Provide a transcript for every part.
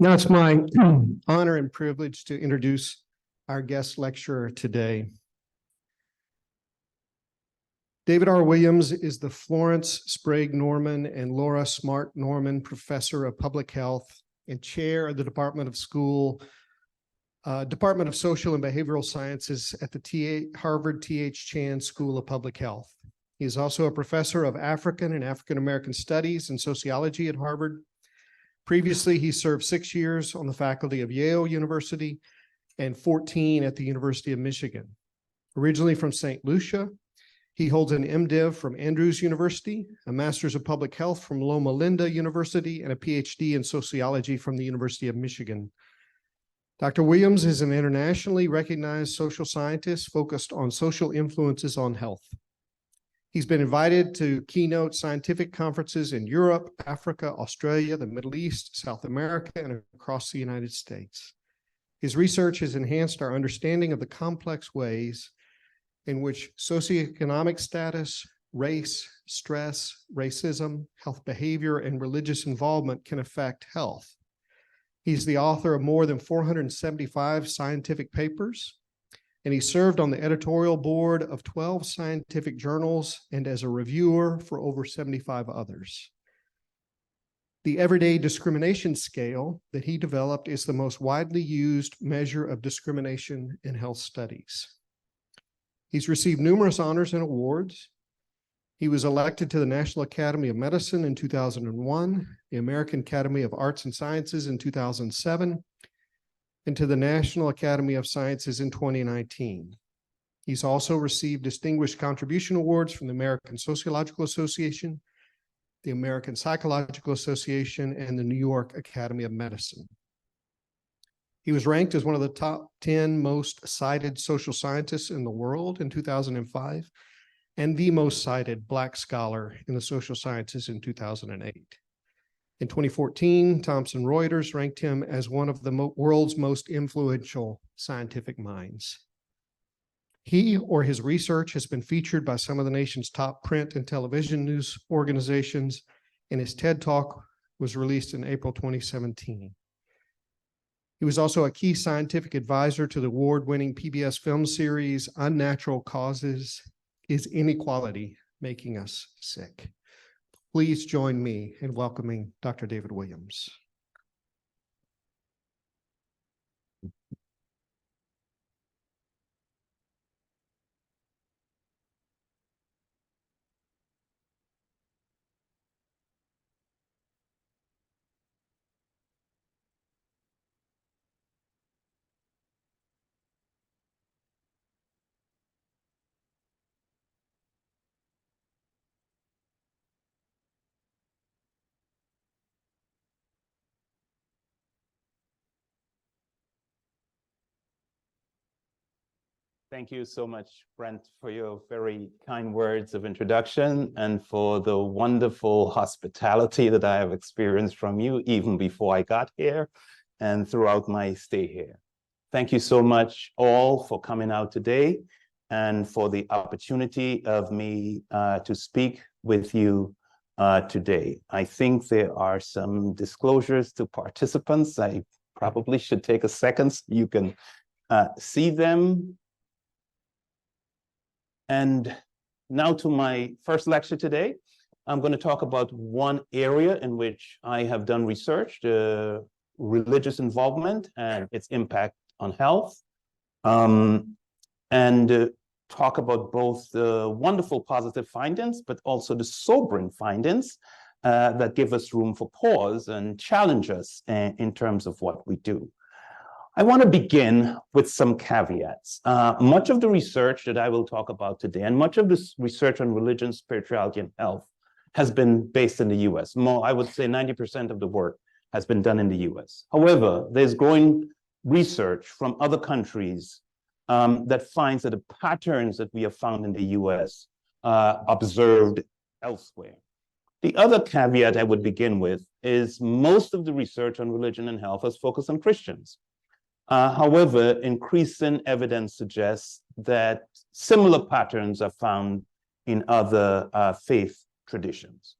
Now it's my honor and privilege to introduce our guest lecturer today. David R. Williams is the Florence Sprague Norman and Laura Smart Norman Professor of Public Health and Chair of the Department of Social and Behavioral Sciences at the Harvard T.H. Chan School of Public Health. He is also a professor of African and African American Studies and Sociology at Harvard. Previously, he served 6 years on the faculty of Yale University and 14 at the University of Michigan. Originally from St. Lucia, he holds an MDiv from Andrews University, a Master's of Public Health from Loma Linda University, and a PhD in Sociology from the University of Michigan. Dr. Williams is an internationally recognized social scientist focused on social influences on health. He's been invited to keynote scientific conferences in Europe, Africa, Australia, the Middle East, South America, and across the United States. His research has enhanced our understanding of the complex ways in which socioeconomic status, race, stress, racism, health behavior, and religious involvement can affect health. He's the author of more than 475 scientific papers, and he served on the editorial board of 12 scientific journals and as a reviewer for over 75 others. The Everyday Discrimination Scale that he developed is the most widely used measure of discrimination in health studies. He's received numerous honors and awards. He was elected to the National Academy of Medicine in 2001, the American Academy of Arts and Sciences in 2007, and to the National Academy of Sciences in 2019. He's also received distinguished contribution awards from the American Sociological Association, the American Psychological Association, and the New York Academy of Medicine. He was ranked as one of the top 10 most cited social scientists in the world in 2005, and the most cited Black scholar in the social sciences in 2008. In 2014, Thomson Reuters ranked him as one of the world's most influential scientific minds. He or his research has been featured by some of the nation's top print and television news organizations, and his TED Talk was released in April 2017. He was also a key scientific advisor to the award-winning PBS film series, Unnatural Causes: Is Inequality Making Us Sick? Please join me in welcoming Dr. David Williams. Thank you so much, Brent, for your very kind words of introduction and for the wonderful hospitality that I have experienced from you even before I got here and throughout my stay here. Thank you so much all for coming out today and for the opportunity of me to speak with you today. I think there are some disclosures to participants. I probably should take a second so you can see them. And now to my first lecture today. I'm going to talk about one area in which I have done research, religious involvement and its impact on health, and talk about both the wonderful positive findings, but also the sobering findings that give us room for pause and challenge us in terms of what we do. I want to begin with some caveats. Much of the research that I will talk about today, and much of this research on religion, spirituality, and health has been based in the US. More, I would say 90% of the work has been done in the US. However, there's growing research from other countries that finds that the patterns that we have found in the US are observed elsewhere. The other caveat I would begin with is most of the research on religion and health is focused on Christians. However, increasing evidence suggests that similar patterns are found in other faith traditions.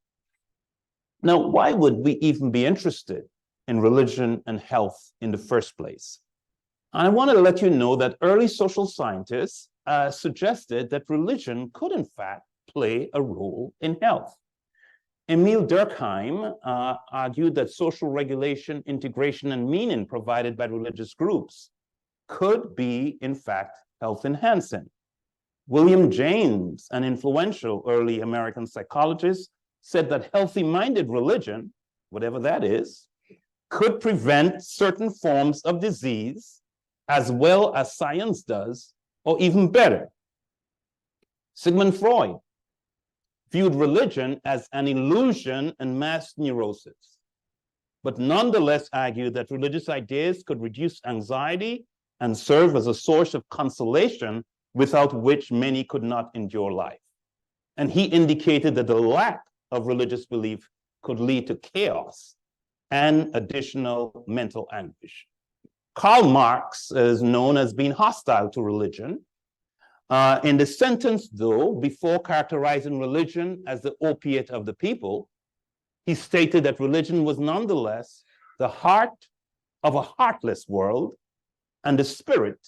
Now, why would we even be interested in religion and health in the first place. And I want to let you know that early social scientists suggested that religion could, in fact, play a role in health. Emil Durkheim argued that social regulation, integration, and meaning provided by religious groups could be, in fact, health enhancing. William James, an influential early American psychologist, said that healthy-minded religion, whatever that is, could prevent certain forms of disease as well as science does, or even better. Sigmund Freud viewed religion as an illusion and mass neurosis, but nonetheless argued that religious ideas could reduce anxiety and serve as a source of consolation without which many could not endure life. And he indicated that the lack of religious belief could lead to chaos and additional mental anguish. Karl Marx is known as being hostile to religion. In the sentence, though, before characterizing religion as the opiate of the people, he stated that religion was nonetheless the heart of a heartless world and the spirit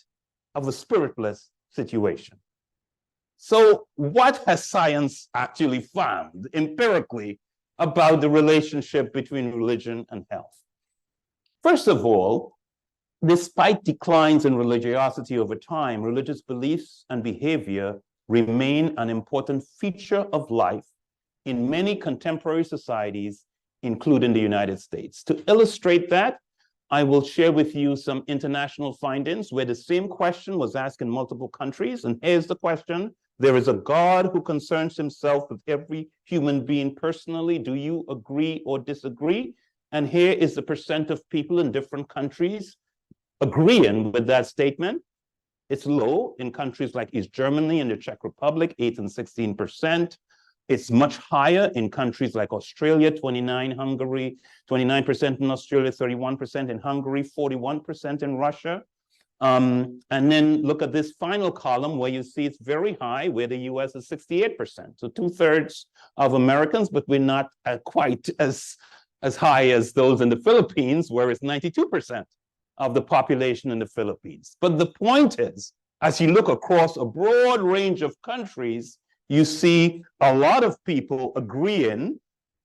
of a spiritless situation. So what has science actually found empirically about the relationship between religion and health? First of all, despite declines in religiosity over time, religious beliefs and behavior remain an important feature of life in many contemporary societies, including the United States. To illustrate that, I will share with you some international findings where the same question was asked in multiple countries. And here's the question: there is a God who concerns himself with every human being personally. Do you agree or disagree? And here is the percent of people in different countries agreeing with that statement. It's low in countries like East Germany and the Czech Republic, 8 and 16%. It's much higher in countries like Australia, 29%, Hungary, 29% in Australia, 31% in Hungary, 41% in Russia. And then look at this final column where you see it's very high, where the US is 68%. So 2/3 of Americans, but we're not quite as high as those in the Philippines, where it's 92% of the population in the Philippines. But the point is, as you look across a broad range of countries, you see a lot of people agreeing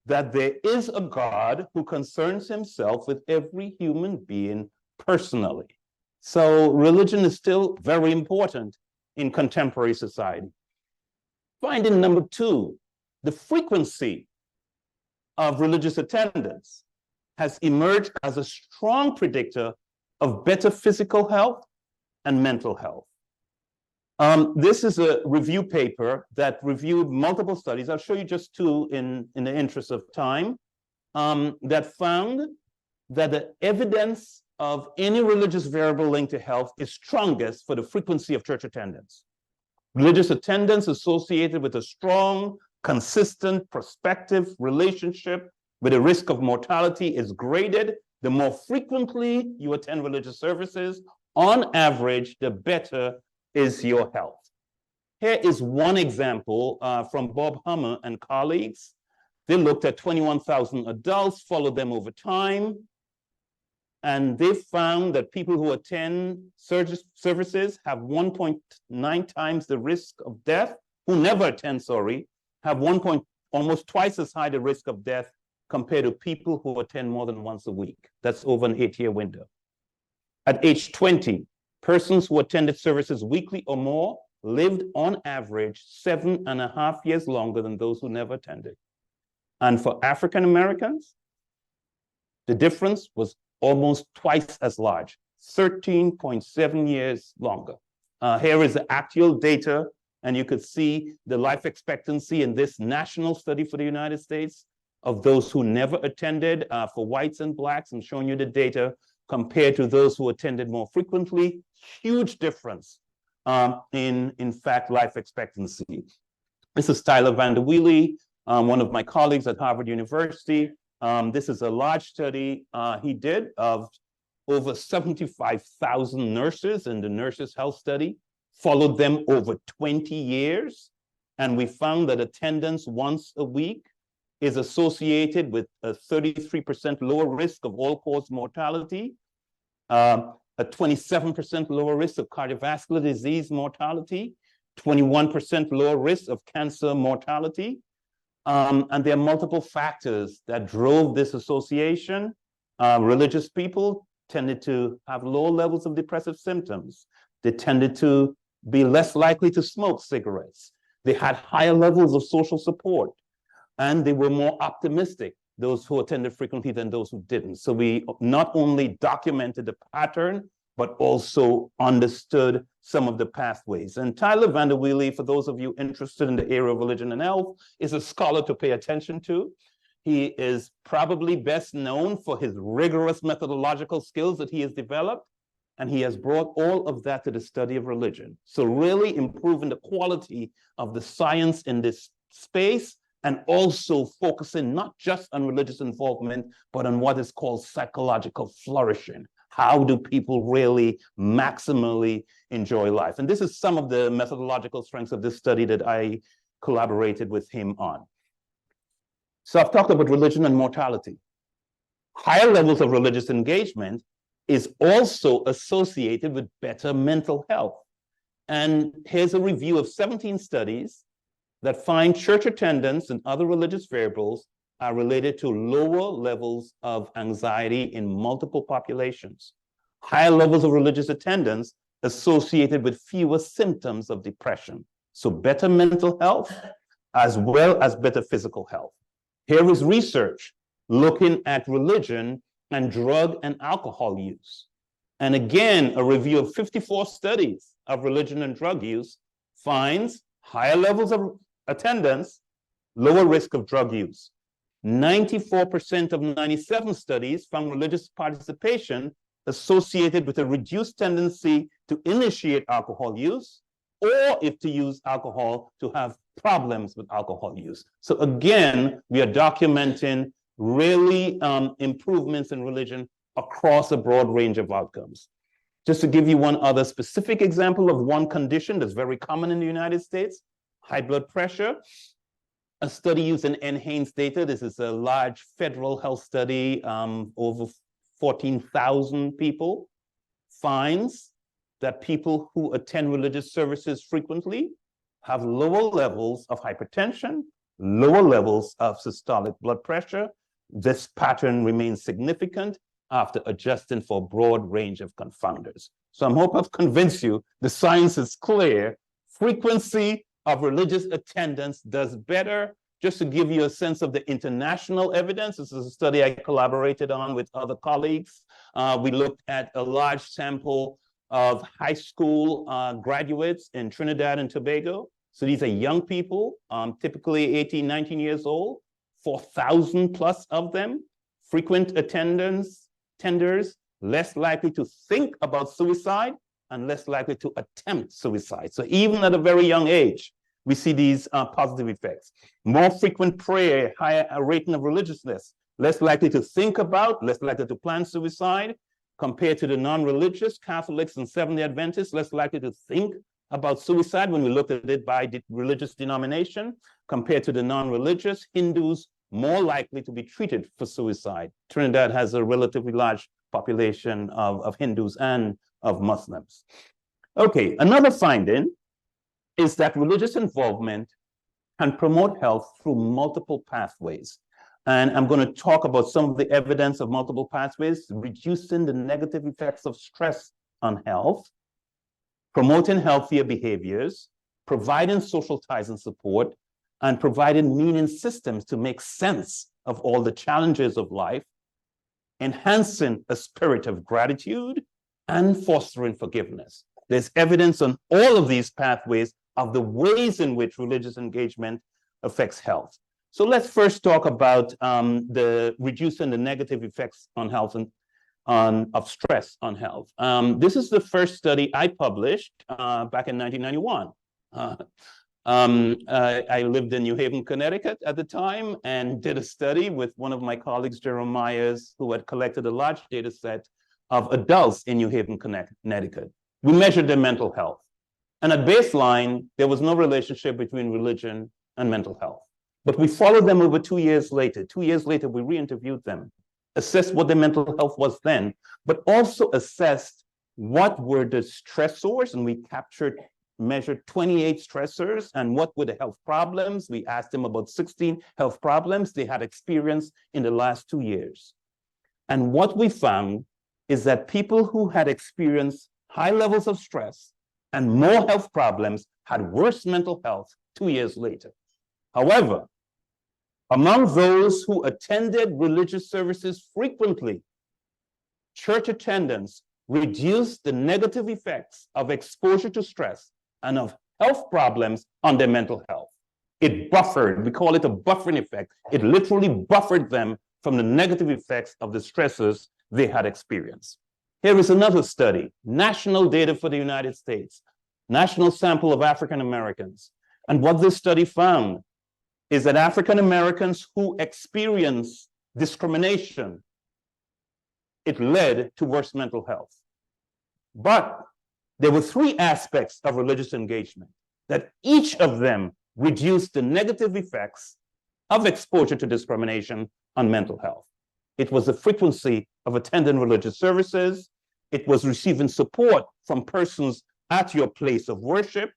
that there is a God who concerns himself with every human being personally. So religion is still very important in contemporary society. Finding number 2, the frequency of religious attendance has emerged as a strong predictor of better physical health and mental health. This is a review paper that reviewed multiple studies. I'll show you just 2 in the interest of time, that found that the evidence of any religious variable linked to health is strongest for the frequency of church attendance. Religious attendance associated with a strong, consistent, prospective relationship with a risk of mortality is graded. The more frequently you attend religious services, on average, the better is your health. Here is one example from Bob Hummer and colleagues. They looked at 21,000 adults, followed them over time, and they found that people who attend services have 1.9 times the risk of death, who never attend, have almost twice as high the risk of death compared to people who attend more than once a week. That's over an 8-year window. At age 20, persons who attended services weekly or more lived on average 7.5 years longer than those who never attended. And for African Americans, the difference was almost twice as large, 13.7 years longer. Here is the actual data, and you could see the life expectancy in this national study for the United States of those who never attended for whites and blacks. I'm showing you the data compared to those who attended more frequently. Huge difference in fact, life expectancy. This is Tyler Van der Wiele, one of my colleagues at Harvard University. This is a large study he did of over 75,000 nurses in the Nurses' Health Study, followed them over 20 years, and we found that attendance once a week is associated with a 33% lower risk of all-cause mortality, a 27% lower risk of cardiovascular disease mortality, 21% lower risk of cancer mortality. And there are multiple factors that drove this association. Religious people tended to have lower levels of depressive symptoms. They tended to be less likely to smoke cigarettes. They had higher levels of social support, and they were more optimistic, those who attended frequently than those who didn't. So we not only documented the pattern, but also understood some of the pathways. And Tyler Vanderweely, for those of you interested in the area of religion and health, is a scholar to pay attention to. He is probably best known for his rigorous methodological skills that he has developed, and he has brought all of that to the study of religion. So really improving the quality of the science in this space, and also focusing not just on religious involvement, but on what is called psychological flourishing. How do people really maximally enjoy life? And this is some of the methodological strengths of this study that I collaborated with him on. So I've talked about religion and mortality. Higher levels of religious engagement is also associated with better mental health. And here's a review of 17 studies that find church attendance and other religious variables are related to lower levels of anxiety in multiple populations. Higher levels of religious attendance associated with fewer symptoms of depression. So better mental health as well as better physical health. Here is research looking at religion and drug and alcohol use. And again, a review of 54 studies of religion and drug use finds higher levels of attendance, lower risk of drug use. 94% of 97 studies found religious participation associated with a reduced tendency to initiate alcohol use, or if to use alcohol, to have problems with alcohol use. So again, we are documenting really improvements in religion across a broad range of outcomes. Just to give you one other specific example of one condition that's very common in the United States, high blood pressure. A study using NHANES data, this is a large federal health study, over 14,000 people, finds that people who attend religious services frequently have lower levels of hypertension, lower levels of systolic blood pressure. This pattern remains significant after adjusting for a broad range of confounders. So I hope I've convinced you the science is clear. Frequency of religious attendance does better. Just to give you a sense of the international evidence, this is a study I collaborated on with other colleagues. We looked at a large sample of high school graduates in Trinidad and Tobago. So these are young people, typically 18, 19 years old, 4,000 plus of them, frequent attenders, less likely to think about suicide and less likely to attempt suicide. So even at a very young age, we see these positive effects. More frequent prayer, higher rating of religiousness, less likely to think about, less likely to plan suicide, compared to the non-religious Catholics and Seventh-day Adventists, less likely to think about suicide when we looked at it by religious denomination, compared to the non-religious Hindus, more likely to be treated for suicide. Trinidad has a relatively large population of Hindus and of Muslims. Okay, another finding is that religious involvement can promote health through multiple pathways. And I'm going to talk about some of the evidence of multiple pathways, reducing the negative effects of stress on health, promoting healthier behaviors, providing social ties and support, and providing meaning systems to make sense of all the challenges of life, enhancing a spirit of gratitude, and fostering forgiveness. There's evidence on all of these pathways of the ways in which religious engagement affects health. So let's first talk about the reducing the negative effects on health and of stress on health. This is the first study I published back in 1991. I lived in New Haven, Connecticut at the time and did a study with one of my colleagues, Jerome Myers, who had collected a large data set of adults in New Haven, Connecticut. We measured their mental health. And at baseline, there was no relationship between religion and mental health. But we followed them over 2 years later. 2 years later, we re-interviewed them, assessed what their mental health was then, but also assessed what were the stressors, and we measured 28 stressors, and what were the health problems. We asked them about 16 health problems they had experienced in the last 2 years. And what we found is that people who had experienced high levels of stress and more health problems had worse mental health 2 years later. However, among those who attended religious services frequently, church attendance reduced the negative effects of exposure to stress and of health problems on their mental health. It buffered, we call it a buffering effect. It literally buffered them from the negative effects of the stresses they had experienced. Here is another study, national data for the United States, national sample of African Americans. And what this study found is that African Americans who experience discrimination, it led to worse mental health. But there were 3 aspects of religious engagement that each of them reduced the negative effects of exposure to discrimination on mental health. It was the frequency of attending religious services. It was receiving support from persons at your place of worship,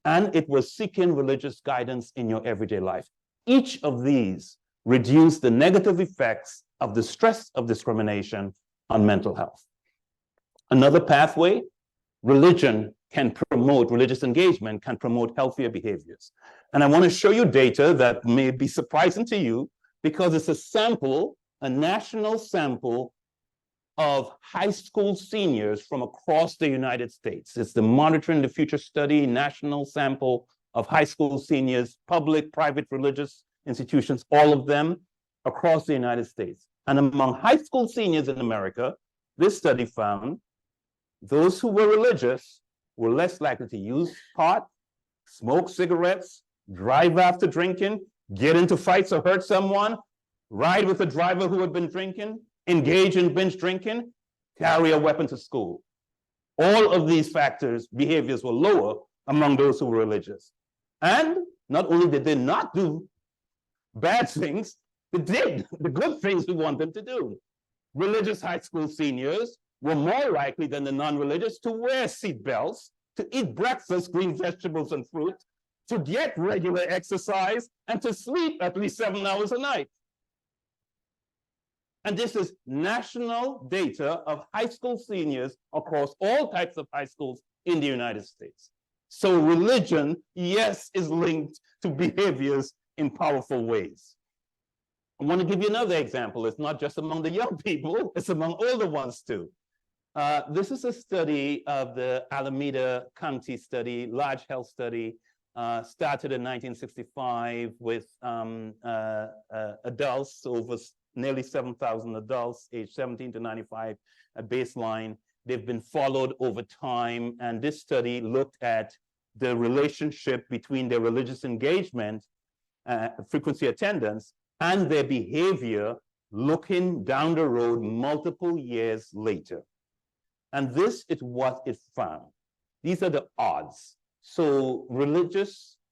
and it was seeking religious guidance in your everyday life. Each of these reduced the negative effects of the stress of discrimination on mental health. Another pathway, religious engagement can promote healthier behaviors. And I want to show you data that may be surprising to you because it's a sample, a national sample of high school seniors from across the United States. It's the Monitoring the Future study, national sample of high school seniors, public, private, religious institutions, all of them across the United States. And among high school seniors in America, this study found those who were religious were less likely to use pot, smoke cigarettes, drive after drinking, get into fights or hurt someone, ride with a driver who had been drinking, engage in binge drinking, carry a weapon to school. All of these behaviors were lower among those who were religious. And not only did they not do bad things, they did the good things we want them to do. Religious high school seniors were more likely than the non-religious to wear seatbelts, to eat breakfast, green vegetables and fruit, to get regular exercise, and to sleep at least 7 hours a night. And this is national data of high school seniors across all types of high schools in the United States. So religion, yes, is linked to behaviors in powerful ways. I want to give you another example. It's not just among the young people, it's among older ones too. This is a study of the Alameda County study, large health study, started in 1965 with adults, over nearly 7,000 adults, aged 17 to 95 at baseline. They've been followed over time, and this study looked at the relationship between their religious engagement, frequency attendance, and their behavior looking down the road multiple years later. And this is what it found. These are the odds. So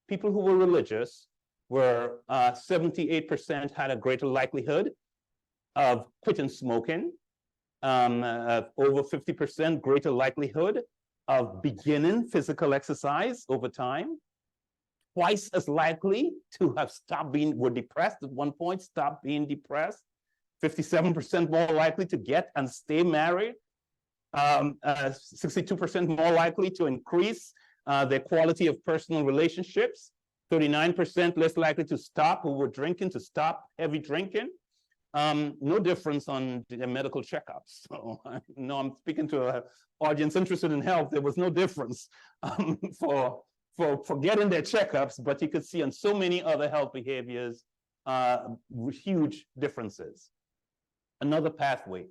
people who were religious were 78% had a greater likelihood of quitting smoking, over 50% greater likelihood of beginning physical exercise over time, twice as likely to have were depressed at one point, stopped being depressed, 57% more likely to get and stay married, 62% more likely to increase their quality of personal relationships, 39% less likely to stop who were drinking, to stop heavy drinking. No difference on the medical checkups. So no, I'm speaking to an audience interested in health. There was no difference for getting their checkups, but you could see on so many other health behaviors, huge differences. Another pathway,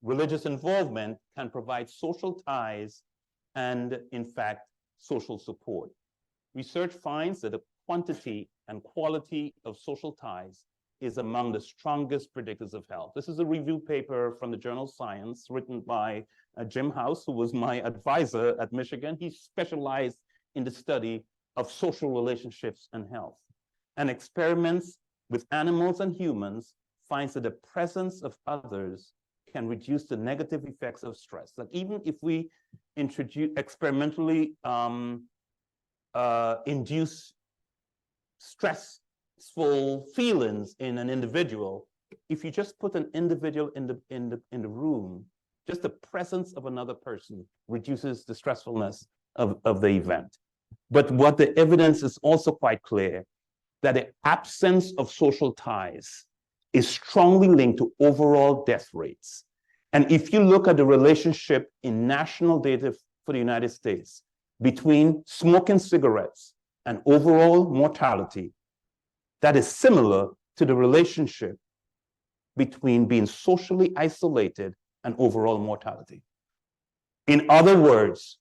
religious involvement can provide social ties and, in fact, social support. Research finds that the quantity and quality of social ties is among the strongest predictors of health. This is a review paper from the journal Science written by Jim House, who was my advisor at Michigan. He specialized in the study of social relationships and health. and experiments with animals and humans finds that the presence of others can reduce the negative effects of stress. Like even if we experimentally induce stressful feelings in an individual, if you just put an individual in the room, just the presence of another person reduces the stressfulness of the event. But what the evidence is also quite clear, that the absence of social ties is strongly linked to overall death rates. And if you look at the relationship in national data for the United States between smoking cigarettes and overall mortality, that is similar to the relationship between being socially isolated and overall mortality. In other words,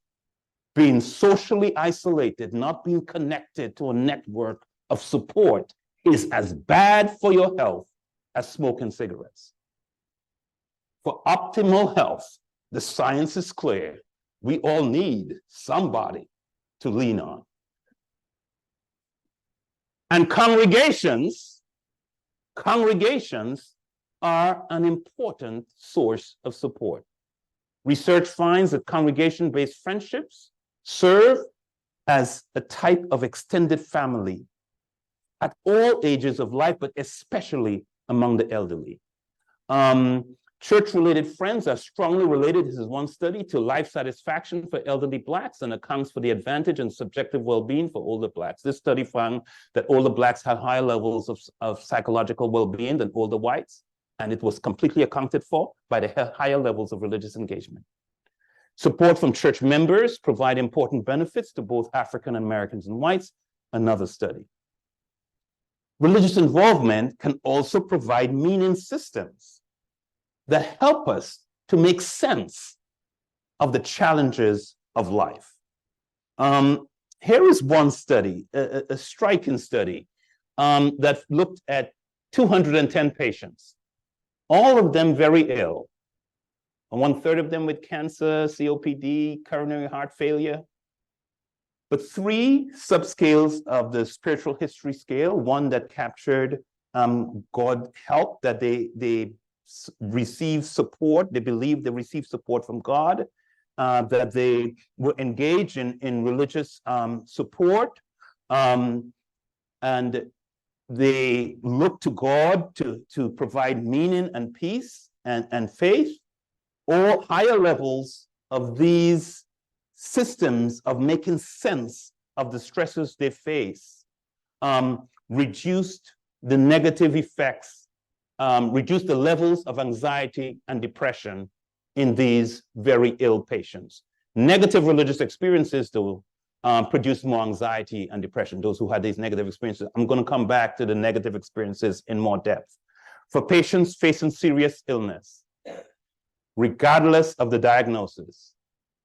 being socially isolated, not being connected to a network of support, is as bad for your health as smoking cigarettes. For optimal health, the science is clear. We all need somebody to lean on. And congregations are an important source of support. Research finds that congregation-based friendships serve as a type of extended family at all ages of life, but especially among the elderly. Church-related friends are strongly related, this is one study, to life satisfaction for elderly Blacks and accounts for the advantage and subjective well-being for older Blacks. This study found that older Blacks had higher levels of psychological well-being than older whites, and it was completely accounted for by the higher levels of religious engagement. Support from church members provide important benefits to both African Americans and whites, another study. Religious involvement can also provide meaning systems that help us to make sense of the challenges of life. Here is one study, a striking study, that looked at 210 patients, all of them very ill. 1/3 of them with cancer, COPD, coronary heart failure. But 3 subscales of the spiritual history scale, one that captured God help, that they receive support, they believe they receive support from God, that they were engaged in religious support, and they look to God to provide meaning and peace and faith. All higher levels of these systems of making sense of the stresses they face reduced the negative effects, reduced the levels of anxiety and depression in these very ill patients. Negative religious experiences, though, produced more anxiety and depression, those who had these negative experiences. I'm going to come back to the negative experiences in more depth. For patients facing serious illness, regardless of the diagnosis,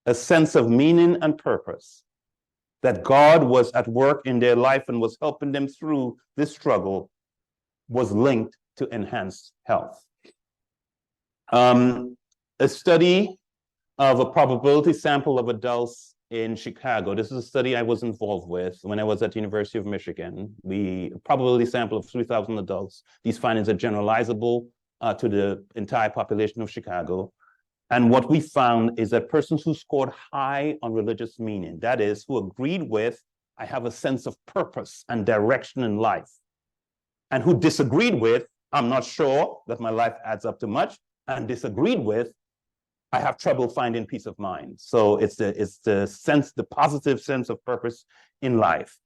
a sense of meaning and purpose, that God was at work in their life and was helping them through this struggle, was linked to enhanced health. A study of a probability sample of adults in Chicago. This is a study I was involved with when I was at the University of Michigan. A probability sample of 3,000 adults. These findings are generalizable to the entire population of Chicago. And what we found is that persons who scored high on religious meaning, that is, who agreed with, I have a sense of purpose and direction in life, and who disagreed with, I'm not sure that my life adds up to much, and disagreed with, I have trouble finding peace of mind. So it's the positive sense of purpose in life.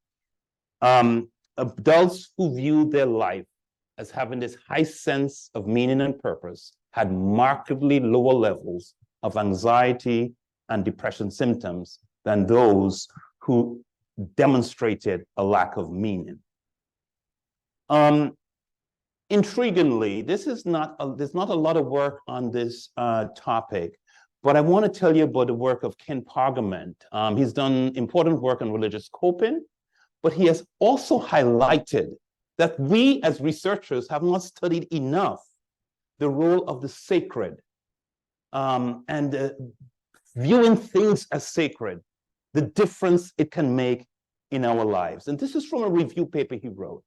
Adults who viewed their life as having this high sense of meaning and purpose had markedly lower levels of anxiety and depression symptoms than those who demonstrated a lack of meaning. Intriguingly, there's not a lot of work on this topic, but I want to tell you about the work of Ken Pargament. He's done important work on religious coping, but he has also highlighted that we as researchers have not studied enough the role of the sacred and viewing things as sacred, the difference it can make in our lives. And this is from a review paper he wrote.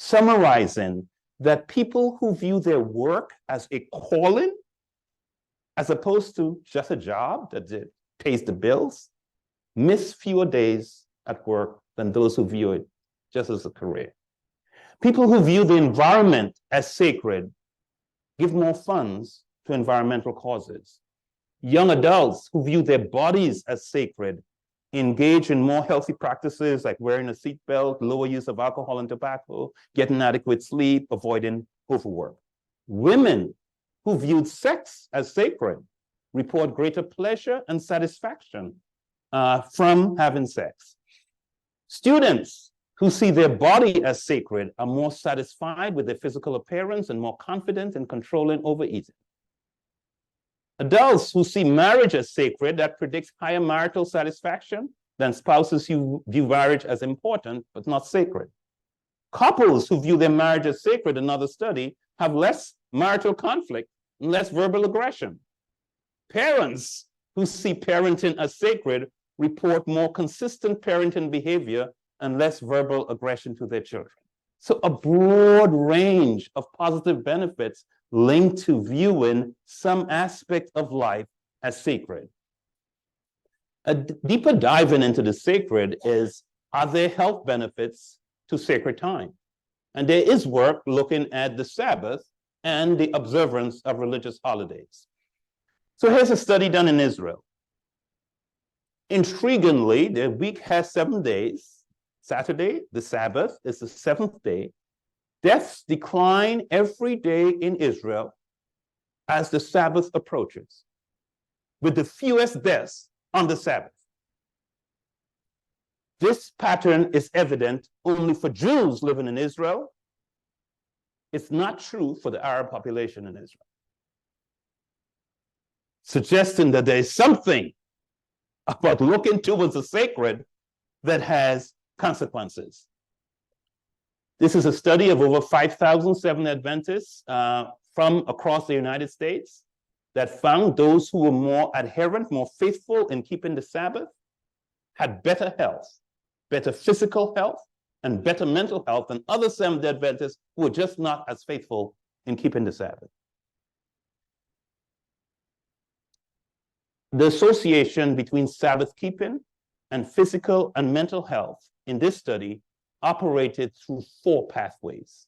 summarizing that people who view their work as a calling, as opposed to just a job that pays the bills, miss fewer days at work than those who view it just as a career. People who view the environment as sacred give more funds to environmental causes. Young adults who view their bodies as sacred engage in more healthy practices like wearing a seatbelt, lower use of alcohol and tobacco, getting adequate sleep, avoiding overwork. Women who viewed sex as sacred report greater pleasure and satisfaction from having sex. Students who see their body as sacred are more satisfied with their physical appearance and more confident in controlling overeating. Adults who see marriage as sacred, that predicts higher marital satisfaction than spouses who view marriage as important but not sacred. Couples who view their marriage as sacred, another study, have less marital conflict and less verbal aggression. Parents who see parenting as sacred report more consistent parenting behavior and less verbal aggression to their children. So a broad range of positive benefits linked to viewing some aspect of life as sacred. A deeper diving into the sacred is, are there health benefits to sacred time? And there is work looking at the Sabbath and the observance of religious holidays. So here's a study done in Israel. Intriguingly, the week has 7 days. Saturday, the Sabbath, is the 7th day. Deaths decline every day in Israel as the Sabbath approaches, with the fewest deaths on the Sabbath. This pattern is evident only for Jews living in Israel. It's not true for the Arab population in Israel, suggesting that there is something about looking towards the sacred that has consequences. This is a study of over 5,000 Seventh-day Adventists from across the United States that found those who were more adherent, more faithful in keeping the Sabbath had better health, better physical health, and better mental health than other Seventh-day Adventists who were just not as faithful in keeping the Sabbath. The association between Sabbath keeping and physical and mental health in this study operated through 4 pathways.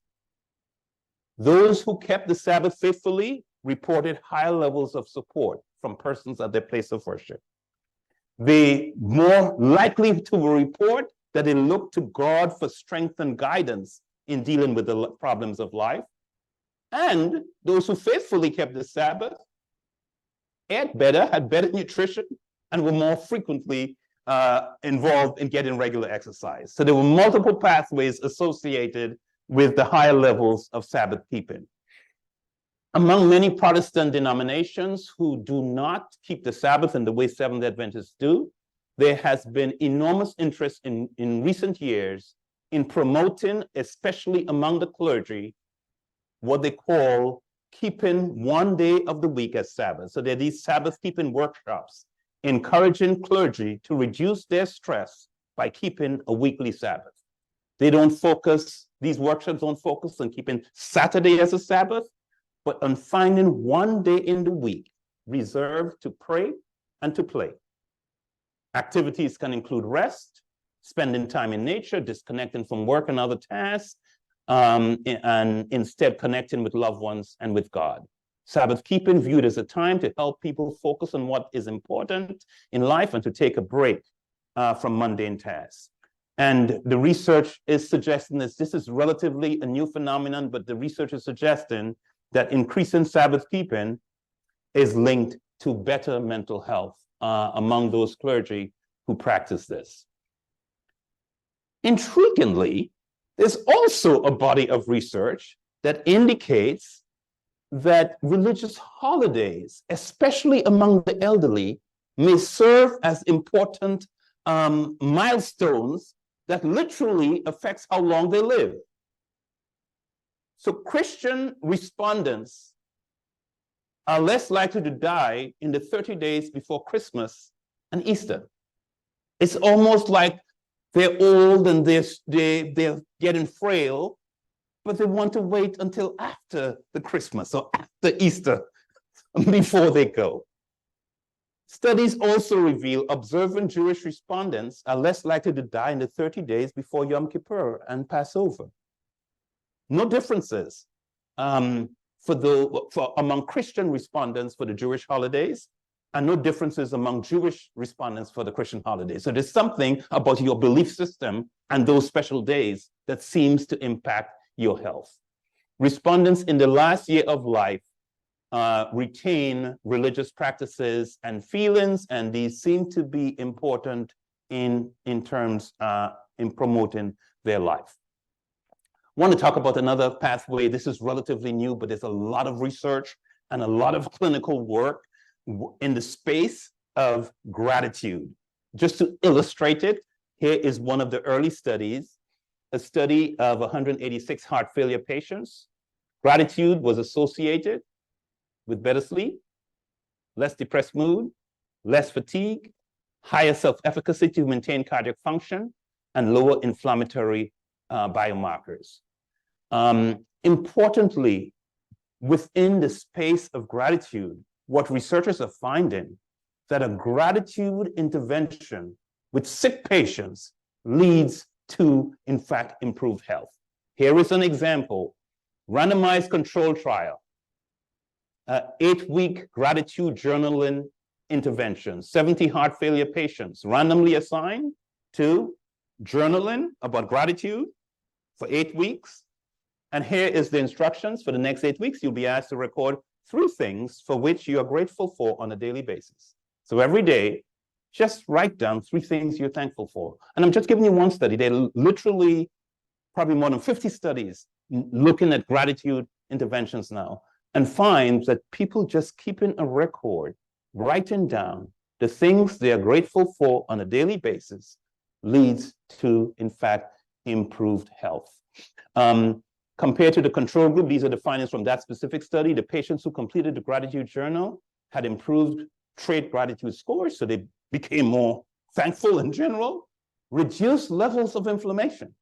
Those who kept the Sabbath faithfully reported higher levels of support from persons at their place of worship. They more likely to report that they looked to God for strength and guidance in dealing with the problems of life. And those who faithfully kept the Sabbath ate better, had better nutrition, and were more frequently involved in getting regular exercise. So there were multiple pathways associated with the higher levels of Sabbath keeping. Among many Protestant denominations who do not keep the Sabbath in the way Seventh-day Adventists do, there has been enormous interest in recent years in promoting, especially among the clergy, what they call keeping one day of the week as Sabbath. So there are these Sabbath keeping workshops encouraging clergy to reduce their stress by keeping a weekly Sabbath. These workshops don't focus on keeping Saturday as a Sabbath, but on finding one day in the week reserved to pray and to play. Activities can include rest, spending time in nature, disconnecting from work and other tasks, and instead connecting with loved ones and with God. Sabbath keeping viewed as a time to help people focus on what is important in life and to take a break from mundane tasks. And the research is suggesting this is relatively a new phenomenon, but the research is suggesting that increasing Sabbath keeping is linked to better mental health among those clergy who practice this. Intriguingly, there's also a body of research that indicates that religious holidays, especially among the elderly, may serve as important milestones that literally affects how long they live. So Christian respondents are less likely to die in the 30 days before Christmas and Easter. It's almost like they're old and they're getting frail, but they want to wait until after the Christmas or after Easter before they go. Studies also reveal observant Jewish respondents are less likely to die in the 30 days before Yom Kippur and Passover. No differences among Christian respondents for the Jewish holidays, and no differences among Jewish respondents for the Christian holidays. So there's something about your belief system and those special days that seems to impact your health. Respondents in the last year of life retain religious practices and feelings, and these seem to be important in terms in promoting their life. I want to talk about another pathway. This is relatively new, but there's a lot of research and a lot of clinical work in the space of gratitude. Just to illustrate it, here is one of the early studies, a study of 186 heart failure patients. Gratitude was associated with better sleep, less depressed mood, less fatigue, higher self-efficacy to maintain cardiac function, and lower inflammatory biomarkers. Importantly, within the space of gratitude, what researchers are finding that a gratitude intervention with sick patients leads to, in fact, improved health. Here is an example, randomized control trial, 8-week gratitude journaling intervention, 70 heart failure patients randomly assigned to journaling about gratitude for 8 weeks. And here is the instructions for the next 8 weeks. You'll be asked to record 3 things for which you are grateful for on a daily basis. So every day, just write down 3 things you're thankful for. And I'm just giving you one study. There are literally probably more than 50 studies looking at gratitude interventions now, and find that people just keeping a record, writing down the things they are grateful for on a daily basis leads to, in fact, improved health. Compared to the control group, these are the findings from that specific study. The patients who completed the gratitude journal had improved trait gratitude scores, so they became more thankful in general, reduced levels of inflammation,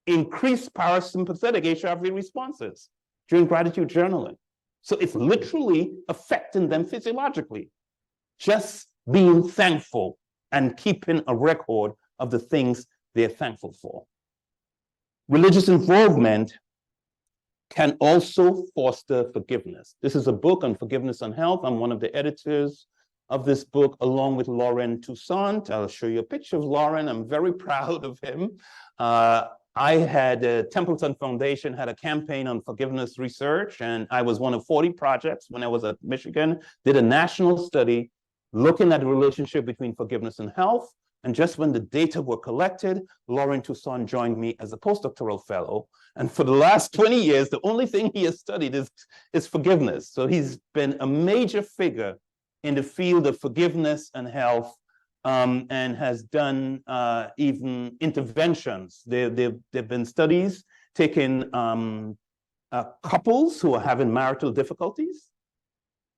increased parasympathetic HRV responses during gratitude journaling. So it's literally affecting them physiologically, just being thankful and keeping a record of the things they're thankful for. Religious involvement can also foster forgiveness. This is a book on forgiveness and health. I'm one of the editors of this book, along with Lauren Toussaint. I'll show you a picture of Lauren. I'm very proud of him. I had Templeton Foundation had a campaign on forgiveness research, and I was one of 40 projects when I was at Michigan, did a national study looking at the relationship between forgiveness and health. And just when the data were collected, Lauren Toussaint joined me as a postdoctoral fellow. And for the last 20 years, the only thing he has studied is forgiveness. So he's been a major figure in the field of forgiveness and health, and has done even interventions. There've been studies taking couples who are having marital difficulties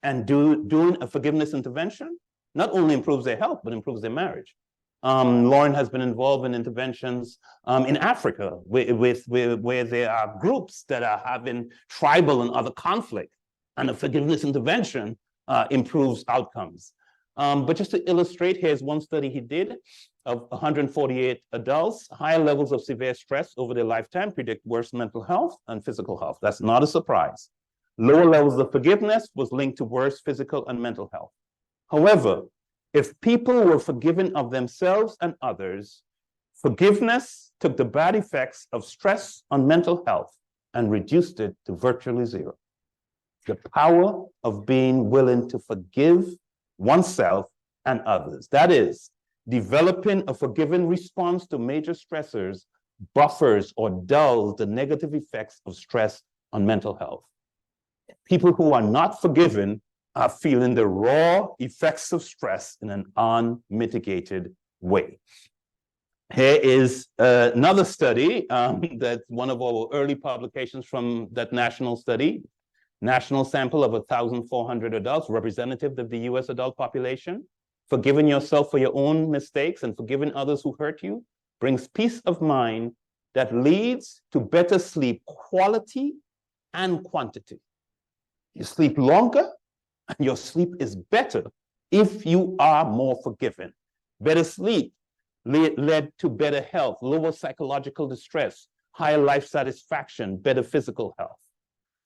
and doing a forgiveness intervention. Not only improves their health, but improves their marriage. Lauren has been involved in interventions in Africa where there are groups that are having tribal and other conflict, and a forgiveness intervention improves outcomes. But just to illustrate, here's one study he did of 148 adults. Higher levels of severe stress over their lifetime predict worse mental health and physical health. That's not a surprise. Lower levels of forgiveness was linked to worse physical and mental health. However, if people were forgiven of themselves and others, forgiveness took the bad effects of stress on mental health and reduced it to virtually zero. The power of being willing to forgive oneself and others. That is, developing a forgiving response to major stressors buffers or dulls the negative effects of stress on mental health. People who are not forgiven are feeling the raw effects of stress in an unmitigated way. Here is another study that's one of our early publications from that national study. National sample of 1,400 adults, representative of the US adult population. Forgiving yourself for your own mistakes and forgiving others who hurt you brings peace of mind that leads to better sleep quality and quantity. You sleep longer and your sleep is better if you are more forgiven. Better sleep led to better health, lower psychological distress, higher life satisfaction, better physical health.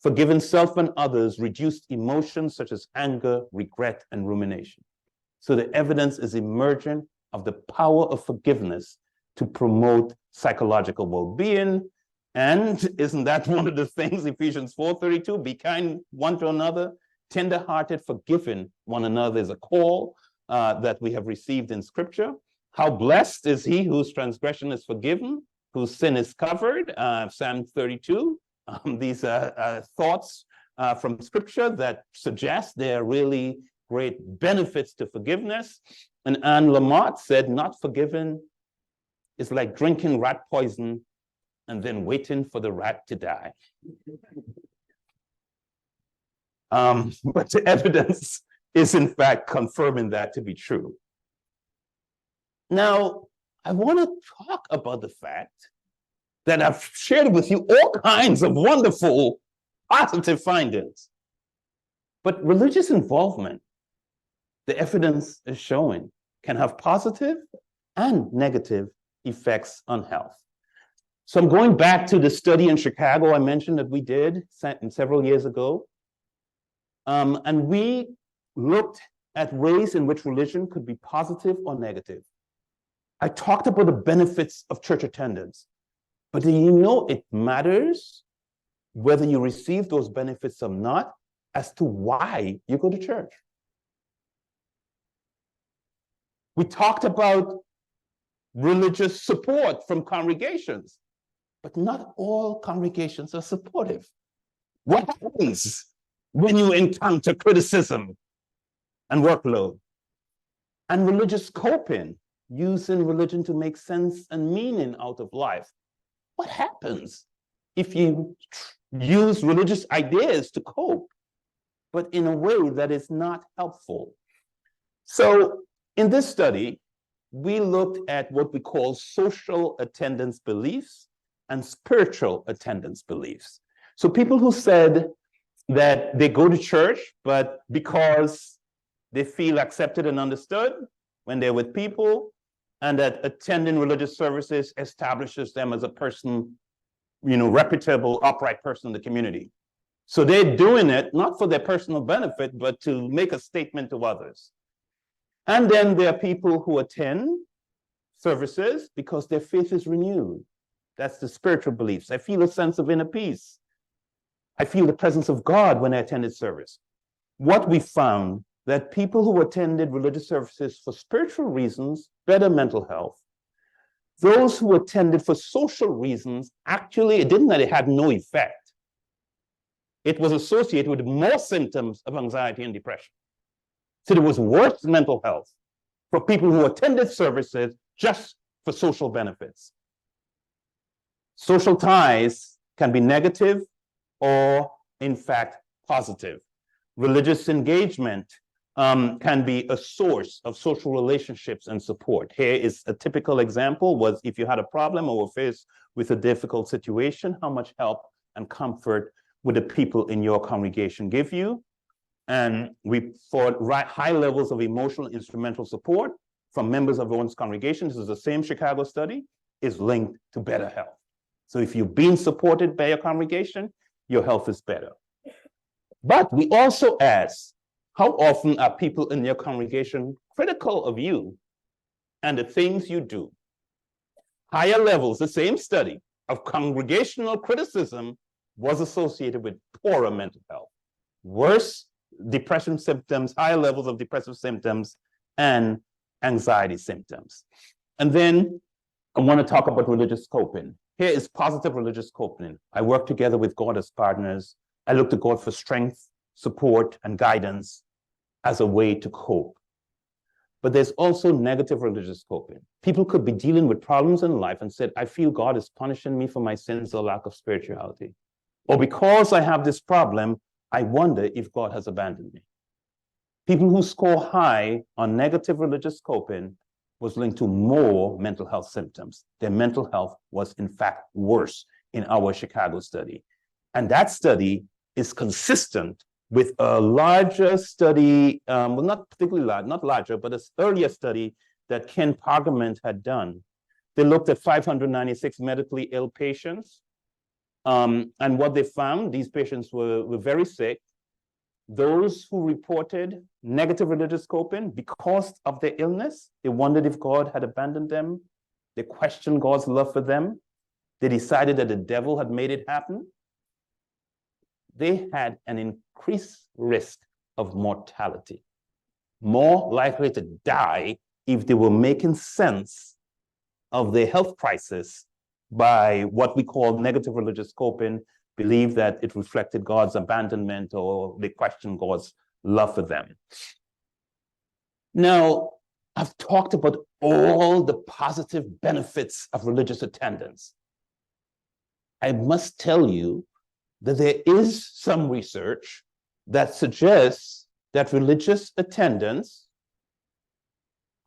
Forgiving self and others reduced emotions such as anger, regret, and rumination. So the evidence is emergent of the power of forgiveness to promote psychological well-being. And isn't that one of the things, Ephesians 4:32, be kind one to another, tender-hearted, forgiving one another is a call that we have received in Scripture. How blessed is he whose transgression is forgiven, whose sin is covered, Psalm 32. These are thoughts from Scripture that suggest there are really great benefits to forgiveness. And Anne Lamott said, not forgiven is like drinking rat poison and then waiting for the rat to die. But the evidence is in fact confirming that to be true. Now, I want to talk about the fact that I've shared with you all kinds of wonderful positive findings. But religious involvement, the evidence is showing, can have positive and negative effects on health. So I'm going back to the study in Chicago I mentioned that we did several years ago. And we looked at ways in which religion could be positive or negative. I talked about the benefits of church attendance, but do you know it matters whether you receive those benefits or not as to why you go to church? We talked about religious support from congregations, but not all congregations are supportive. What happens when you encounter criticism and workload? And religious coping, using religion to make sense and meaning out of life. What happens if you use religious ideas to cope, but in a way that is not helpful? So in this study, we looked at what we call social attendance beliefs and spiritual attendance beliefs. So people who said that they go to church, but because they feel accepted and understood when they're with people, and that attending religious services establishes them as a person, reputable, upright person in the community. So they're doing it not for their personal benefit, but to make a statement to others. And then there are people who attend services because their faith is renewed. That's the spiritual beliefs. I feel a sense of inner peace. I feel the presence of God when I attended service. What we found that people who attended religious services for spiritual reasons, better mental health. Those who attended for social reasons, actually, it didn't that it had no effect. It was associated with more symptoms of anxiety and depression. So there was worse mental health for people who attended services just for social benefits. Social ties can be negative or, in fact, positive. Religious engagement can be a source of social relationships and support. Here is a typical example was if you had a problem or were faced with a difficult situation, how much help and comfort would the people in your congregation give you? And we thought high levels of emotional instrumental support from members of one's congregation, this is the same Chicago study, is linked to better health. So if you've been supported by your congregation, your health is better. But we also asked, how often are people in your congregation critical of you and the things you do? Higher levels, the same study of congregational criticism was associated with poorer mental health, worse depression symptoms, higher levels of depressive symptoms, and anxiety symptoms. And then I want to talk about religious coping. Here is positive religious coping. I work together with God as partners. I look to God for strength, support, and guidance as a way to cope. But there's also negative religious coping. People could be dealing with problems in life and said, I feel God is punishing me for my sins or lack of spirituality. Or because I have this problem, I wonder if God has abandoned me. People who score high on negative religious coping was linked to more mental health symptoms. Their mental health was, in fact, worse in our Chicago study. And that study is consistent with a larger study, well, not particularly large, not larger, but an earlier study that Ken Pargament had done. They looked at 596 medically ill patients. And what they found, these patients were very sick. Those who reported negative religious coping because of their illness, they wondered if God had abandoned them. They questioned God's love for them. They decided that the devil had made it happen. They had an increased risk of mortality, more likely to die if they were making sense of their health crisis by what we call negative religious coping, believe that it reflected God's abandonment or they questioned God's love for them. Now, I've talked about all the positive benefits of religious attendance. I must tell you that there is some research that suggests that religious attendance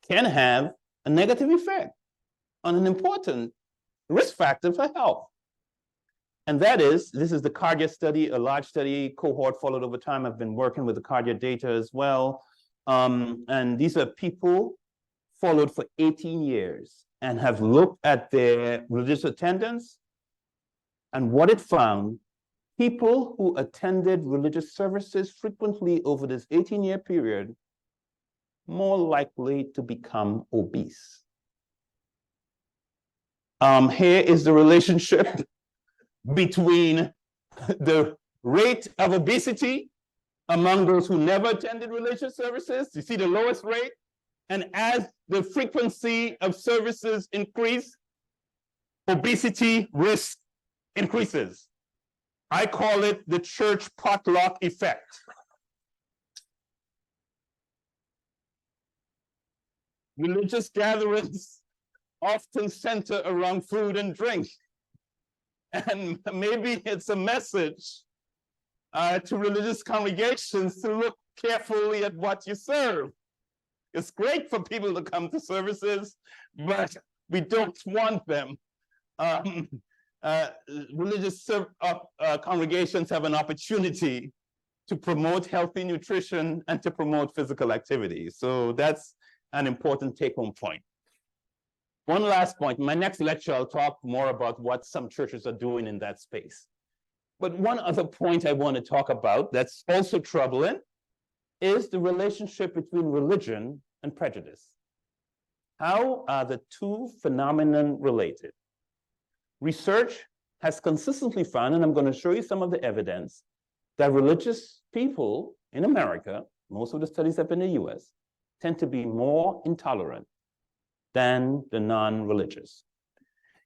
can have a negative effect on an important risk factor for health. And that is, this is the cardiac study, a large study cohort followed over time. I've been working with the cardiac data as well. And these are people followed for 18 years and have looked at their religious attendance. And what it found, people who attended religious services frequently over this 18-year period, more likely to become obese. Here is the relationship between the rate of obesity among those who never attended religious services. You see the lowest rate. And as the frequency of services increase, obesity risk increases. I call it the church potluck effect. Religious gatherings often center around food and drink. And maybe it's a message to religious congregations to look carefully at what you serve. It's great for people to come to services, but we don't want them. Religious congregations have an opportunity to promote healthy nutrition and to promote physical activity. So that's an important take-home point. One last point. In my next lecture, I'll talk more about what some churches are doing in that space. But one other point I want to talk about that's also troubling is the relationship between religion and prejudice. How are the two phenomena related? Research has consistently found, and I'm going to show you some of the evidence, that religious people in America, most of the studies have been in the US, tend to be more intolerant than the non-religious.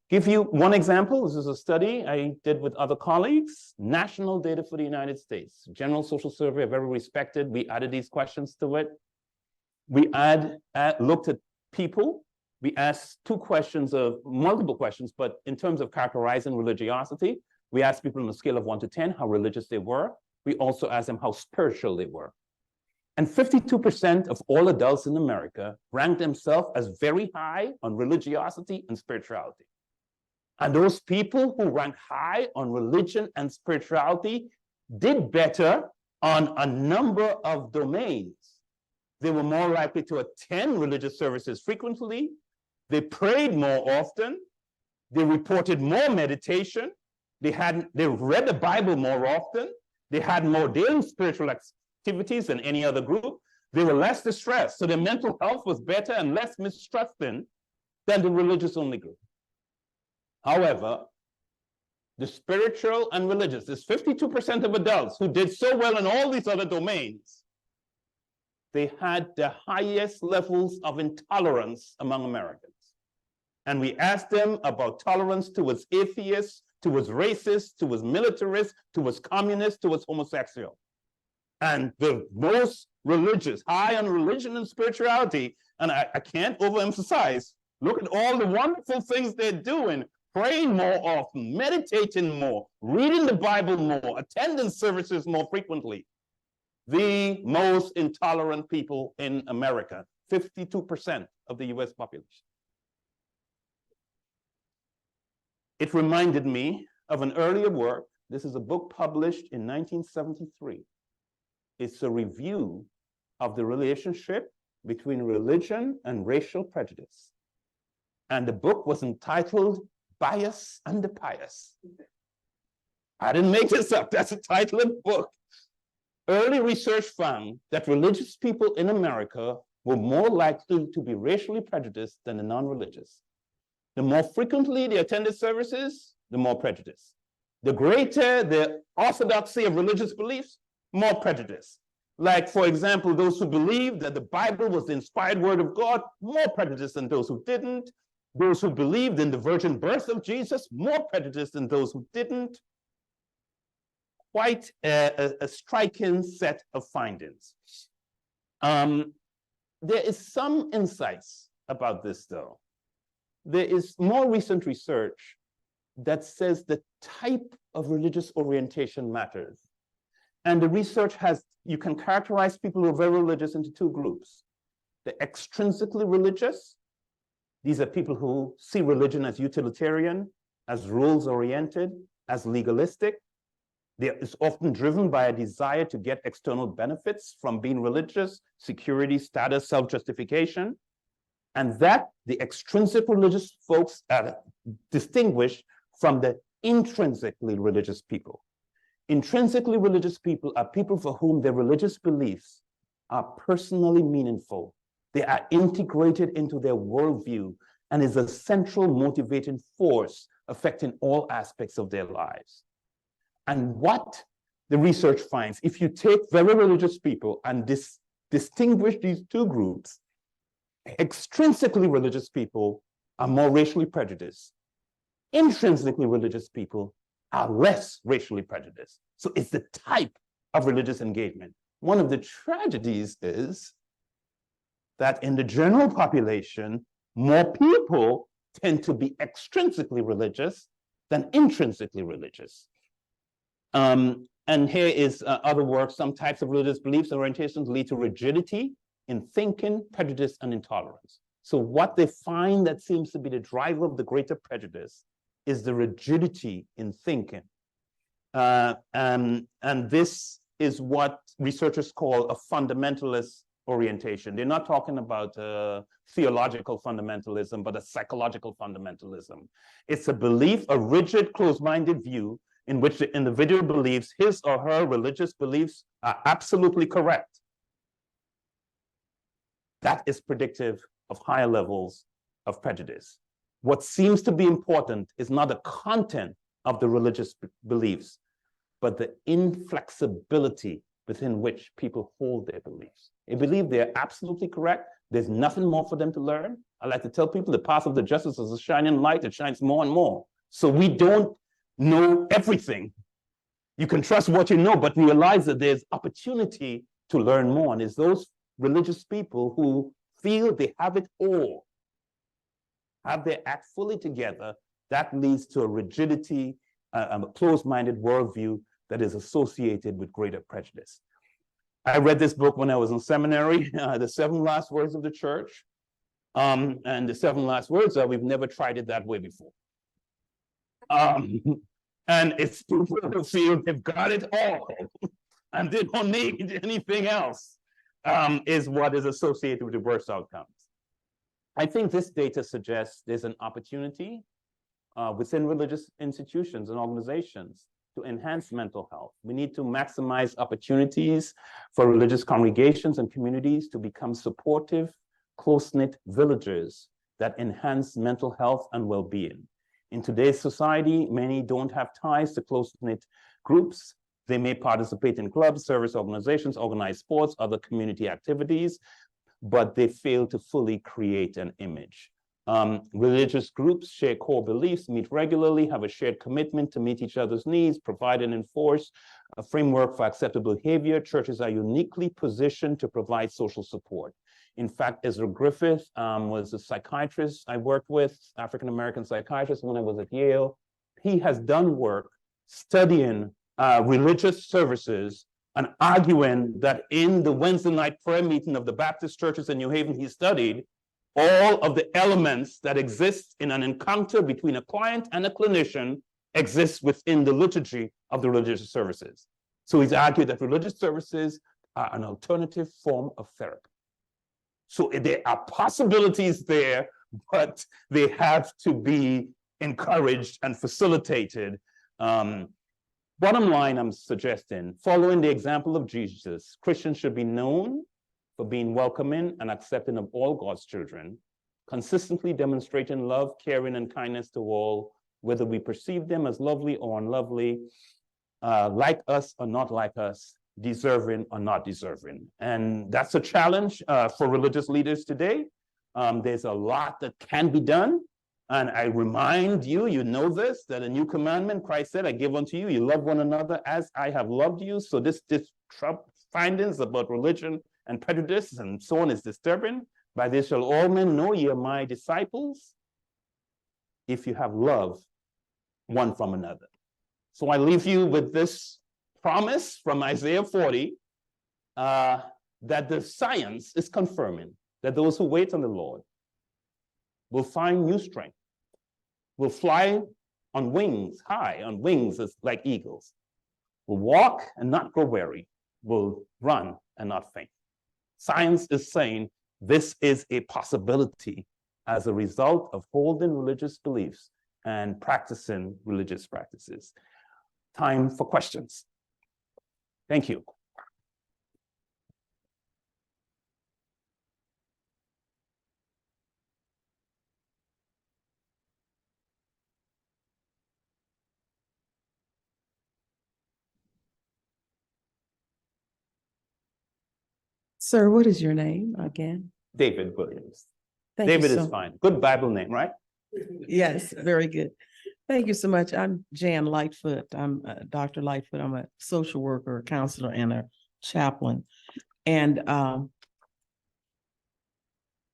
Give you one example. This is a study I did with other colleagues, national data for the United States, general social survey, very respected. We added these questions to it. We looked at people. We asked multiple questions, but in terms of characterizing religiosity, we asked people on a scale of 1 to 10 how religious they were. We also asked them how spiritual they were. And 52% of all adults in America ranked themselves as very high on religiosity and spirituality. And those people who ranked high on religion and spirituality did better on a number of domains. They were more likely to attend religious services frequently. They prayed more often. They reported more meditation. They read the Bible more often. They had more daily spiritual activities than any other group. They were less distressed. So their mental health was better and less mistrusting than the religious-only group. However, the spiritual and religious, there's 52% of adults who did so well in all these other domains. They had the highest levels of intolerance among Americans. And we asked them about tolerance towards atheists, towards racists, towards militarists, towards communists, towards homosexual. And the most religious, high on religion and spirituality, and I can't overemphasize, look at all the wonderful things they're doing, praying more often, meditating more, reading the Bible more, attending services more frequently. The most intolerant people in America. 52% of the US population. It reminded me of an earlier work. This is a book published in 1973. It's a review of the relationship between religion and racial prejudice. And the book was entitled Bias and the Pious. I didn't make this up. That's the title of the book. Early research found that religious people in America were more likely to be racially prejudiced than the non-religious. The more frequently they attended services, the more prejudice. The greater the orthodoxy of religious beliefs, more prejudice. Like, for example, those who believed that the Bible was the inspired word of God, more prejudice than those who didn't. Those who believed in the virgin birth of Jesus, more prejudice than those who didn't. Quite a striking set of findings. There is some insights about this, though. There is more recent research that says the type of religious orientation matters. And the research you can characterize people who are very religious into two groups. The extrinsically religious, these are people who see religion as utilitarian, as rules-oriented, as legalistic. It's often driven by a desire to get external benefits from being religious, security, status, self-justification. And that the extrinsic religious folks are distinguished from the intrinsically religious people. Intrinsically religious people are people for whom their religious beliefs are personally meaningful. They are integrated into their worldview and is a central motivating force affecting all aspects of their lives. And what the research finds, if you take very religious people and distinguish these two groups, extrinsically religious people are more racially prejudiced. Intrinsically religious people are less racially prejudiced. So it's the type of religious engagement. One of the tragedies is that in the general population, more people tend to be extrinsically religious than intrinsically religious. And here is other work. Some types of religious beliefs and orientations lead to rigidity in thinking, prejudice, and intolerance. So what they find that seems to be the driver of the greater prejudice is the rigidity in thinking. And this is what researchers call a fundamentalist orientation. They're not talking about theological fundamentalism, but a psychological fundamentalism. It's a belief, a rigid, closed-minded view in which the individual believes his or her religious beliefs are absolutely correct. That is predictive of higher levels of prejudice. What seems to be important is not the content of the religious beliefs, but the inflexibility within which people hold their beliefs. They believe they're absolutely correct. There's nothing more for them to learn. I like to tell people the path of the justice is a shining light that shines more and more. So we don't know everything. You can trust what you know, but realize that there's opportunity to learn more. And it's those religious people who feel they have it all, have their act fully together, that leads to a rigidity, a closed-minded worldview that is associated with greater prejudice. I read this book when I was in seminary, The Seven Last Words of the Church. And the seven last words are, we've never tried it that way before. And it's people who feel they've got it all and they don't need anything else, is what is associated with the worst outcomes. I think this data suggests there's an opportunity within religious institutions and organizations to enhance mental health. We need to maximize opportunities for religious congregations and communities to become supportive, close-knit villages that enhance mental health and well-being. In today's society, many don't have ties to close-knit groups. They may participate in clubs, service organizations, organized sports, other community activities, but they fail to fully create an image. Religious groups share core beliefs, meet regularly, have a shared commitment to meet each other's needs, provide and enforce a framework for acceptable behavior. Churches are uniquely positioned to provide social support. In fact, Ezra Griffith was a psychiatrist I worked with, African-American psychiatrist when I was at Yale. He has done work studying religious services and arguing that in the Wednesday night prayer meeting of the Baptist churches in New Haven he studied, all of the elements that exist in an encounter between a client and a clinician exist within the liturgy of the religious services. So he's argued that religious services are an alternative form of therapy. So there are possibilities there, but they have to be encouraged and facilitated. Bottom line, I'm suggesting, following the example of Jesus, Christians should be known for being welcoming and accepting of all God's children, consistently demonstrating love, caring, and kindness to all, whether we perceive them as lovely or unlovely, like us or not like us, deserving or not deserving. And that's a challenge for religious leaders today. There's a lot that can be done. And I remind you, you know this, that a new commandment, Christ said, I give unto you, you love one another as I have loved you. So this findings about religion and prejudice and so on is disturbing. By this shall all men know ye are my disciples, if you have love one from another. So I leave you with this promise from Isaiah 40, that the science is confirming that those who wait on the Lord will find new strength, will fly on wings, high on wings as like eagles, will walk and not grow weary, will run and not faint. Science is saying this is a possibility as a result of holding religious beliefs and practicing religious practices. Time for questions. Thank you. Sir, what is your name again? David Williams. Thank you David so is fine. Good Bible name, right? Yes, very good. Thank you so much. I'm Jan Lightfoot. I'm Dr. Lightfoot. I'm a social worker, a counselor, and a chaplain. And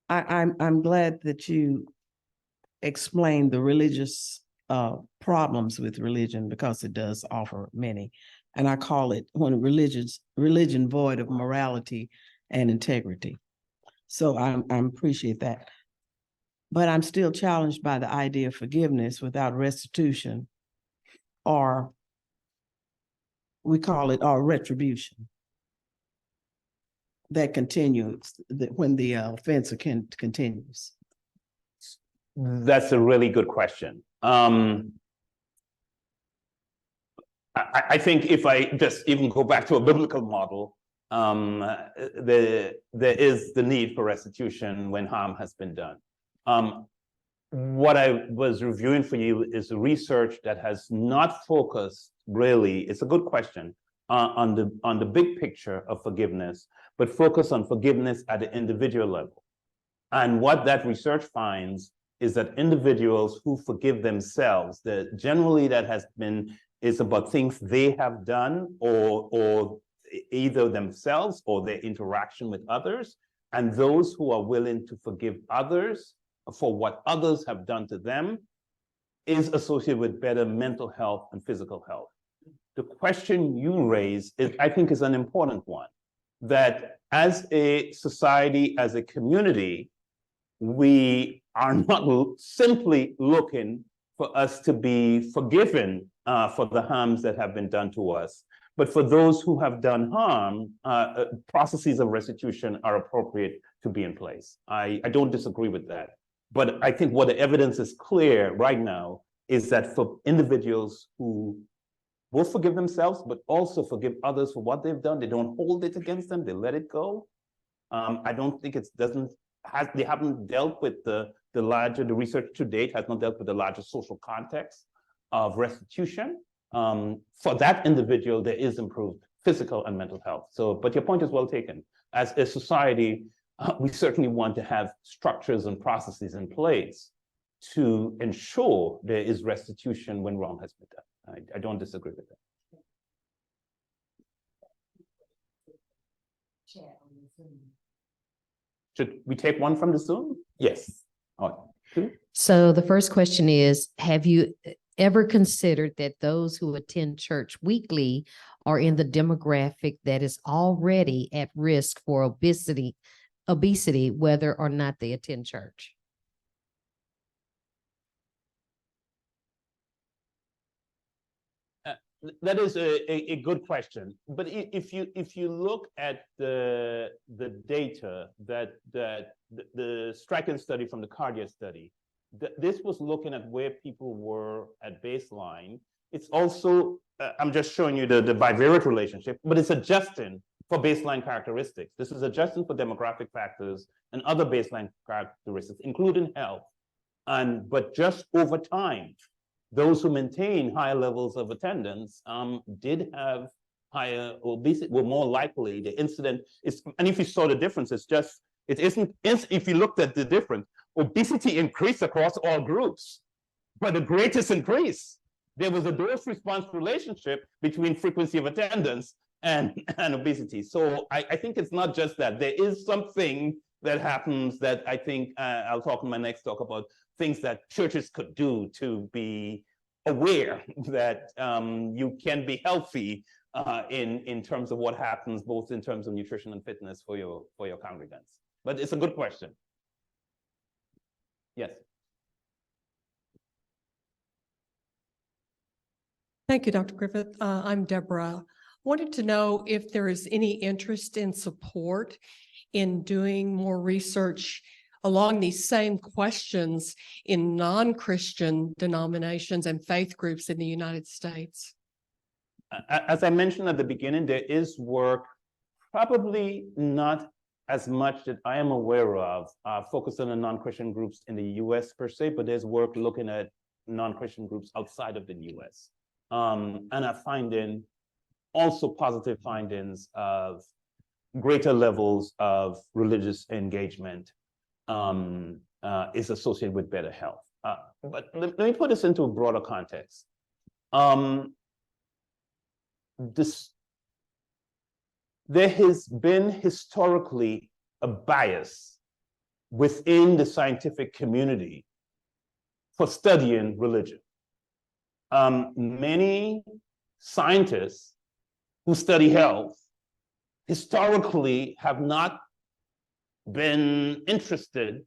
I'm glad that you explained the religious problems with religion, because it does offer many. And I call it when religion void of morality and integrity. So I appreciate that. But I'm still challenged by the idea of forgiveness without restitution, or we call it our retribution, that continues when the offense continues. That's a really good question. I think if I just even go back to a biblical model, there is the need for restitution when harm has been done. What I was reviewing for you is research that has not focused really, it's a good question, on the big picture of forgiveness, but focus on forgiveness at the individual level. And what that research finds is that individuals who forgive themselves, that generally that is about things they have done or either themselves or their interaction with others, and those who are willing to forgive others for what others have done to them is associated with better mental health and physical health. The question you raise I think is an important one, that as a society, as a community, we are not simply looking for us to be forgiven for the harms that have been done to us, but for those who have done harm, processes of restitution are appropriate to be in place. I don't disagree with that. But I think what the evidence is clear right now is that for individuals who will forgive themselves, but also forgive others for what they've done, they don't hold it against them, they let it go. I don't think they haven't dealt with the research to date has not dealt with the larger social context of restitution. For that individual, there is improved physical and mental health. So, but your point is well taken. As a society, we certainly want to have structures and processes in place to ensure there is restitution when wrong has been done. I don't disagree with that. Should we take one from the Zoom? Yes. All right. So the first question is, have you ever considered that those who attend church weekly or in the demographic that is already at risk for obesity, whether or not they attend church? That is a good question. But if you look at the data that the Sprague study from the cardiac study, this was looking at where people were at baseline. It's also, I'm just showing you the bivariate relationship, but it's adjusting for baseline characteristics. This is adjusting for demographic factors and other baseline characteristics, including health. But just over time, those who maintain higher levels of attendance did have higher obesity, were more likely. The incident is, and if you saw the difference, it isn't, if you looked at the difference, obesity increased across all groups, but the greatest increase, there was a dose-response relationship between frequency of attendance and obesity. So I think it's not just that. There is something that happens that I think I'll talk in my next talk about things that churches could do to be aware that you can be healthy in terms of what happens, both in terms of nutrition and fitness for your congregants. But it's a good question. Yes. Thank you, Dr. Griffith. I'm Deborah. Wanted to know if there is any interest in support in doing more research along these same questions in non-Christian denominations and faith groups in the United States. As I mentioned at the beginning, there is work, probably not as much that I am aware of, focused on the non-Christian groups in the US per se, but there's work looking at non-Christian groups outside of the US. And I'm finding also positive findings of greater levels of religious engagement is associated with better health. But let me put this into a broader context. There has been historically a bias within the scientific community for studying religion. Many scientists who study health historically have not been interested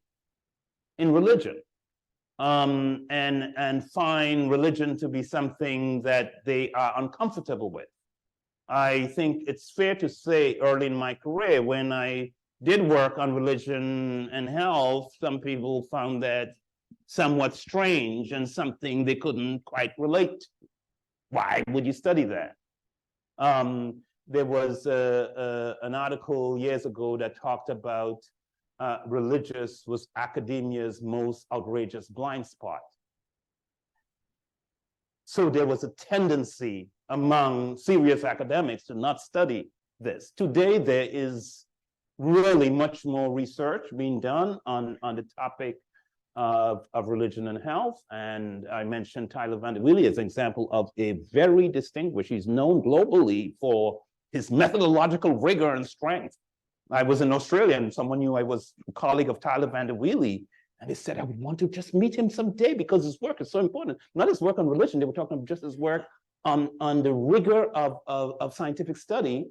in religion and find religion to be something that they are uncomfortable with. I think it's fair to say early in my career, when I did work on religion and health, some people found that somewhat strange and something they couldn't quite relate to. Why would you study that? There was an article years ago that talked about religious was academia's most outrageous blind spot. So there was a tendency among serious academics to not study this. Today, there is really much more research being done on the topic of religion and health. And I mentioned Tyler Van der Wiele as an example of a very distinguished, he's known globally for his methodological rigor and strength. I was in Australia and someone knew I was a colleague of Tyler Van der Wiele, and they said, I would want to just meet him someday because his work is so important. Not his work on religion, they were talking about just his work on the rigor of scientific study.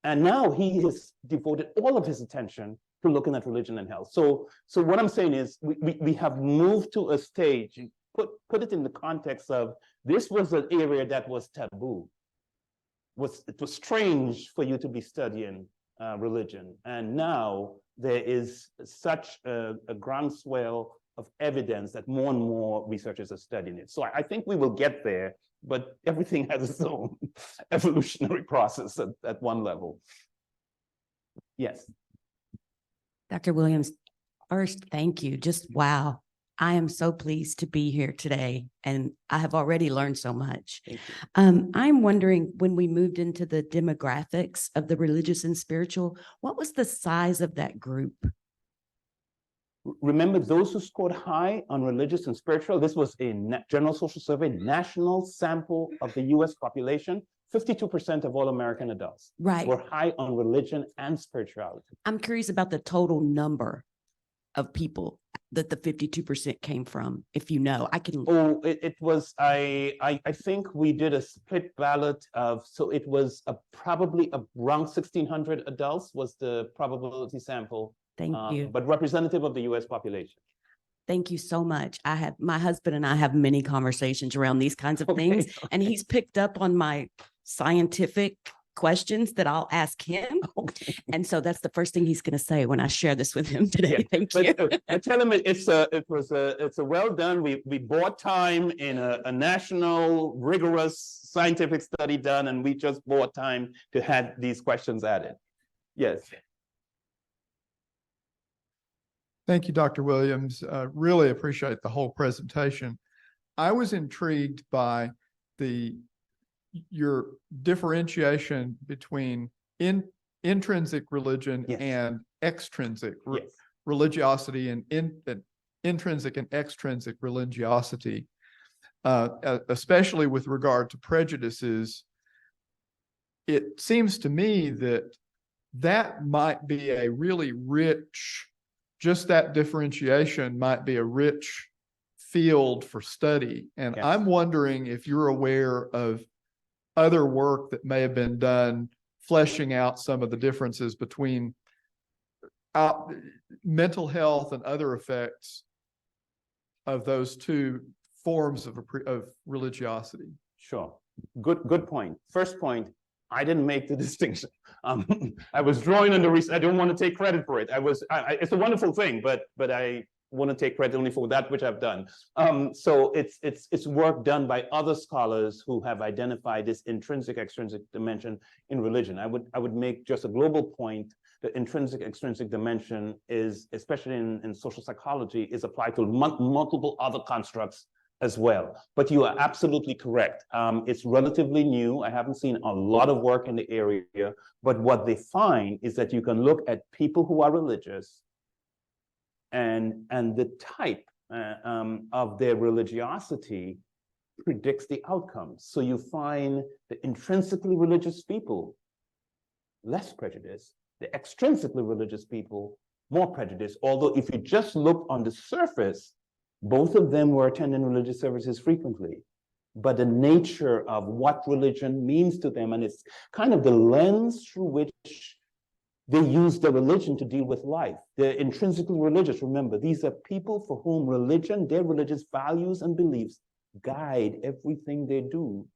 And now he has devoted all of his attention to looking at religion and health. So what I'm saying is we have moved to a stage, put it in the context of, this was an area that was taboo. It was strange for you to be studying religion. And now there is such a groundswell of evidence that more and more researchers are studying it. So I think we will get there, but everything has its own evolutionary process at one level. Yes. Dr. Williams, first, thank you. Just wow. I am so pleased to be here today, and I have already learned so much. Thank you. I'm wondering, when we moved into the demographics of the religious and spiritual, what was the size of that group? Remember, those who scored high on religious and spiritual, this was a general social survey, national sample of the US population, 52% of all American adults Right. were high on religion and spirituality. I'm curious about the total number of people. that the 52% came from? If you know, I can. Oh, it was, I think we did a split ballot of, so it was probably around 1,600 adults was the probability sample. Thank you. But representative of the US population. Thank you so much. My husband and I have many conversations around these kinds of things, and he's picked up on my scientific questions that I'll ask him. And so that's the first thing he's going to say when I share this with him today. Yeah, Thank you. I tell him it's a well done. We bought time in a national rigorous scientific study done, and we just bought time to have these questions added. Yes. Thank you, Dr. Williams. Really appreciate the whole presentation. I was intrigued by your differentiation between intrinsic religion Yes. and extrinsic Yes. religiosity, and intrinsic and extrinsic religiosity, especially with regard to prejudices. It seems to me that might be a really rich, just that differentiation might be a rich field for study. And Yes. I'm wondering if you're aware of other work that may have been done fleshing out some of the differences between mental health and other effects of those two forms of religiosity. Sure. Good point. First point, I didn't make the distinction. I was drawing on the research. I don't want to take credit for it. It's a wonderful thing, but I want to take credit only for that which I've done. So it's work done by other scholars who have identified this intrinsic, extrinsic dimension in religion. I would make just a global point. The intrinsic, extrinsic dimension is, especially in social psychology, is applied to multiple other constructs as well. But you are absolutely correct. It's relatively new. I haven't seen a lot of work in the area, but what they find is that you can look at people who are religious and the type of their religiosity predicts the outcomes. So you find the intrinsically religious people less prejudiced, the extrinsically religious people more prejudiced. Although if you just look on the surface, both of them were attending religious services frequently. But the nature of what religion means to them, and it's kind of the lens through which they use their religion to deal with life. They're intrinsically religious. Remember, these are people for whom religion, their religious values and beliefs guide everything they do.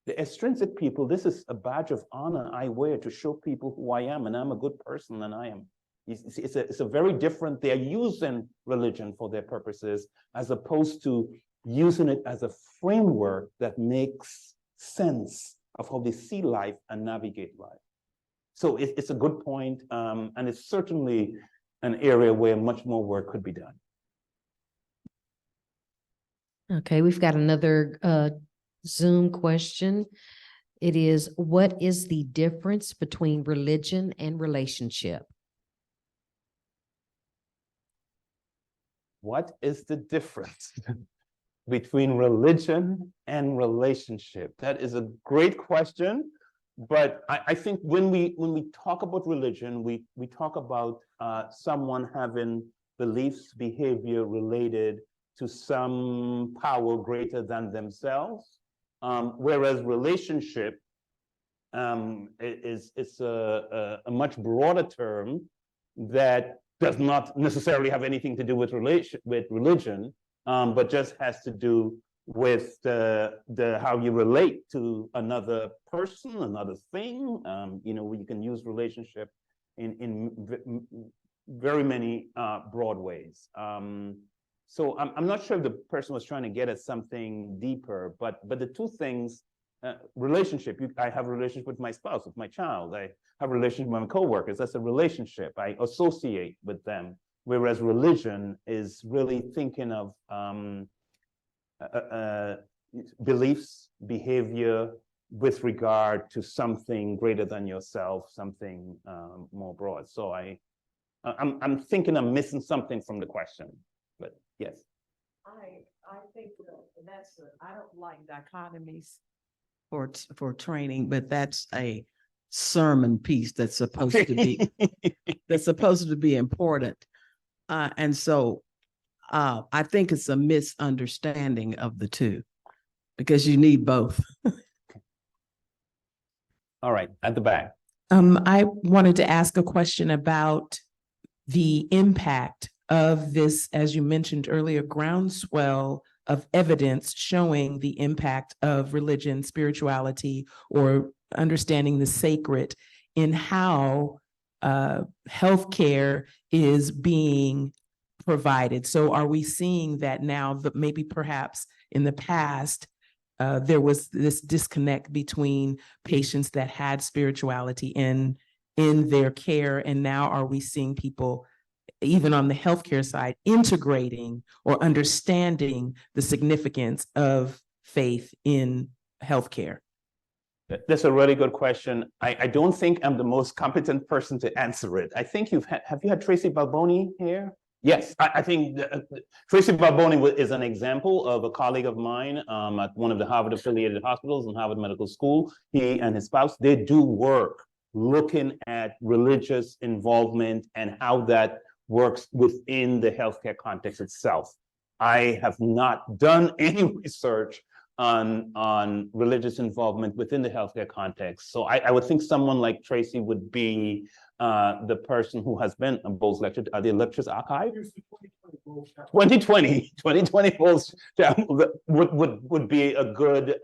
The extrinsic people, this is a badge of honor I wear to show people who I am, and I'm a good person, and I am. It's a very different, they're using religion for their purposes as opposed to using it as a framework that makes sense of how they see life and navigate life. So it's a good point, and it's certainly an area where much more work could be done. Okay, we've got another Zoom question. It is, what is the difference between religion and relationship? What is the difference between religion and relationship? That is a great question, but I think when we talk about religion, we talk about someone having beliefs, behavior related to some power greater than themselves, whereas relationship is a much broader term that does not necessarily have anything to do with religion, but just has to do with how you relate to another person, another thing. You can use relationship in very many broad ways. So I'm not sure if the person was trying to get at something deeper, but the two things, relationship, I have a relationship with my spouse, with my child. I have a relationship with my coworkers. That's a relationship. I associate with them. Whereas religion is really thinking of beliefs, behavior with regard to something greater than yourself, something more broad. So I'm thinking I'm missing something from the question, but yes. I think I don't like dichotomies for training, but that's a sermon piece that's supposed to be important. And so I think it's a misunderstanding of the two because you need both. All right, at the back. I wanted to ask a question about the impact of this, as you mentioned earlier, groundswell of evidence showing the impact of religion, spirituality, or understanding the sacred in how healthcare is being provided. So are we seeing that now that maybe perhaps in the past, there was this disconnect between patients that had spirituality in their care, and now are we seeing people, even on the healthcare side, integrating or understanding the significance of faith in healthcare? That's a really good question. I don't think I'm the most competent person to answer it. I think have you had Tracy Balboni here? Yes, I think Tracy Balboni is an example of a colleague of mine at one of the Harvard affiliated hospitals in Harvard Medical School. He and his spouse, they do work looking at religious involvement and how that works within the healthcare context itself. I have not done any research on religious involvement within the healthcare context. So I would think someone like Tracy would be the person who has been on Bowles lecture. Are the lectures archived? 2020 Bowles would be a good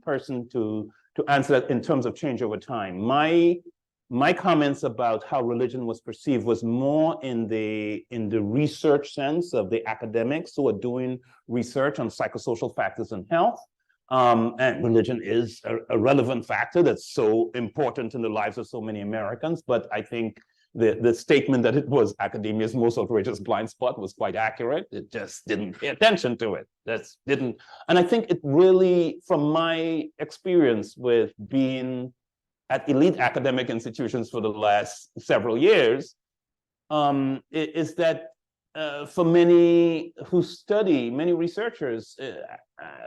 person to answer that in terms of change over time. My comments about how religion was perceived was more in the research sense of the academics who are doing research on psychosocial factors in health. And religion is a relevant factor that's so important in the lives of so many Americans. But I think the statement that it was academia's most outrageous blind spot was quite accurate. It just didn't pay attention to it. And I think it really, from my experience with being at elite academic institutions for the last several years, is that for many who study, many researchers,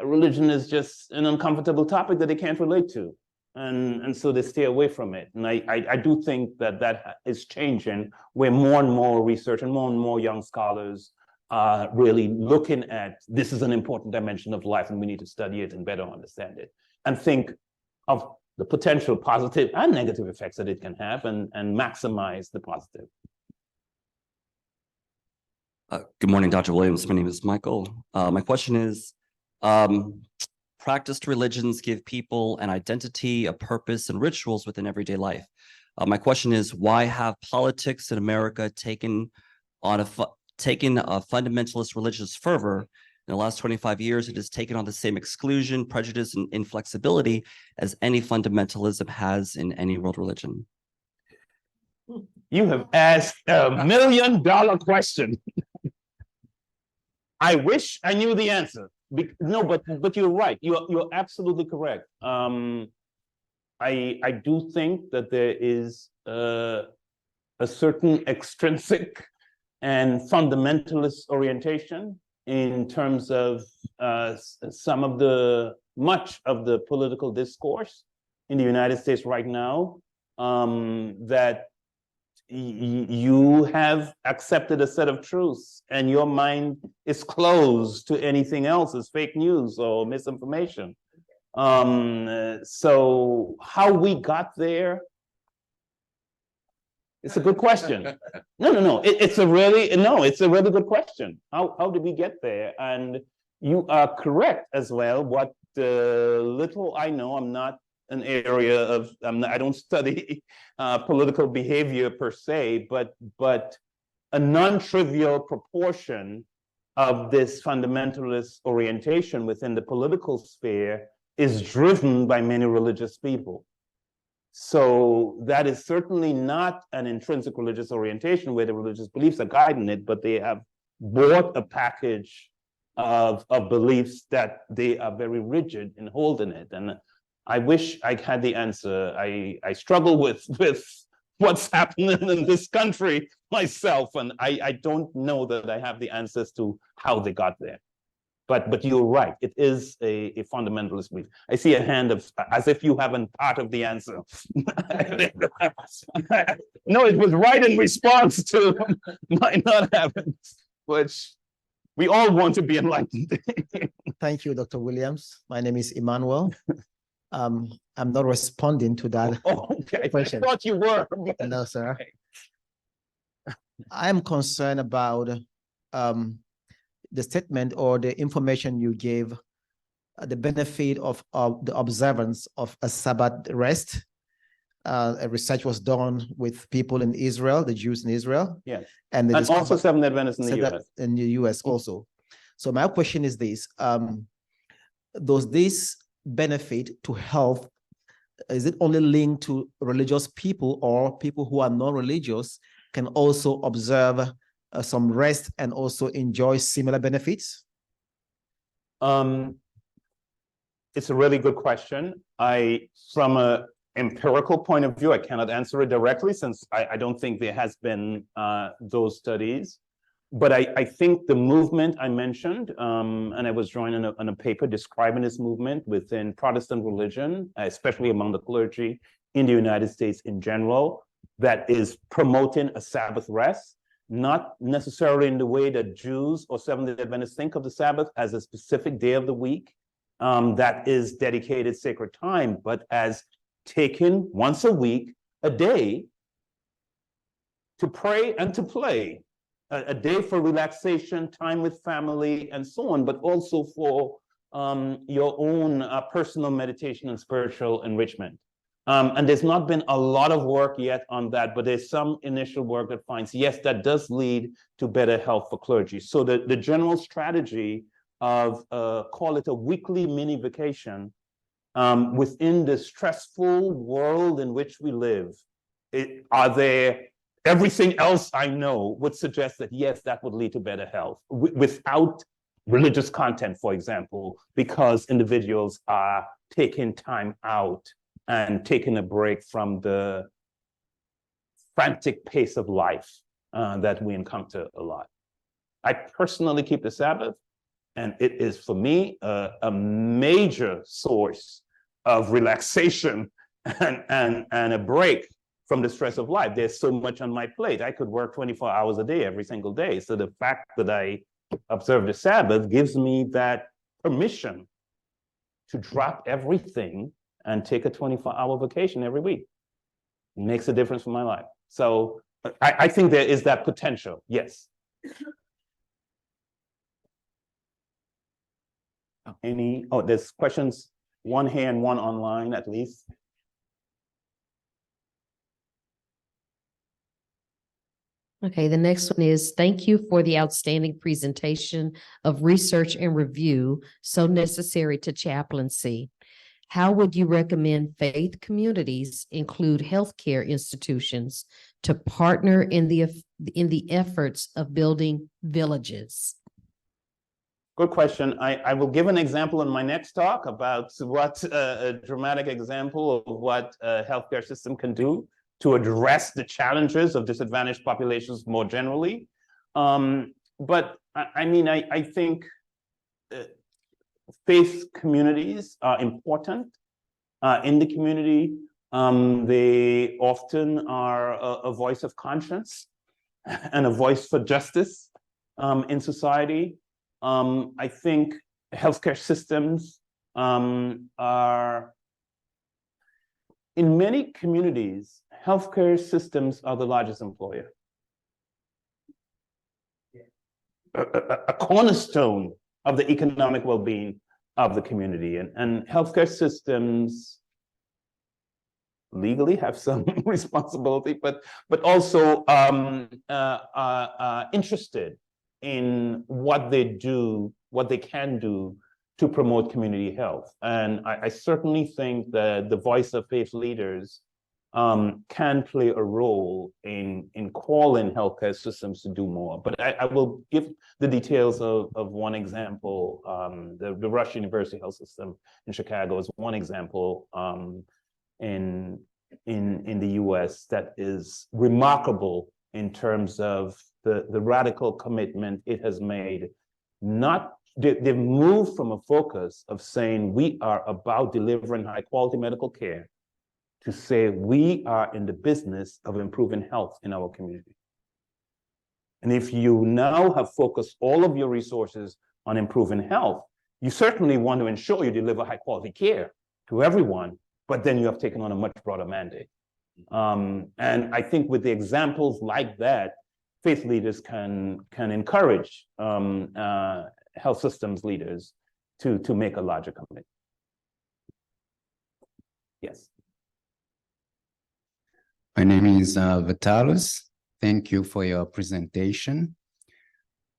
religion is just an uncomfortable topic that they can't relate to. And so they stay away from it. And I do think that is changing, where more and more research and more young scholars are really looking at this is an important dimension of life and we need to study it and better understand it. And think of the potential positive and negative effects that it can have and maximize the positive. Good morning, Dr. Williams. My name is Michael. My question is, practiced religions give people an identity, a purpose, and rituals within everyday life. My question is, why have politics in America taken a fundamentalist religious fervor? In the last 25 years, it has taken on the same exclusion, prejudice, and inflexibility as any fundamentalism has in any world religion. You have asked $1 million question. I wish I knew the answer. No, but you're right. You're absolutely correct. I do think that there is a certain extrinsic and fundamentalist orientation in terms of much of the political discourse in the United States right now, that you have accepted a set of truths and your mind is closed to anything else as fake news or misinformation. So how we got there, it's a good question. No. It's a really good question. How did we get there? And you are correct as well. What little I know, I'm not an area of, I don't study political behavior per se, but a non-trivial proportion of this fundamentalist orientation within the political sphere is driven by many religious people. So that is certainly not an intrinsic religious orientation where the religious beliefs are guiding it, but they have bought a package of beliefs that they are very rigid in holding it. And I wish I had the answer. I struggle with what's happening in this country myself, and I don't know that I have the answers to how they got there. But you're right, it is a fundamentalist belief. I see a hand as if you haven't part of the answer. No, it was right in response to my not having, which We all want to be enlightened. Thank you, Dr. Williams. My name is Emmanuel. I'm not responding to that. Oh, okay. I Question. thought you were. No, sir. I am concerned about the statement or the information you gave, the benefit of the observance of a Sabbath rest. A research was done with people in Israel, the Jews in Israel. Yes. And they And also discovered- Seventh Adventists in the said that US. in the US also. So my question is this, does this benefit to health, is it only linked to religious people, or people who are non-religious can also observe some rest and also enjoy similar benefits? It's a really good question. From a empirical point of view, I cannot answer it directly since I don't think there has been those studies. But I think the movement I mentioned, and I was drawing on a paper describing this movement within Protestant religion, especially among the clergy in the United States in general, that is promoting a Sabbath rest, not necessarily in the way that Jews or Seventh Day Adventists think of the Sabbath as a specific day of the week that is dedicated sacred time, but as taken once a week, a day to pray and to play, a day for relaxation, time with family, and so on, but also for your own personal meditation and spiritual enrichment. And there's not been a lot of work yet on that, but there's some initial work that finds, yes, that does lead to better health for clergy. So the general strategy of, call it a weekly mini vacation, within the stressful world in which we live, everything else I know would suggest that, yes, that would lead to better health without religious content, for example, because individuals are taking time out and taking a break from the frantic pace of life that we encounter a lot. I personally keep the Sabbath, and it is for me a major source of relaxation and a break from the stress of life. There's so much on my plate. I could work 24 hours a day every single day. So the fact that I observe the Sabbath gives me that permission to drop everything and take a 24-hour vacation every week. It makes a difference for my life. So I think there is that potential, yes. There's questions, one here and one online at least. Okay, the next one is, thank you for the outstanding presentation of research and review so necessary to chaplaincy. How would you recommend faith communities include healthcare institutions to partner in the efforts of building villages? Good question. I will give an example in my next talk about what a dramatic example of what a healthcare system can do to address the challenges of disadvantaged populations more generally. But I mean, I think faith communities are important in the community. They often are a voice of conscience and a voice for justice in society. I think healthcare systems are, in many communities, healthcare systems are the largest employer. A cornerstone of the economic well-being of the community. And healthcare systems legally have some responsibility, but also interested in what they do, what they can do to promote community health. And I certainly think that the voice of faith leaders can play a role in calling healthcare systems to do more. But I will give the details of one example. The Rush University Health System in Chicago is one example in the US that is remarkable in terms of the radical commitment it has made. They've moved from a focus of saying we are about delivering high quality medical care to say we are in the business of improving health in our community. And if you now have focused all of your resources on improving health, you certainly want to ensure you deliver high quality care to everyone, but then you have taken on a much broader mandate. And I think with the examples like that, faith leaders can encourage health systems leaders to make a larger commitment. Yes. My name is Vitalis. Thank you for your presentation.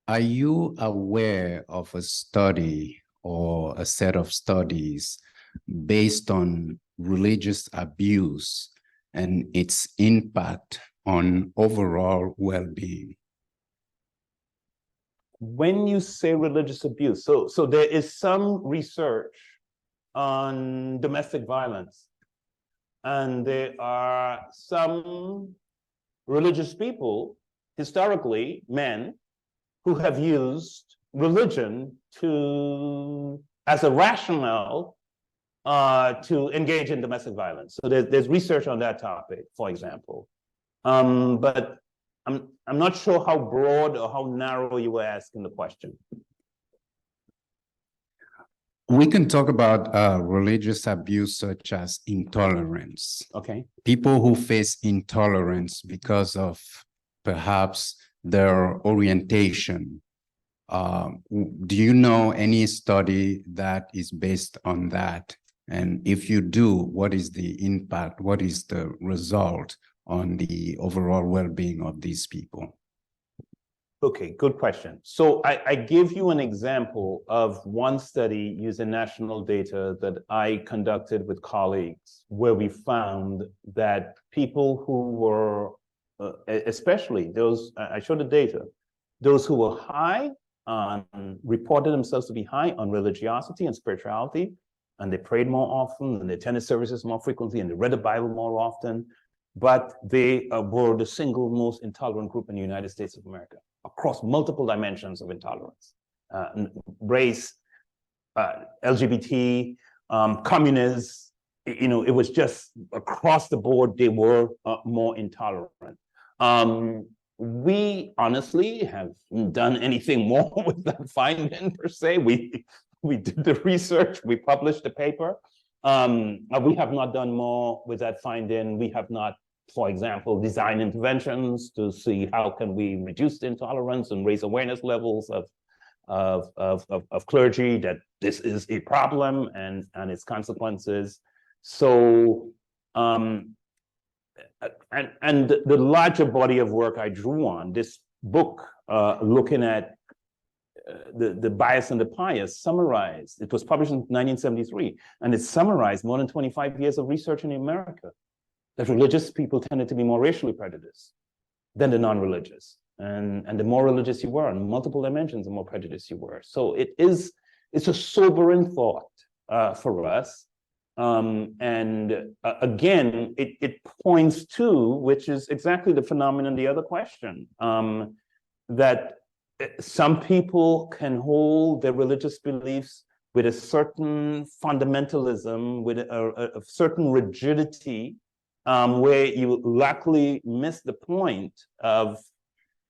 Are you aware of a study or a set of studies based on religious abuse and its impact on overall well-being? When you say religious abuse, so there is some research on domestic violence, and there are some religious people, historically men, who have used religion as a rationale to engage in domestic violence. So there's research on that topic, for example. But I'm not sure how broad or how narrow you were asking the question. We can talk about religious abuse such as intolerance. Okay. People who face intolerance because of perhaps their orientation. Do you know any study that is based on that? And if you do, what is the impact? What is the result on the overall well-being of these people? Okay, good question. So I give you an example of one study using national data that I conducted with colleagues, where we found that people who were, especially those, I showed the data, those who were high on, reported themselves to be high on religiosity and spirituality, and they prayed more often, and they attended services more frequently, and they read the Bible more often, but they were the single most intolerant group in the United States of America, across multiple dimensions of intolerance, race, LGBT, communists. You know, it was just across the board, they were more intolerant. We honestly haven't done anything more with that finding per se. We did the research, we published the paper. We have not done more with that finding. We have not, for example, designed interventions to see how can we reduce the intolerance and raise awareness levels of clergy that this is a problem and its consequences. So, and the larger body of work I drew on, this book looking at the bias and the pious, summarized, it was published in 1973, and it summarized more than 25 years of research in America, that religious people tended to be more racially prejudiced than the non-religious. And the more religious you were on multiple dimensions, the more prejudiced you were. So it's a sobering thought for us. Again, it points to, which is exactly the phenomenon, the other question, that some people can hold their religious beliefs with a certain fundamentalism, with a certain rigidity, where you luckily miss the point of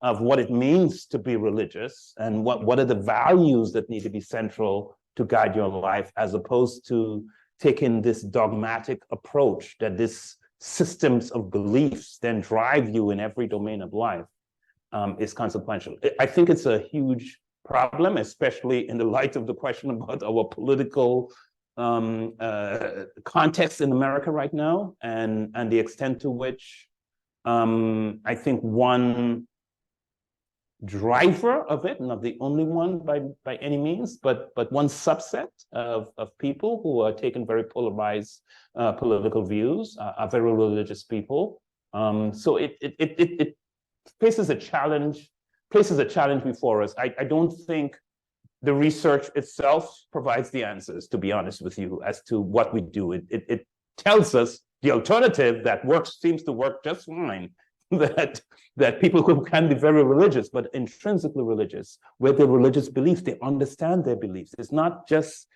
what it means to be religious and what are the values that need to be central to guide your life, as opposed to taking this dogmatic approach that this systems of beliefs then drive you in every domain of life. Is consequential. I think it's a huge problem, especially in the light of the question about our political context in America right now, and the extent to which I think one driver of it, not the only one by any means, but one subset of people who are taking very polarized political views, are very religious people. So it places a challenge before us. I don't think the research itself provides the answers, to be honest with you, as to what we do. It tells us the alternative that seems to work just fine, that people who can be very religious, but intrinsically religious, with their religious beliefs, they understand their beliefs. It's not just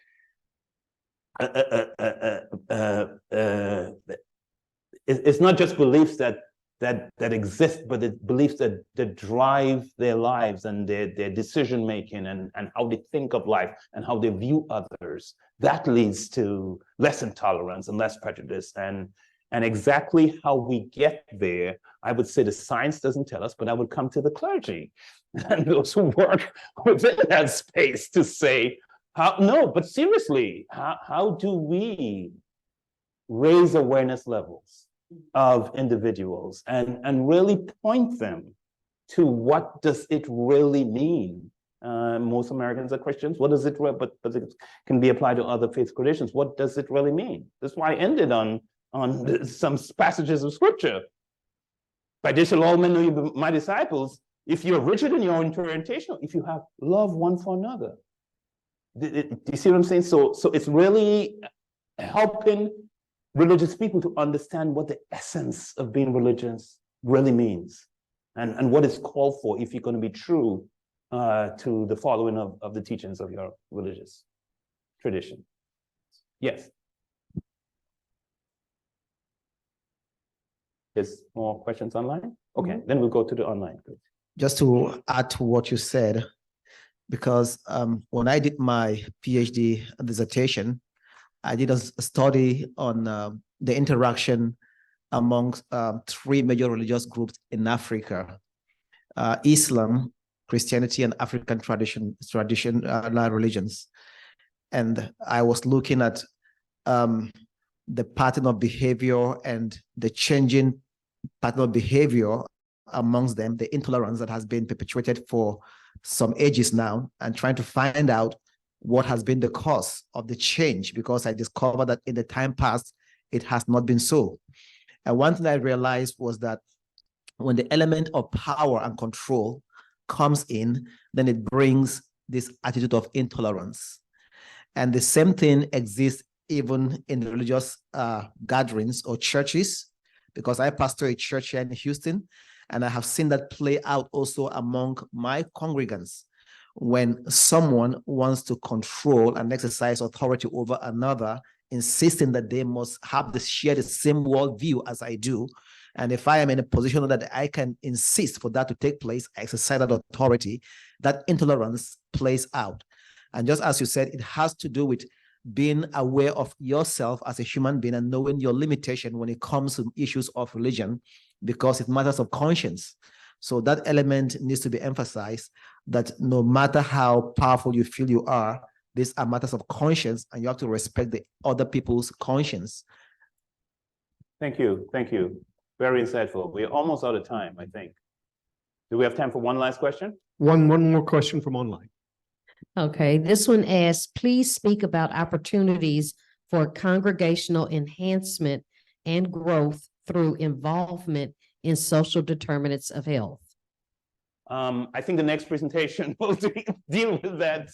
it's not just beliefs that that exist, but the beliefs that drive their lives and their decision making and how they think of life and how they view others, that leads to less intolerance and less prejudice. And exactly how we get there, I would say the science doesn't tell us, but I would come to the clergy and those who work within that space to say, but seriously, how do we raise awareness levels of individuals and really point them to what does it really mean? Most Americans are Christians. What does it, but it can be applied to other faith traditions. What does it really mean? That's why I ended on some passages of scripture. By this shall all men know you be my disciples, if you're rigid in your orientation, if you have love one for another. Do you see what I'm saying? So it's really helping religious people to understand what the essence of being religious really means and what is called for if you're going to be true to the following of the teachings of your religious tradition. Yes. There's more questions online? Okay, then we'll go to the online. Just to add to what you said, because when I did my PhD dissertation, I did a study on the interaction amongst three major religious groups in Africa: Islam, Christianity, and African traditional religions. And I was looking at the pattern of behavior and the changing pattern of behavior amongst them, the intolerance that has been perpetuated for some ages now, and trying to find out what has been the cause of the change, because I discovered that in the time past, it has not been so. And one thing I realized was that when the element of power and control comes in, then it brings this attitude of intolerance. And the same thing exists even in the religious gatherings or churches, because I pastor a church here in Houston, and I have seen that play out also among my congregants. When someone wants to control and exercise authority over another, insisting that they must share the same worldview as I do. And if I am in a position that I can insist for that to take place, I exercise that authority, that intolerance plays out. And just as you said, it has to do with being aware of yourself as a human being and knowing your limitation when it comes to issues of religion, because it matters of conscience. So that element needs to be emphasized, that no matter how powerful you feel you are, these are matters of conscience, and you have to respect the other people's conscience. Thank you. Thank you. Very insightful. We're almost out of time, I think. Do we have time for one last question? One more question from online. Okay, this one asks, please speak about opportunities for congregational enhancement and growth through involvement in social determinants of health. I think the next presentation will deal with that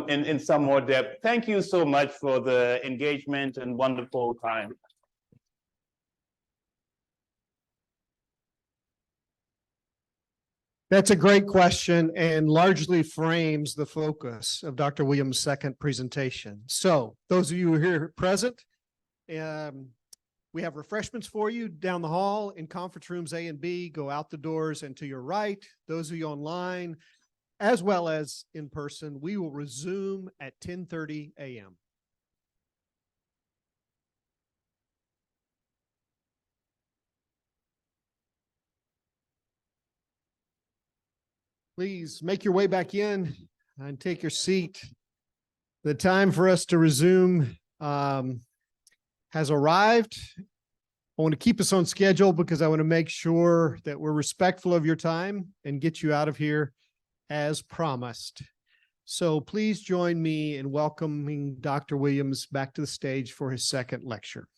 in some more depth. Thank you so much for the engagement and wonderful time. That's a great question and largely frames the focus of Dr. Williams' second presentation. So those of you who are here present, we have refreshments for you down the hall in conference rooms A and B. Go out the doors and to your right. Those of you online, as well as in person, we will resume at 10:30 a.m. Please make your way back in and take your seat. The time for us to resume has arrived. I want to keep us on schedule because I want to make sure that we're respectful of your time and get you out of here as promised. So please join me in welcoming Dr. Williams back to the stage for his second lecture.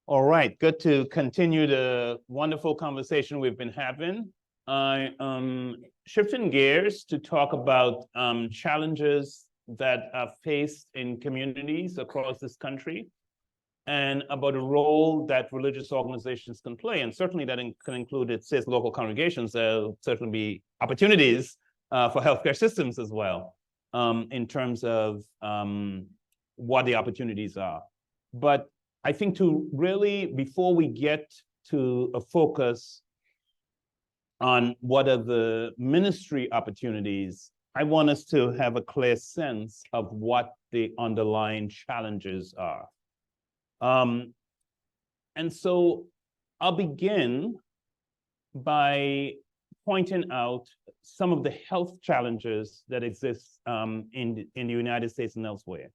All right, good to continue the wonderful conversation we've been having. I shifting gears to talk about challenges that are faced in communities across this country and about a role that religious organizations can play. And certainly that can include, it says, local congregations. There'll certainly be opportunities for healthcare systems as well. in terms of what the opportunities are. But I think to really, before we get to a focus on what are the ministry opportunities, I want us to have a clear sense of what the underlying challenges are. And so I'll begin by pointing out some of the health challenges that exist in the United States and elsewhere.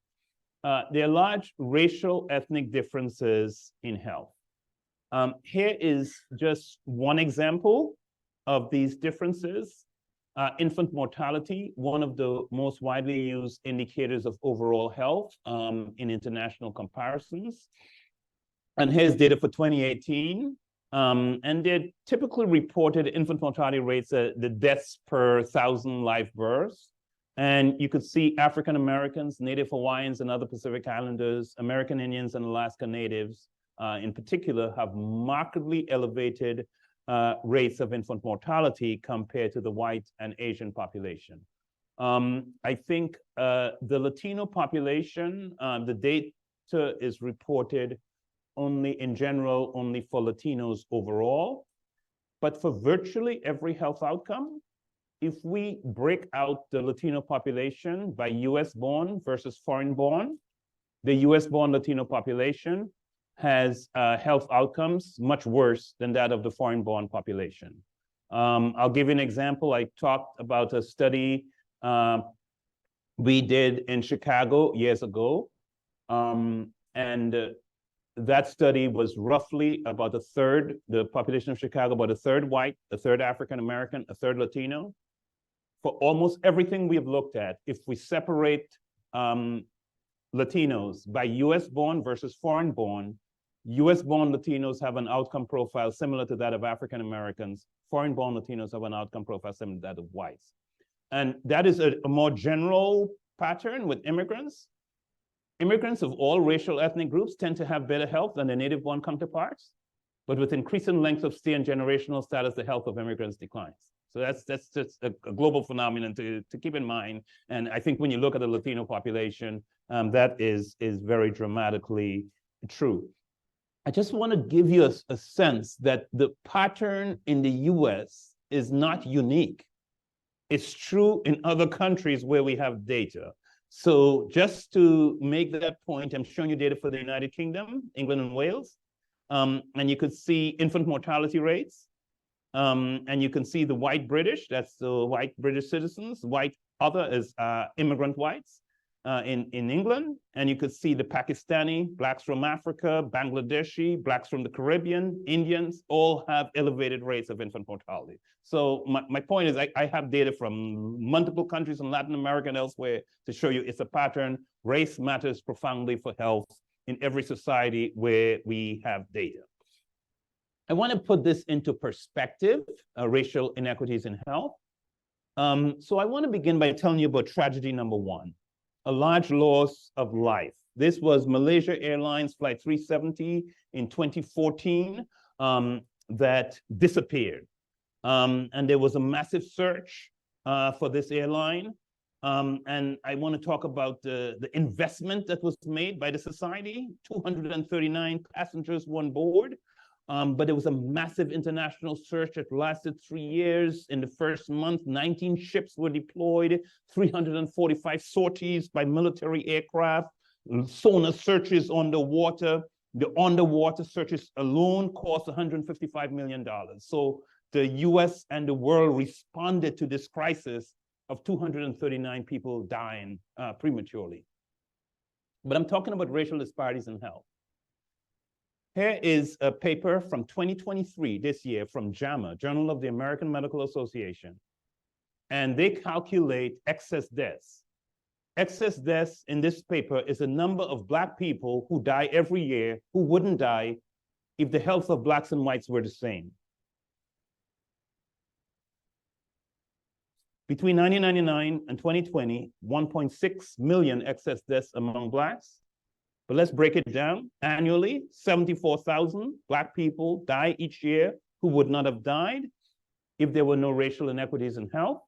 There are large racial, ethnic differences in health. Here is just one example of these differences. Infant mortality, one of the most widely used indicators of overall health in international comparisons. And here's data for 2018. And they're typically reported infant mortality rates, the deaths per 1,000 live births. And you could see African Americans, Native Hawaiians, and other Pacific Islanders, American Indians, and Alaska Natives in particular have markedly elevated rates of infant mortality compared to the white and Asian population. I think the Latino population, the data is reported only in general, only for Latinos overall. But for virtually every health outcome, if we break out the Latino population by US-born versus foreign-born, the US-born Latino population has health outcomes much worse than that of the foreign-born population. I'll give you an example. I talked about a study we did in Chicago years ago. That study was roughly about a third, the population of Chicago, about a third white, a third African-American, a third Latino. For almost everything we've looked at, if we separate Latinos by US-born versus foreign-born, US-born Latinos have an outcome profile similar to that of African-Americans. Foreign-born Latinos have an outcome profile similar to that of whites. And that is a more general pattern with immigrants. Immigrants of all racial ethnic groups tend to have better health than their native-born counterparts. But with increasing length of stay and generational status, the health of immigrants declines. So that's just a global phenomenon to keep in mind. And I think when you look at the Latino population, that is very dramatically true. I just want to give you a sense that the pattern in the US is not unique. It's true in other countries where we have data. So just to make that point, I'm showing you data for the United Kingdom, England and Wales. And you could see infant mortality rates. And you can see the white British, that's the white British citizens. White other is immigrant whites in England. And you could see the Pakistani, blacks from Africa, Bangladeshi, blacks from the Caribbean, Indians, all have elevated rates of infant mortality. So my point is I have data from multiple countries in Latin America and elsewhere to show you it's a pattern. Race matters profoundly for health in every society where we have data. I want to put this into perspective, racial inequities in health. So I want to begin by telling you about tragedy number one, a large loss of life. This was Malaysia Airlines Flight 370 in 2014 that disappeared. And there was a massive search for this airline. And I want to talk about the investment that was made by the society. 239 passengers were on board. But it was a massive international search that lasted 3 years. In the first month, 19 ships were deployed, 345 sorties by military aircraft, sonar searches underwater. The underwater searches alone cost $155 million. So the US and the world responded to this crisis of 239 people dying prematurely. But I'm talking about racial disparities in health. Here is a paper from 2023, this year, from JAMA, Journal of the American Medical Association. And they calculate excess deaths. Excess deaths in this paper is a number of Black people who die every year who wouldn't die if the health of Blacks and whites were the same. Between 1999 and 2020, 1.6 million excess deaths among Blacks. But let's break it down. Annually, 74,000 Black people die each year who would not have died if there were no racial inequities in health.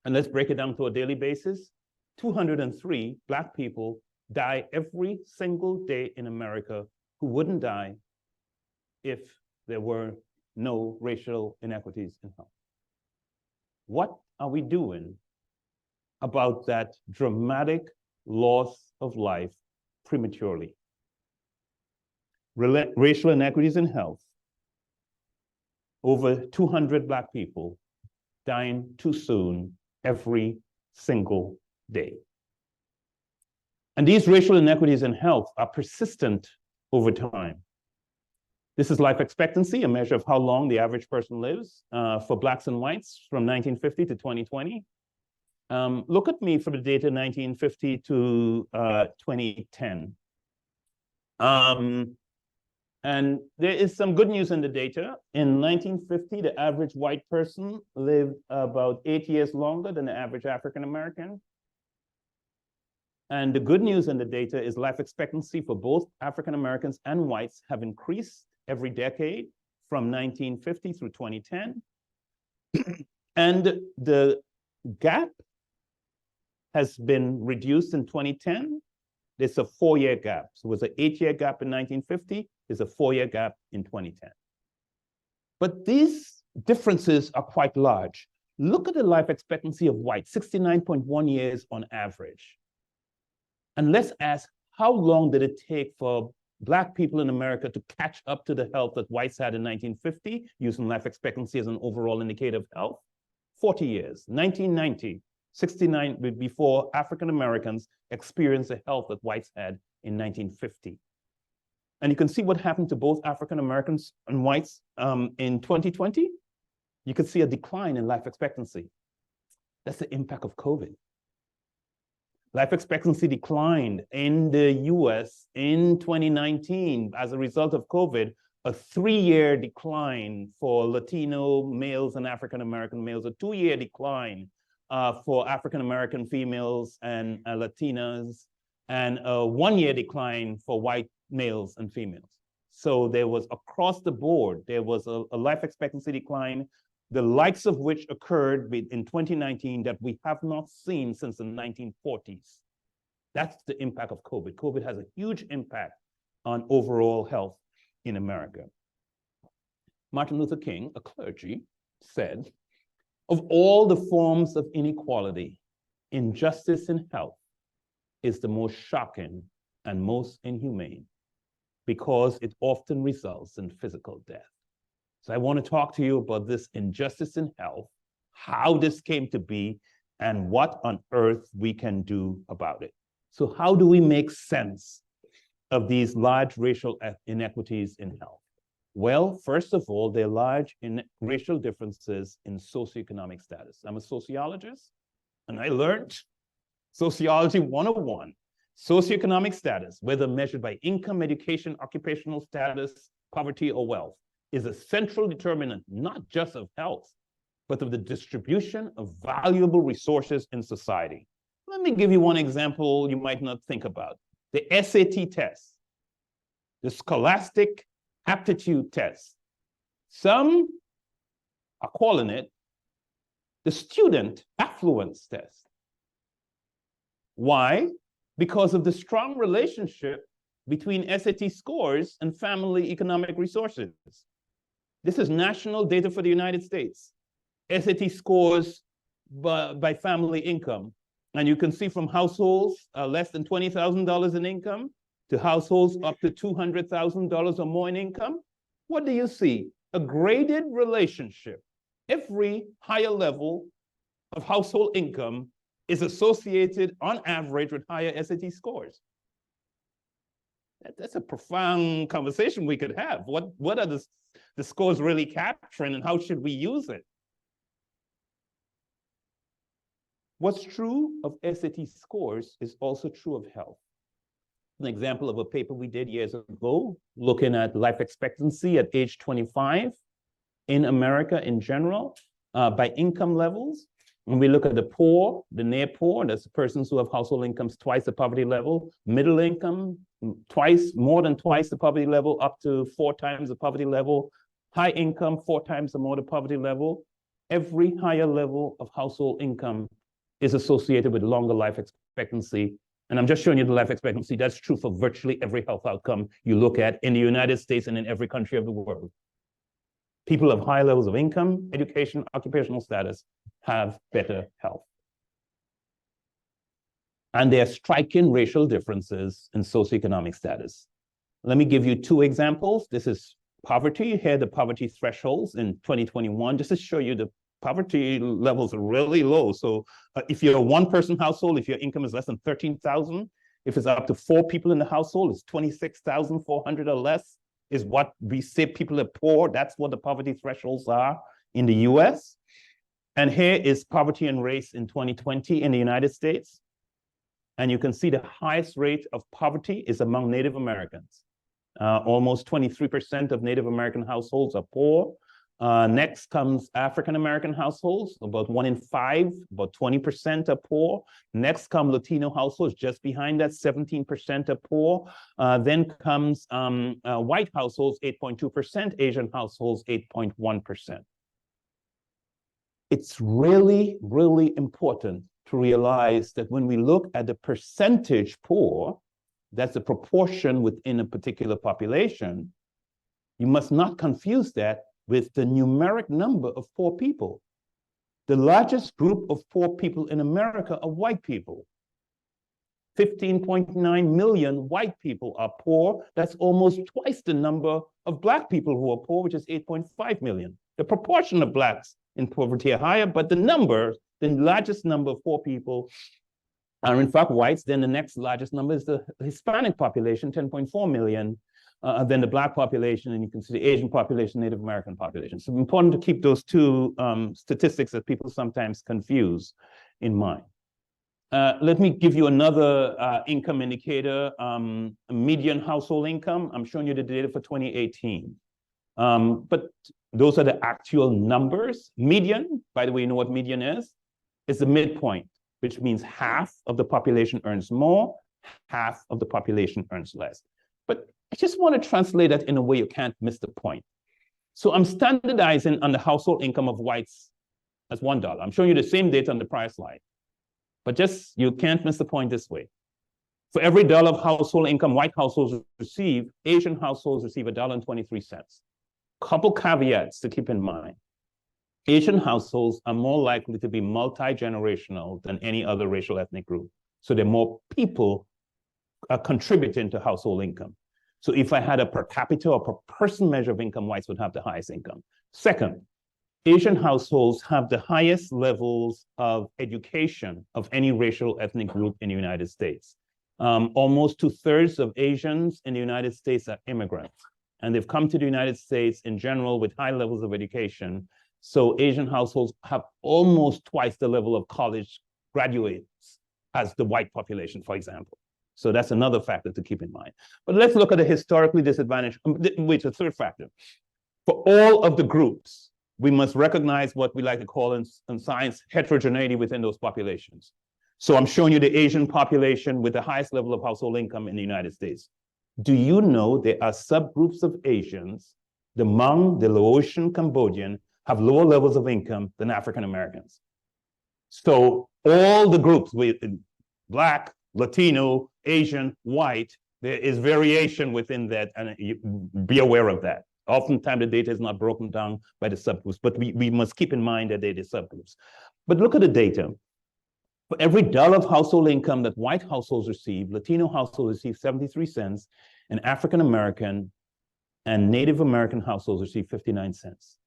And let's break it down to a daily basis. 203 Black people die every single day in America who wouldn't die if there were no racial inequities in health. What are we doing about that dramatic loss of life prematurely? Racial inequities in health. Over 200 Black people dying too soon every single day. And these racial inequities in health are persistent over time. This is life expectancy, a measure of how long the average person lives for Blacks and whites from 1950 to 2020. Look at me for the data 1950 to 2010. And there is some good news in the data. In 1950, the average white person lived about 8 years longer than the average African American. And the good news in the data is life expectancy for both African Americans and whites have increased every decade from 1950 through 2010. And the gap has been reduced in 2010. There's a 4-year gap. So it was an 8-year gap in 1950. There's a 4-year gap in 2010. But these differences are quite large. Look at the life expectancy of whites, 69.1 years on average. And let's ask, how long did it take for Black people in America to catch up to the health that whites had in 1950, using life expectancy as an overall indicator of health? 40 years, 1990, 69 before African Americans experienced the health that whites had in 1950. And you can see what happened to both African Americans and whites in 2020. You could see a decline in life expectancy. That's the impact of COVID. Life expectancy declined in the US in 2019 as a result of COVID, a 3-year decline for Latino males and African American males, a 2-year decline for African American females and Latinas, and a 1-year decline for white males and females. So there was across the board, there was a life expectancy decline, the likes of which occurred in 2019 that we have not seen since the 1940s. That's the impact of COVID. COVID has a huge impact on overall health in America. Martin Luther King, a clergy, said, of all the forms of inequality, injustice in health is the most shocking and most inhumane because it often results in physical death. So I want to talk to you about this injustice in health, how this came to be, and what on earth we can do about it. So how do we make sense of these large racial inequities in health? Well, first of all, there are large racial differences in socioeconomic status. I'm a sociologist, and I learned Sociology 101. Socioeconomic status, whether measured by income, education, occupational status, poverty, or wealth, is a central determinant, not just of health, but of the distribution of valuable resources in society. Let me give you one example you might not think about. The SAT test, the Scholastic Aptitude Test. Some are calling it the Student Affluence Test. Why? Because of the strong relationship between SAT scores and family economic resources. This is national data for the United States. SAT scores by family income. And you can see from households less than $20,000 in income to households up to $200,000 or more in income. What do you see? A graded relationship. Every higher level of household income is associated on average with higher SAT scores. That's a profound conversation we could have. What are the scores really capturing, and how should we use it? What's true of SAT scores is also true of health. An example of a paper we did years ago, looking at life expectancy at age 25 in America in general, by income levels. When we look at the poor, the near poor, that's the persons who have household incomes twice the poverty level, middle income, more than twice the poverty level, up to 4 times the poverty level, high income, 4 times or more the poverty level. every higher level of household income is associated with longer life expectancy. And I'm just showing you the life expectancy. That's true for virtually every health outcome you look at in the United States and in every country of the world. People of high levels of income, education, occupational status have better health. And there are striking racial differences in socioeconomic status. Let me give you two examples. This is poverty. Here are the poverty thresholds in 2021, just to show you the poverty levels are really low. So if you're a one-person household, if your income is less than 13,000, if it's up to 4 people in the household, it's 26,400 or less is what we say people are poor. That's what the poverty thresholds are in the US. And here is poverty and race in 2020 in the United States. And you can see the highest rate of poverty is among Native Americans. Almost 23% of Native American households are poor. Next comes African-American households, about 1 in 5, about 20% are poor. Next come Latino households, just behind that, 17% are poor. Then comes white households, 8.2%, Asian households, 8.1%. It's really, really important to realize that when we look at the percentage poor, that's the proportion within a particular population, you must not confuse that with the numeric number of poor people. The largest group of poor people in America are white people. 15.9 million white people are poor. That's almost twice the number of Black people who are poor, which is 8.5 million. The proportion of Blacks in poverty are higher, but the largest number of poor people are in fact whites. Then the next largest number is the Hispanic population, 10.4 million. Then the Black population, and you can see the Asian population, Native American population. So it's important to keep those two statistics that people sometimes confuse in mind. Let me give you another income indicator, median household income. I'm showing you the data for 2018. But those are the actual numbers. Median, by the way, you know what median is? It's the midpoint, which means half of the population earns more, half of the population earns less. But I just want to translate that in a way you can't miss the point. So I'm standardizing on the household income of whites as $1. I'm showing you the same data on the prior slide, but just you can't miss the point this way. For every $1 of household income white households receive, Asian households receive $1.23. Couple caveats to keep in mind. Asian households are more likely to be multi-generational than any other racial ethnic group. So there are more people contributing to household income. So if I had a per capita or per person measure of income, whites would have the highest income. Second, Asian households have the highest levels of education of any racial ethnic group in the United States. Almost 2/3 of Asians in the United States are immigrants, and they've come to the United States in general with high levels of education. So Asian households have almost twice the level of college graduates as the white population, for example. So that's another factor to keep in mind. But let's look at the historically disadvantaged, which is a third factor. For all of the groups, we must recognize what we like to call in science heterogeneity within those populations. So I'm showing you the Asian population with the highest level of household income in the United States. Do you know there are subgroups of Asians, the Hmong, the Laotian, Cambodian, have lower levels of income than African Americans? So all the groups with Black, Latino, Asian, white, there is variation within that, and you be aware of that. Oftentimes the data is not broken down by the subgroups, but we must keep in mind that they're the subgroups. But look at the data. For every $1 of household income that white households receive, Latino households receive 73 cents, and African American and Native American households receive 59 cents.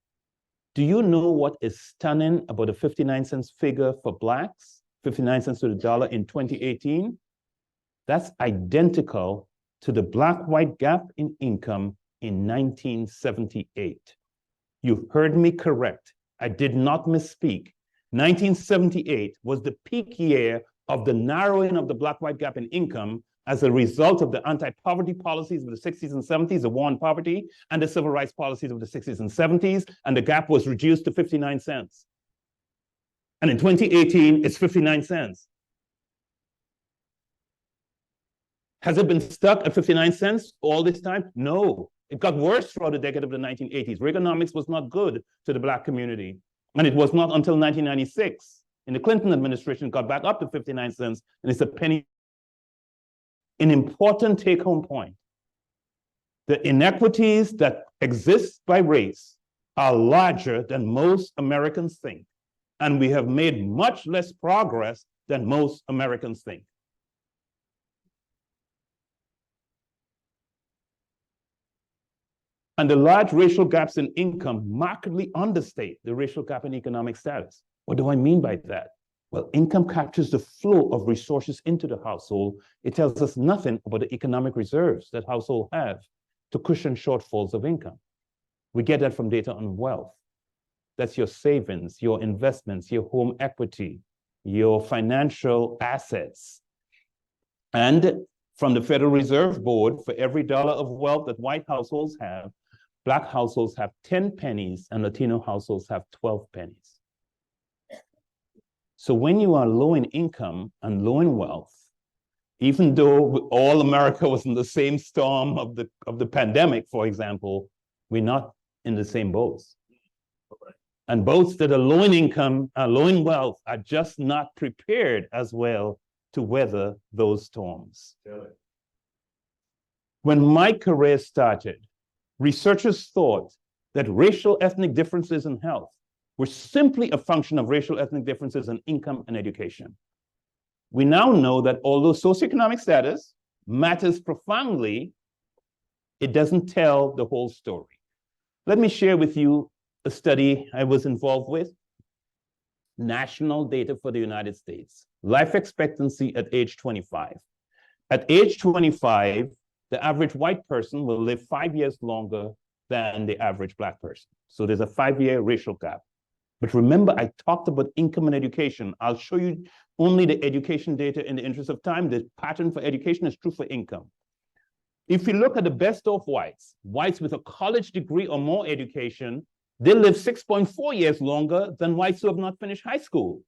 Do you know what is stunning about the 59 cents figure for Blacks? 59 cents to the dollar in 2018? That's identical to the Black-white gap in income in 1978. You heard me correct. I did not misspeak. 1978 was the peak year of the narrowing of the Black-white gap in income as a result of the anti-poverty policies of the 60s and 70s, the war on poverty, and the civil rights policies of the 60s and 70s, and the gap was reduced to 59 cents. And in 2018, it's 59 cents. Has it been stuck at 59 cents all this time? No. It got worse throughout the decade of the 1980s. Reaganomics was not good to the Black community. And it was not until 1996, in the Clinton administration, it got back up to 59 cents, and it's a penny. An important take-home point. The inequities that exist by race are larger than most Americans think, and we have made much less progress than most Americans think. And the large racial gaps in income markedly understate the racial gap in economic status. What do I mean by that? Well, income captures the flow of resources into the household. It tells us nothing about the economic reserves that households have to cushion shortfalls of income. We get that from data on wealth. That's your savings, your investments, your home equity, your financial assets. And from the Federal Reserve Board, for every dollar of wealth that white households have, Black households have 10 pennies and Latino households have 12 pennies. So when you are low in income and low in wealth, even though all America was in the same storm of the pandemic, for example, we're not in the same boats. And boats that are low in income, low in wealth, are just not prepared as well to weather those storms. When my career started, researchers thought that racial ethnic differences in health were simply a function of racial ethnic differences in income and education. We now know that although socioeconomic status matters profoundly, it doesn't tell the whole story. Let me share with you a study I was involved with. National data for the United States. Life expectancy at age 25. At age 25, the average white person will live 5 years longer than the average Black person. So there's a 5-year racial gap. But remember, I talked about income and education. I'll show you only the education data in the interest of time. The pattern for education is true for income. If you look at the best of whites, whites with a college degree or more education, they live 6.4 years longer than whites who have not finished high school.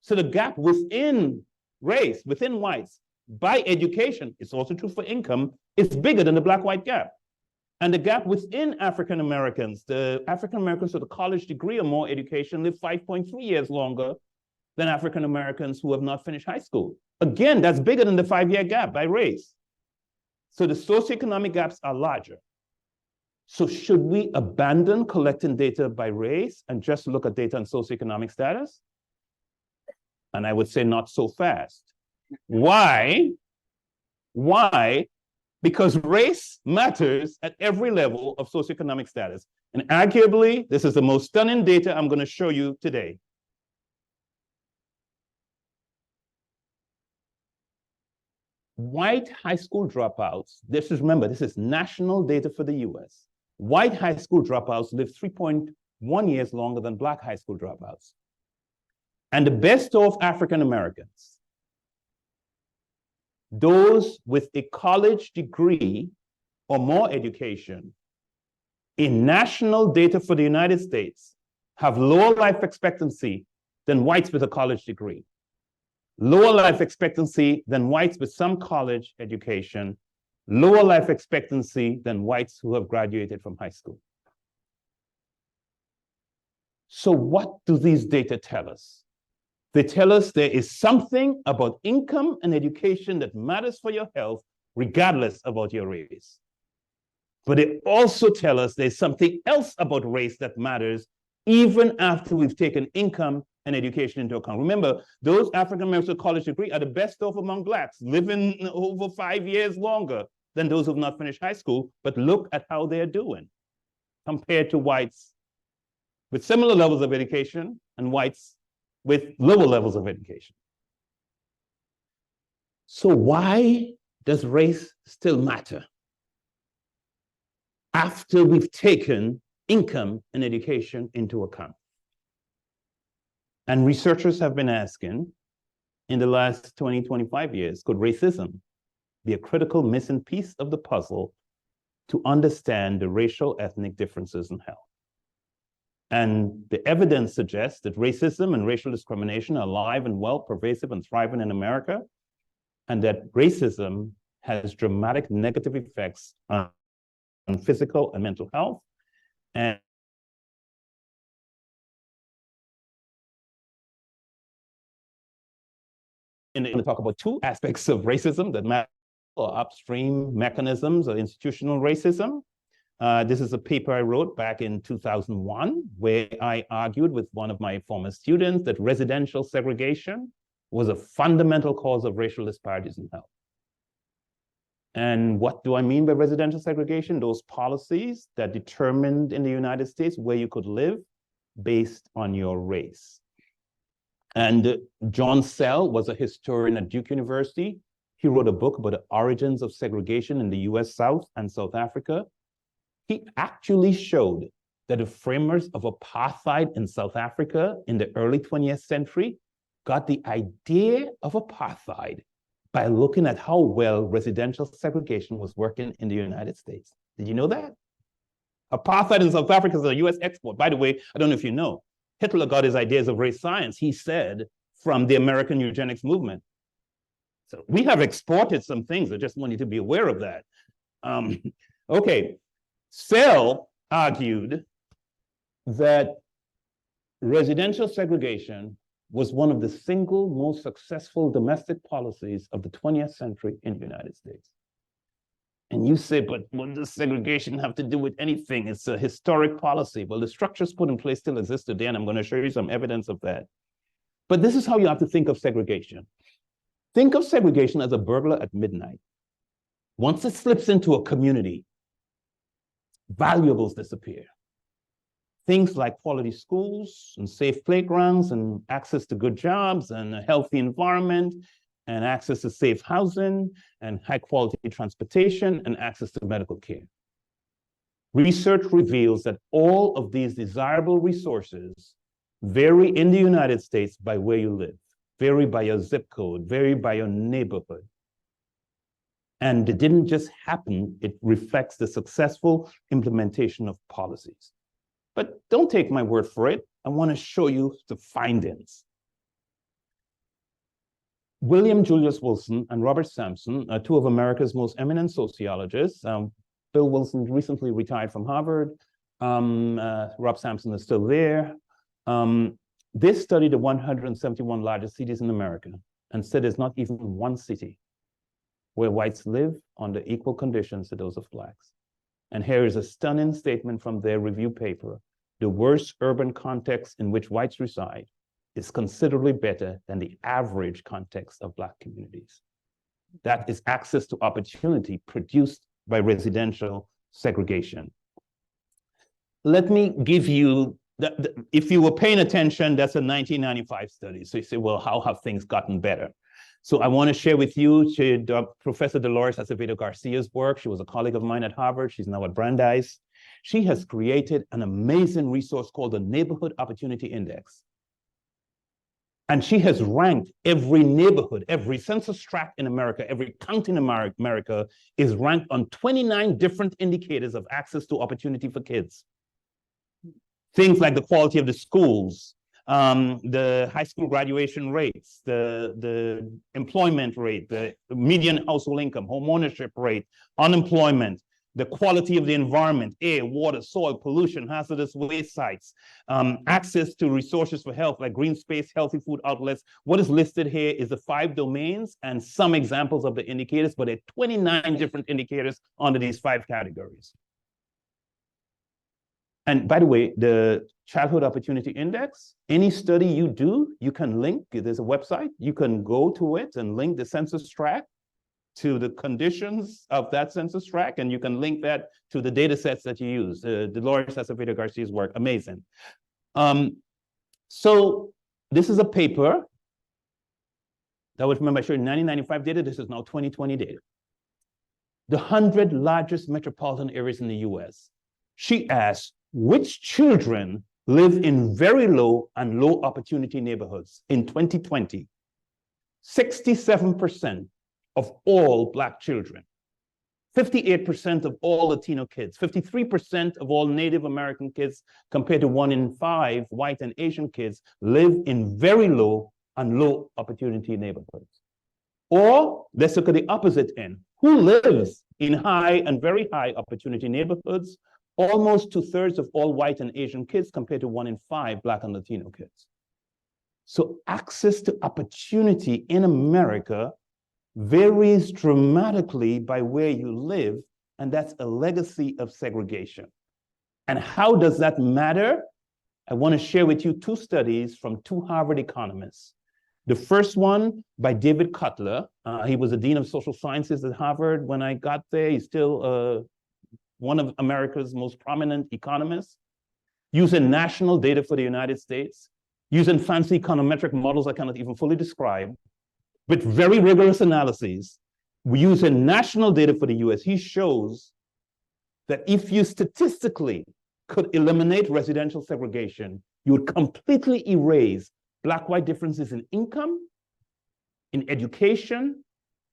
So the gap within race, within whites, by education, it's also true for income, is bigger than the Black-white gap. And the gap within African Americans, the African Americans with a college degree or more education live 5.3 years longer than African Americans who have not finished high school. Again, that's bigger than the 5-year gap by race. So the socioeconomic gaps are larger. So should we abandon collecting data by race and just look at data on socioeconomic status? And I would say not so fast. Why? Why? Because race matters at every level of socioeconomic status. And arguably, this is the most stunning data I'm going to show you today. White high school dropouts, remember, this is national data for the US. White high school dropouts live 3.1 years longer than Black high school dropouts. And the best of African Americans, those with a college degree or more education, in national data for the United States, have lower life expectancy than whites with a college degree, lower life expectancy than whites with some college education, lower life expectancy than whites who have graduated from high school. So what do these data tell us? They tell us there is something about income and education that matters for your health, regardless about your race. But they also tell us there's something else about race that matters, even after we've taken income and education into account. Remember, those African Americans with a college degree are the best off among Blacks, living over 5 years longer than those who've not finished high school. But look at how they're doing compared to whites with similar levels of education and whites with lower levels of education. So why does race still matter after we've taken income and education into account? And researchers have been asking in the last 20, 25 years, could racism be a critical missing piece of the puzzle to understand the racial ethnic differences in health? And the evidence suggests that racism and racial discrimination are alive and well, pervasive and thriving in America, and that racism has dramatic negative effects on physical and mental health, and I'm going to talk about two aspects of racism that matter, or upstream mechanisms of institutional racism. This is a paper I wrote back in 2001, where I argued with one of my former students that residential segregation was a fundamental cause of racial disparities in health. And what do I mean by residential segregation? Those policies that determined in the United States where you could live based on your race. And John Sell was a historian at Duke University. He wrote a book about the origins of segregation in the US South and South Africa. He actually showed that the framers of apartheid in South Africa in the early 20th century got the idea of apartheid by looking at how well residential segregation was working in the United States. Did you know that? Apartheid in South Africa is a US export. By the way, I don't know if you know, Hitler got his ideas of race science, he said, from the American eugenics movement. So we have exported some things. I just want you to be aware of that. Okay, Sell argued that residential segregation was one of the single most successful domestic policies of the 20th century in the United States. And you say, but what does segregation have to do with anything? It's a historic policy. Well, the structures put in place still exist today, and I'm going to show you some evidence of that. But this is how you have to think of segregation. Think of segregation as a burglar at midnight. Once it slips into a community, valuables disappear. Things like quality schools and safe playgrounds and access to good jobs and a healthy environment and access to safe housing and high quality transportation and access to medical care. Research reveals that all of these desirable resources vary in the United States by where you live, vary by your zip code, vary by your neighborhood. And it didn't just happen, it reflects the successful implementation of policies. But don't take my word for it. I want to show you the findings. William Julius Wilson and Robert Sampson are two of America's most eminent sociologists. Bill Wilson recently retired from Harvard. Rob Sampson is still there. They studied the 171 largest cities in America and said there's not even one city where whites live under equal conditions to those of blacks. And here is a stunning statement from their review paper. The worst urban context in which whites reside is considerably better than the average context of black communities. That is access to opportunity produced by residential segregation. Let me give you, if you were paying attention, that's a 1995 study. So you say, well, how have things gotten better? So I want to share with you Professor Dolores Acevedo Garcia's work. She was a colleague of mine at Harvard. She's now at Brandeis. She has created an amazing resource called the Neighborhood Opportunity Index. And she has ranked every neighborhood, every census tract in America, every county in America is ranked on 29 different indicators of access to opportunity for kids. Things like the quality of the schools, the high school graduation rates, the employment rate, the median household income, home ownership rate, unemployment, the quality of the environment, air, water, soil, pollution, hazardous waste sites, access to resources for health like green space, healthy food outlets. What is listed here is the 5 domains and some examples of the indicators, but there are 29 different indicators under these 5 categories. And by the way, the Childhood Opportunity Index, any study you do, you can link, there's a website, you can go to it and link the census tract to the conditions of that census tract, and you can link that to the data sets that you use. Dolores Acevedo Garcia's work, amazing. So this is a paper that was, remember, I showed 1995 data, this is now 2020 data. The 100 largest metropolitan areas in the US. She asked, which children live in very low and low opportunity neighborhoods in 2020? 67% of all Black children, 58% of all Latino kids, 53% of all Native American kids, compared to 1 in 5 white and Asian kids, live in very low and low opportunity neighborhoods. Or let's look at the opposite end. Who lives in high and very high opportunity neighborhoods? Almost 2/3 of all white and Asian kids, compared to 1 in 5 Black and Latino kids. So access to opportunity in America varies dramatically by where you live, and that's a legacy of segregation. And how does that matter? I want to share with you two studies from two Harvard economists. The first one by David Cutler. He was the Dean of Social Sciences at Harvard when I got there. He's still one of America's most prominent economists, using national data for the United States, using fancy econometric models I cannot even fully describe, with very rigorous analyses. Using national data for the US, he shows that if you statistically could eliminate residential segregation, you would completely erase Black-white differences in income, in education,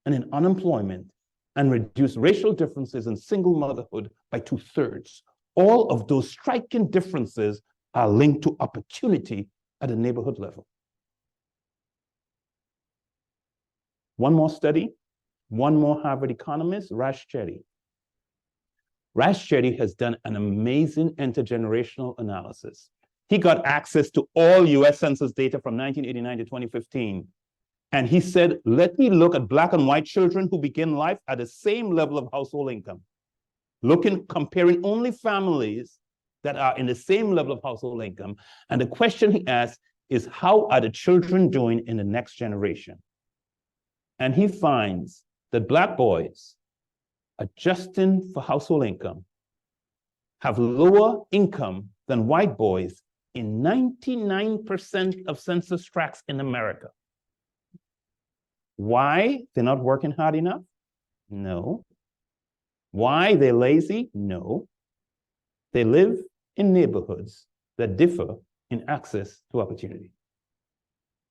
and in unemployment, and reduce racial differences in single motherhood by 2/3. All of those striking differences are linked to opportunity at a neighborhood level. One more study, one more Harvard economist, Rash Chetty. Rash Chetty has done an amazing intergenerational analysis. He got access to all US Census data from 1989 to 2015. And he said, let me look at Black and white children who begin life at the same level of household income. Comparing only families that are in the same level of household income. And the question he asked is, how are the children doing in the next generation? And he finds that Black boys, adjusting for household income, have lower income than white boys in 99% of census tracts in America. Why? They're not working hard enough? No. Why? They're lazy? No. They live in neighborhoods that differ in access to opportunity.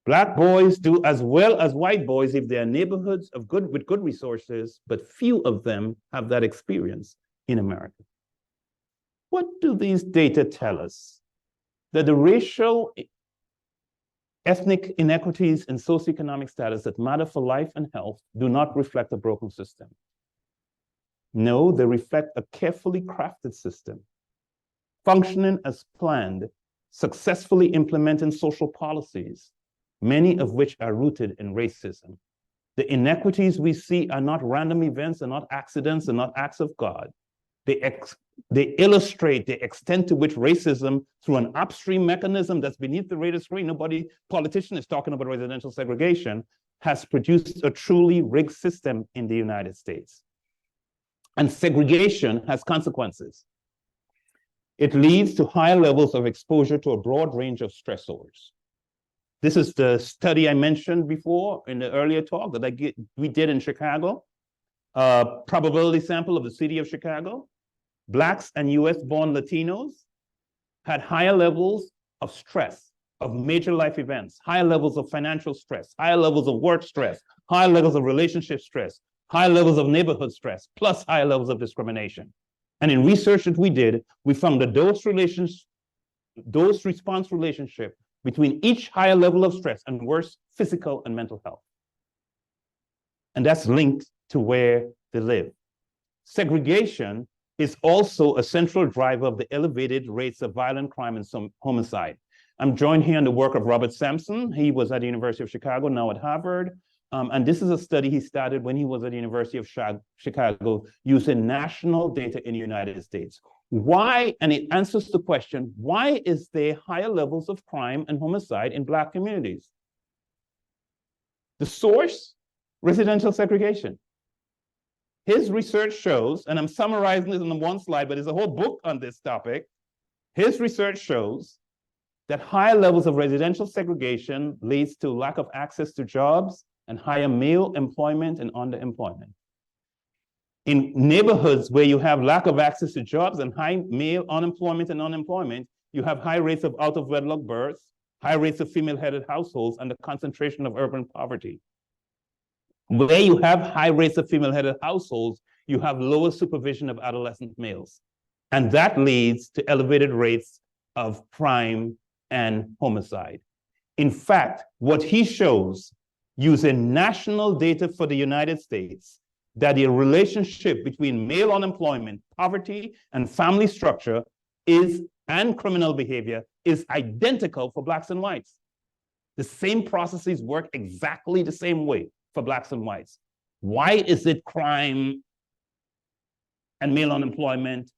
Black boys do as well as white boys if they're neighborhoods with good resources, but few of them have that experience in America. What do these data tell us? That the racial, ethnic inequities and socioeconomic status that matter for life and health do not reflect a broken system. No, they reflect a carefully crafted system, functioning as planned, successfully implementing social policies, many of which are rooted in racism. The inequities we see are not random events, are not accidents, are not acts of God. They illustrate the extent to which racism, through an upstream mechanism that's beneath the radar screen, politician is talking about residential segregation, has produced a truly rigged system in the United States. And segregation has consequences. It leads to higher levels of exposure to a broad range of stressors. This is the study I mentioned before in the earlier talk that we did in Chicago, probability sample of the city of Chicago. Blacks and US-born Latinos had higher levels of stress, of major life events, higher levels of financial stress, higher levels of work stress, higher levels of relationship stress, higher levels of neighborhood stress, plus higher levels of discrimination. And in research that we did, we found that dose-response relationship between each higher level of stress and worse physical and mental health. And that's linked to where they live. Segregation is also a central driver of the elevated rates of violent crime and some homicide. I'm joined here in the work of Robert Sampson. He was at the University of Chicago, now at Harvard. And this is a study he started when he was at the University of Chicago using national data in the United States. Why, and it answers the question, why is there higher levels of crime and homicide in Black communities? The source, residential segregation. His research shows, and I'm summarizing this in one slide, but there's a whole book on this topic. His research shows that higher levels of residential segregation leads to lack of access to jobs and higher male employment and underemployment. In neighborhoods where you have lack of access to jobs and high male unemployment and unemployment, you have high rates of out-of-wedlock births, high rates of female-headed households, and the concentration of urban poverty. Where you have high rates of female-headed households, you have lower supervision of adolescent males. And that leads to elevated rates of crime and homicide. In fact, what he shows using national data for the United States, that the relationship between male unemployment, poverty, and family structure and criminal behavior is identical for Blacks and whites. The same processes work exactly the same way for Blacks and whites. Why is it crime and male unemployment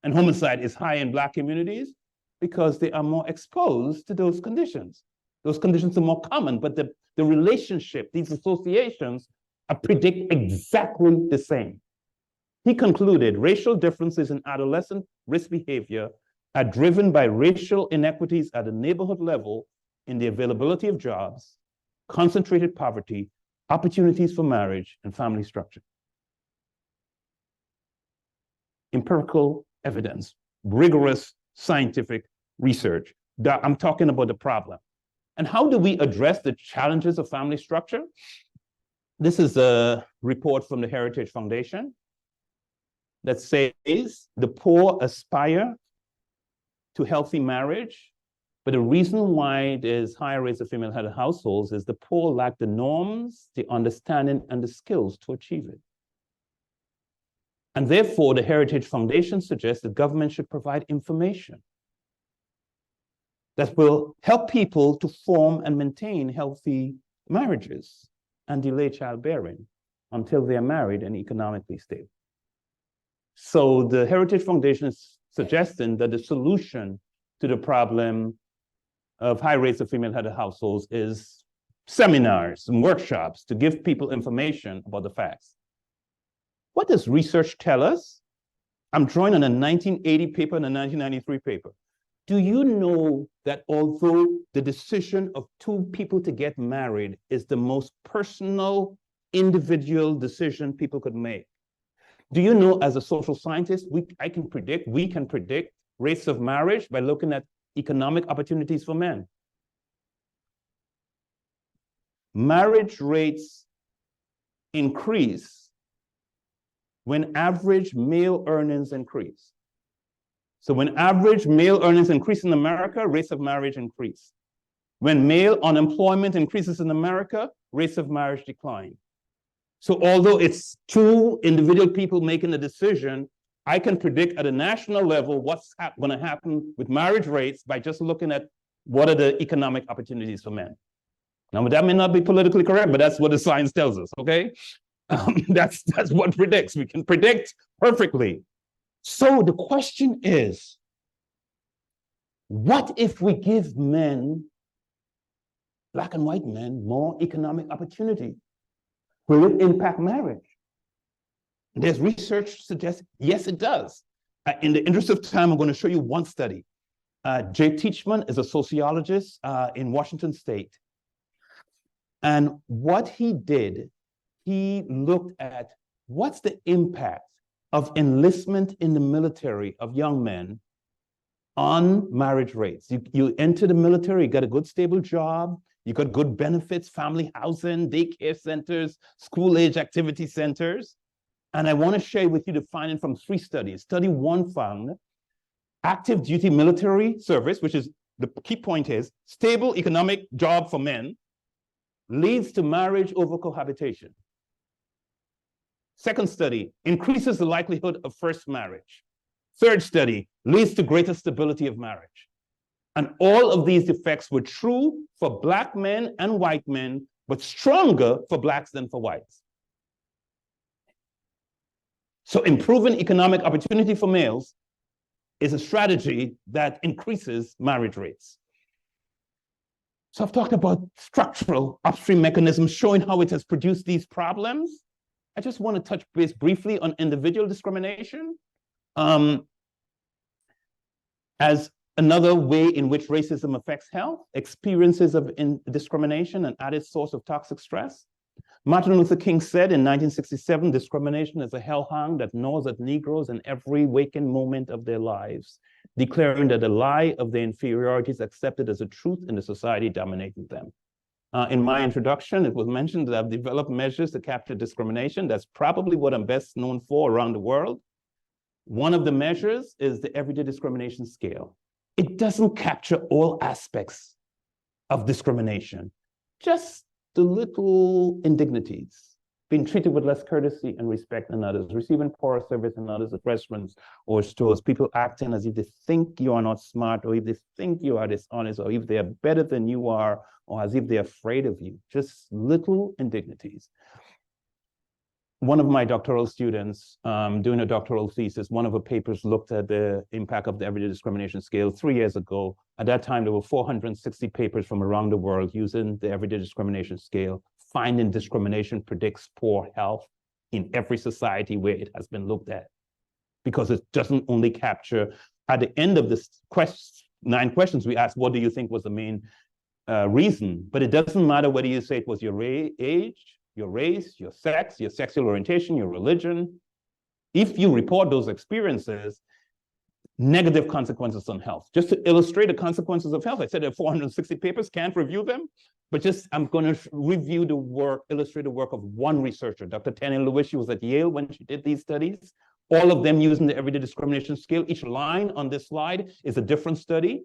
and homicide is high in Black communities? Because they are more exposed to those conditions. Those conditions are more common, but the relationship, these associations predict exactly the same. He concluded racial differences in adolescent risk behavior are driven by racial inequities at the neighborhood level in the availability of jobs, concentrated poverty, opportunities for marriage, and family structure. Empirical evidence, rigorous scientific research. I'm talking about the problem. And how do we address the challenges of family structure? This is a report from the Heritage Foundation that says the poor aspire to healthy marriage, but the reason why there's higher rates of female-headed households is the poor lack the norms, the understanding, and the skills to achieve it. And therefore, the Heritage Foundation suggests that government should provide information that will help people to form and maintain healthy marriages and delay childbearing until they are married and economically stable. So the Heritage Foundation is suggesting that the solution to the problem of high rates of female-headed households is seminars and workshops to give people information about the facts. What does research tell us? I'm drawing on a 1980 paper and a 1993 paper. Do you know that although the decision of two people to get married is the most personal, individual decision people could make? Do you know, as a social scientist, we can predict rates of marriage by looking at economic opportunities for men. Marriage rates increase when average male earnings increase. So when average male earnings increase in America, rates of marriage increase. When male unemployment increases in America, rates of marriage decline. So although it's two individual people making the decision, I can predict at a national level what's going to happen with marriage rates by just looking at what are the economic opportunities for men. Now, that may not be politically correct, but that's what the science tells us, okay? That's what predicts. We can predict perfectly. So the question is, what if we give men, Black and white men, more economic opportunity? Will it impact marriage? There's research suggests, yes, it does. In the interest of time, I'm going to show you one study. Jay Teachman is a sociologist in Washington State. And what he did, he looked at what's the impact of enlistment in the military of young men on marriage rates. You enter the military, you get a good stable job, you got good benefits, family housing, daycare centers, school-age activity centers. And I want to share with you the finding from 3 studies. Study 1 found active duty military service, which is the key point is stable economic job for men leads to marriage over cohabitation. Second study increases the likelihood of first marriage. Third study leads to greater stability of marriage. And all of these effects were true for Black men and white men, but stronger for Blacks than for whites. So improving economic opportunity for males is a strategy that increases marriage rates. So I've talked about structural upstream mechanisms showing how it has produced these problems. I just want to touch base briefly on individual discrimination as another way in which racism affects health, experiences of discrimination, an added source of toxic stress. Martin Luther King said in 1967, discrimination is a hellhound that gnaws at Negroes in every waking moment of their lives, declaring that the lie of their inferiority is accepted as a truth in the society dominating them. In my introduction, it was mentioned that I've developed measures to capture discrimination. That's probably what I'm best known for around the world. One of the measures is the Everyday Discrimination Scale. It doesn't capture all aspects of discrimination, just the little indignities, being treated with less courtesy and respect than others, receiving poor service than others at restaurants or stores, people acting as if they think you are not smart, or if they think you are dishonest, or if they are better than you are, or as if they're afraid of you, just little indignities. One of my doctoral students doing a doctoral thesis, one of her papers looked at the impact of the everyday discrimination scale 3 years ago. At that time, there were 460 papers from around the world using the everyday discrimination scale, finding discrimination predicts poor health in every society where it has been looked at. Because it doesn't only capture, at the end of this 9 questions, we asked, what do you think was the main reason? But it doesn't matter whether you say it was your age, your race, your sex, your sexual orientation, your religion. If you report those experiences, negative consequences on health. Just to illustrate the consequences of health, I said there are 460 papers, can't review them, but I'm going to review the work, illustrate the work of one researcher, Dr. Tanya Lewis. She was at Yale when she did these studies, all of them using the everyday discrimination scale. Each line on this slide is a different study.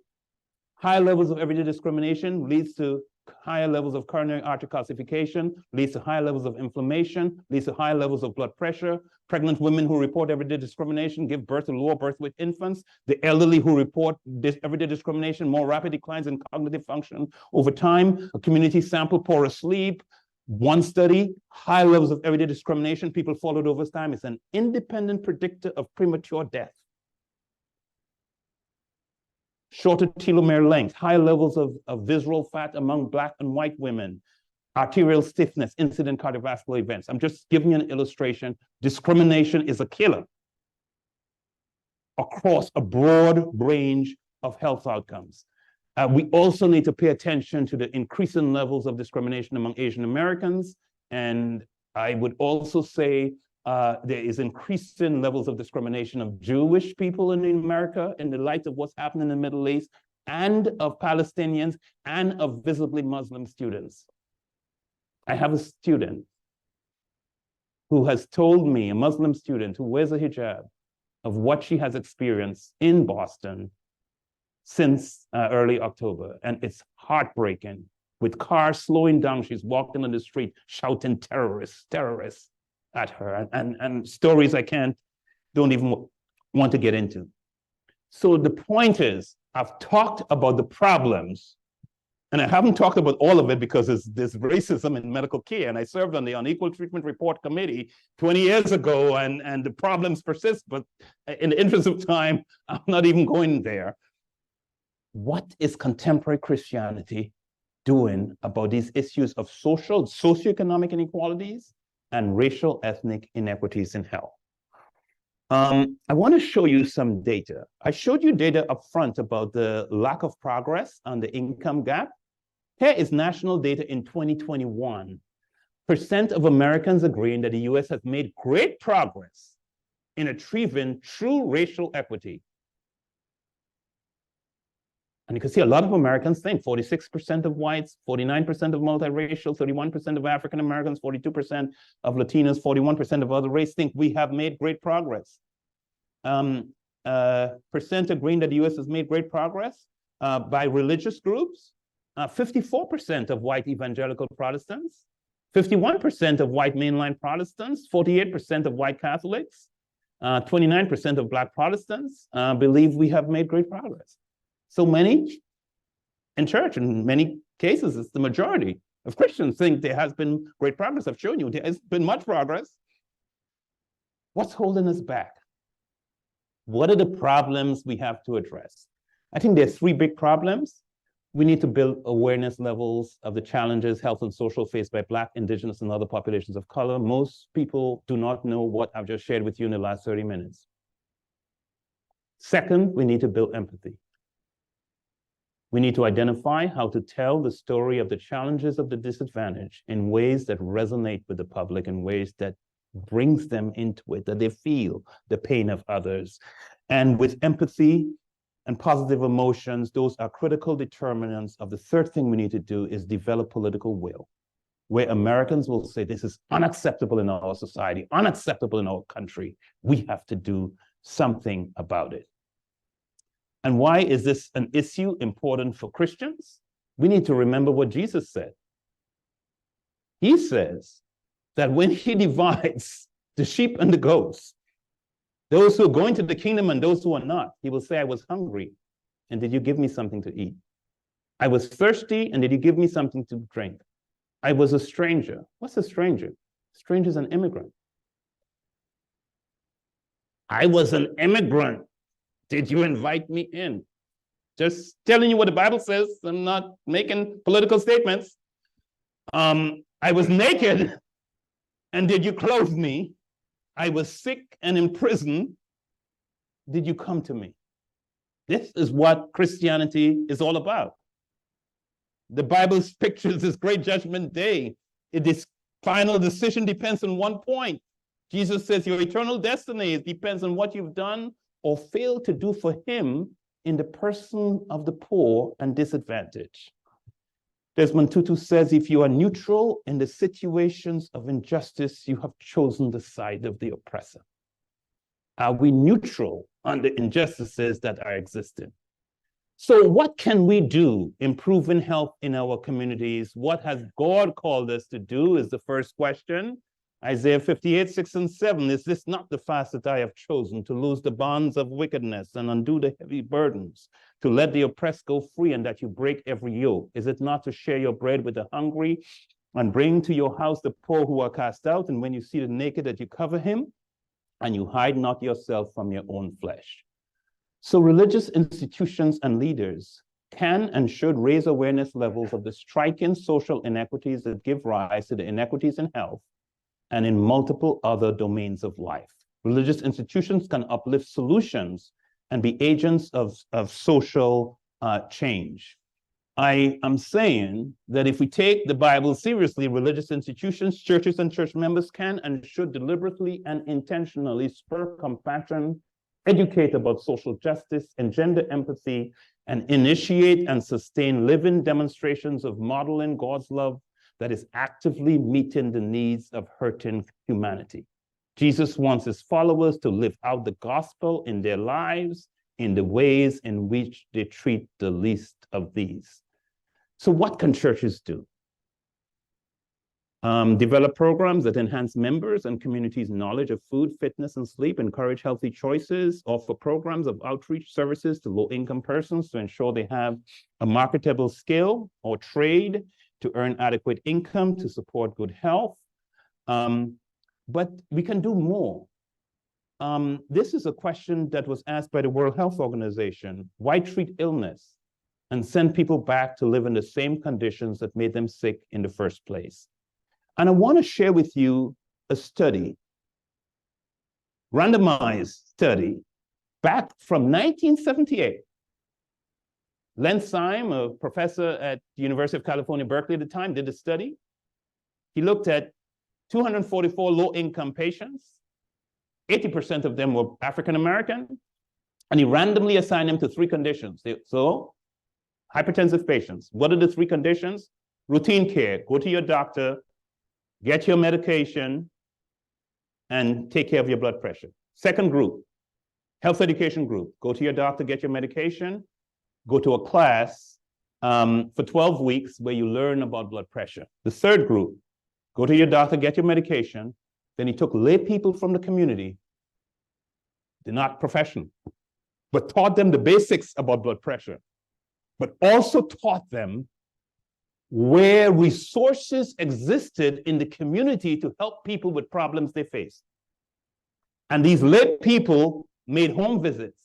High levels of everyday discrimination leads to higher levels of coronary artery calcification, leads to higher levels of inflammation, leads to higher levels of blood pressure. Pregnant women who report everyday discrimination give birth to lower birth weight infants. The elderly who report this everyday discrimination, more rapid declines in cognitive function over time. A community sample, poorer sleep. One study, high levels of everyday discrimination, people followed over time. It's an independent predictor of premature death. Shorter telomere length, high levels of visceral fat among Black and white women, arterial stiffness, incident cardiovascular events. I'm just giving you an illustration. Discrimination is a killer across a broad range of health outcomes. We also need to pay attention to the increasing levels of discrimination among Asian Americans. And I would also say there is increasing levels of discrimination of Jewish people in America in the light of what's happening in the Middle East, and of Palestinians, and of visibly Muslim students. I have a student who has told me, a Muslim student who wears a hijab, of what she has experienced in Boston since early October. And it's heartbreaking. With cars slowing down, she's walking on the street shouting terrorists, terrorists at her, and stories I don't even want to get into. So the point is, I've talked about the problems, and I haven't talked about all of it because there's racism in medical care, and I served on the Unequal Treatment Report Committee 20 years ago, and the problems persist, but in the interest of time, I'm not even going there. What is contemporary Christianity doing about these issues of socioeconomic inequalities and racial ethnic inequities in health? I want to show you some data. I showed you data up front about the lack of progress on the income gap. Here is national data in 2021. % of Americans agreeing that the US has made great progress in achieving true racial equity. And you can see a lot of Americans think 46% of whites, 49% of multiracial, 31% of African Americans, 42% of Latinos, 41% of other races think we have made great progress. Percent agreeing that the US has made great progress by religious groups. 54% of white evangelical Protestants, 51% of white mainline Protestants, 48% of white Catholics, 29% of Black Protestants believe we have made great progress. So many in church, in many cases, it's the majority of Christians think there has been great progress. I've shown you there has been much progress. What's holding us back? What are the problems we have to address? I think there's 3 big problems. We need to build awareness levels of the challenges, health and social, faced by Black, Indigenous, and other populations of color. Most people do not know what I've just shared with you in the last 30 minutes. Second, we need to build empathy. We need to identify how to tell the story of the challenges of the disadvantaged in ways that resonate with the public, in ways that brings them into it, that they feel the pain of others. And with empathy and positive emotions, those are critical determinants of the third thing we need to do is develop political will, where Americans will say, this is unacceptable in our society, unacceptable in our country. We have to do something about it. And why is this an issue important for Christians? We need to remember what Jesus said. He says, that when he divides the sheep and the goats, those who are going to the kingdom and those who are not, he will say, I was hungry, and did you give me something to eat? I was thirsty, and did you give me something to drink? I was a stranger. What's a stranger? A stranger is an immigrant. I was an immigrant. Did you invite me in? Just telling you what the Bible says. I'm not making political statements. I was naked, and did you clothe me? I was sick and in prison. Did you come to me? This is what Christianity is all about. The Bible pictures this great judgment day. This final decision depends on one point. Jesus says your eternal destiny depends on what you've done or failed to do for him in the person of the poor and disadvantaged. Desmond Tutu says, if you are neutral in the situations of injustice, you have chosen the side of the oppressor. Are we neutral on the injustices that are existing? So what can we do improving health in our communities? What has God called us to do is the first question. Isaiah 58, 6 and 7, is this not the fast that I have chosen, to loose the bonds of wickedness and undo the heavy burdens, to let the oppressed go free and that you break every yoke? Is it not to share your bread with the hungry and bring to your house the poor who are cast out? And when you see the naked, that you cover him and you hide not yourself from your own flesh. So religious institutions and leaders can and should raise awareness levels of the striking social inequities that give rise to the inequities in health and in multiple other domains of life. Religious institutions can uplift solutions and be agents of social change. I am saying that if we take the Bible seriously, religious institutions, churches, and church members can and should deliberately and intentionally spur compassion, educate about social justice, engender empathy, and initiate and sustain living demonstrations of modeling God's love that is actively meeting the needs of hurting humanity. Jesus wants his followers to live out the gospel in their lives in the ways in which they treat the least of these. So what can churches do? Develop programs that enhance members and communities' knowledge of food, fitness, and sleep, encourage healthy choices, offer programs of outreach services to low-income persons to ensure they have a marketable skill or trade to earn adequate income to support good health. But we can do more. This is a question that was asked by the World Health Organization. Why treat illness and send people back to live in the same conditions that made them sick in the first place? And I want to share with you a study, randomized study, back from 1978. Len Syme, a professor at the University of California, Berkeley at the time, did a study. He looked at 244 low-income patients. 80% of them were African-American, and he randomly assigned them to 3 conditions. So, hypertensive patients, what are the 3 conditions? Routine care, go to your doctor, get your medication, and take care of your blood pressure. Second group, health education group, go to your doctor, get your medication, go to a class for 12 weeks where you learn about blood pressure. The third group, go to your doctor, get your medication. Then he took lay people from the community, they're not professional, but taught them the basics about blood pressure, but also taught them where resources existed in the community to help people with problems they face. And these lay people made home visits,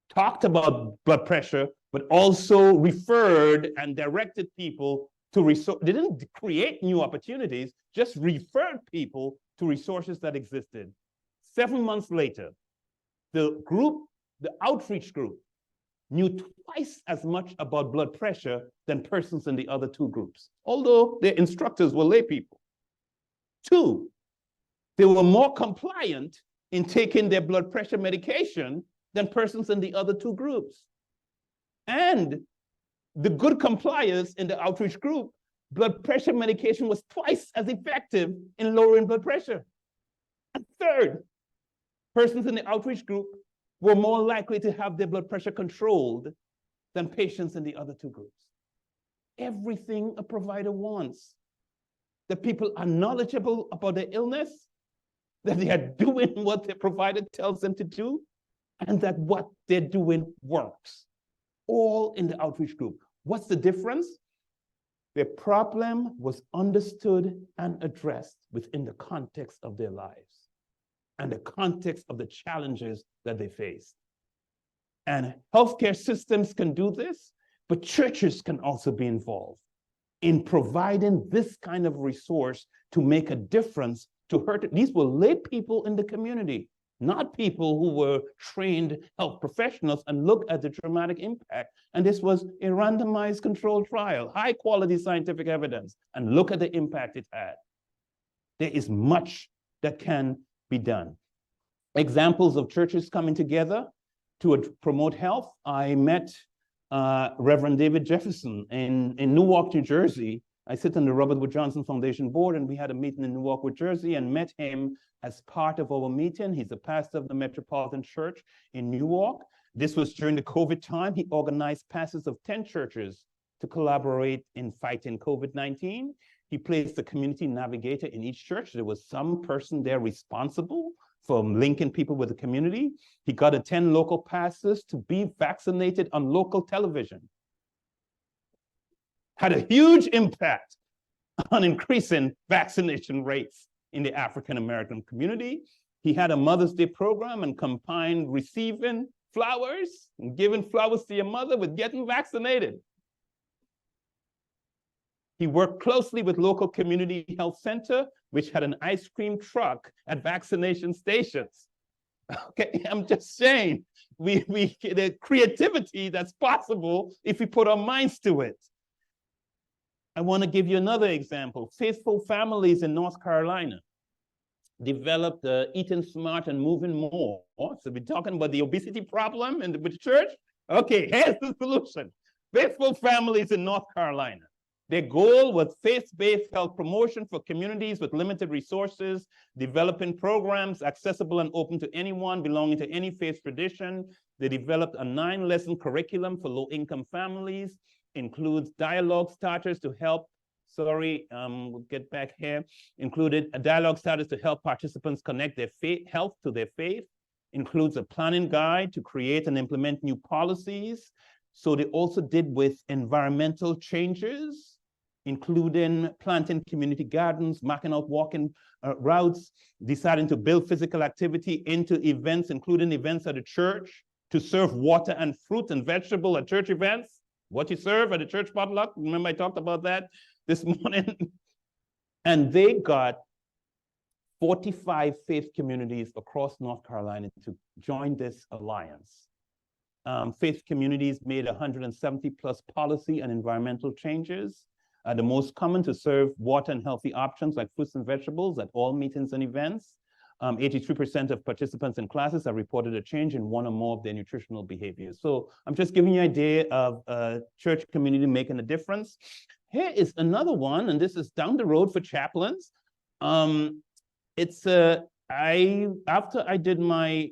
talked about blood pressure, but also referred and directed people to resources. They didn't create new opportunities, just referred people to resources that existed. 7 months later, the outreach group, knew twice as much about blood pressure than persons in the other 2 groups, although their instructors were lay people. 2, they were more compliant in taking their blood pressure medication than persons in the other 2 groups. And the good compliers in the outreach group, blood pressure medication was twice as effective in lowering blood pressure. And 3rd, persons in the outreach group were more likely to have their blood pressure controlled than patients in the other 2 groups. Everything a provider wants that people are knowledgeable about their illness, that they are doing what their provider tells them to do, and that what they're doing works, all in the outreach group. What's the difference? Their problem was understood and addressed within the context of their lives and the context of the challenges that they faced. And healthcare systems can do this, but churches can also be involved in providing this kind of resource to make a difference to her. These were lay people in the community, not people who were trained health professionals, and look at the dramatic impact. And this was a randomized controlled trial, high quality scientific evidence, and look at the impact it had. There is much that can be done. Examples of churches coming together to promote health. I met Reverend David Jefferson in Newark, New Jersey. I sit on the Robert Wood Johnson Foundation board, and we had a meeting in Newark, New Jersey, and met him as part of our meeting. He's a pastor of the Metropolitan Church in Newark. This was during the COVID time. He organized pastors of 10 churches to collaborate in fighting COVID-19. He placed a community navigator in each church. There was some person there responsible for linking people with the community. He got 10 local pastors to be vaccinated on local television. Had a huge impact on increasing vaccination rates in the African-American community. He had a Mother's Day program and combined receiving flowers and giving flowers to your mother with getting vaccinated. He worked closely with local community health center, which had an ice cream truck at vaccination stations. Okay, I'm just saying, the creativity that's possible if we put our minds to it. I want to give you another example. Faithful Families in North Carolina developed Eating Smart and Moving More. So we're talking about the obesity problem with the church. Okay, here's the solution. Faithful Families in North Carolina. Their goal was faith-based health promotion for communities with limited resources, developing programs accessible and open to anyone belonging to any faith tradition. They developed a 9-lesson curriculum for low-income families, includes dialogue starters to help, we'll get back here, included a dialogue starters to help participants connect their health to their faith, includes a planning guide to create and implement new policies. So they also did with environmental changes, including planting community gardens, marking out walking routes, deciding to build physical activity into events, including events at the church, to serve water and fruit and vegetable at church events. What you serve at the church potluck, remember I talked about that this morning? And they got 45 faith communities across North Carolina to join this alliance. Faith communities made 170 plus policy and environmental changes. The most common to serve water and healthy options like fruits and vegetables at all meetings and events. 83% of participants in classes have reported a change in one or more of their nutritional behaviors. So I'm just giving you an idea of church community making a difference. Here is another one, and this is down the road for chaplains. After I did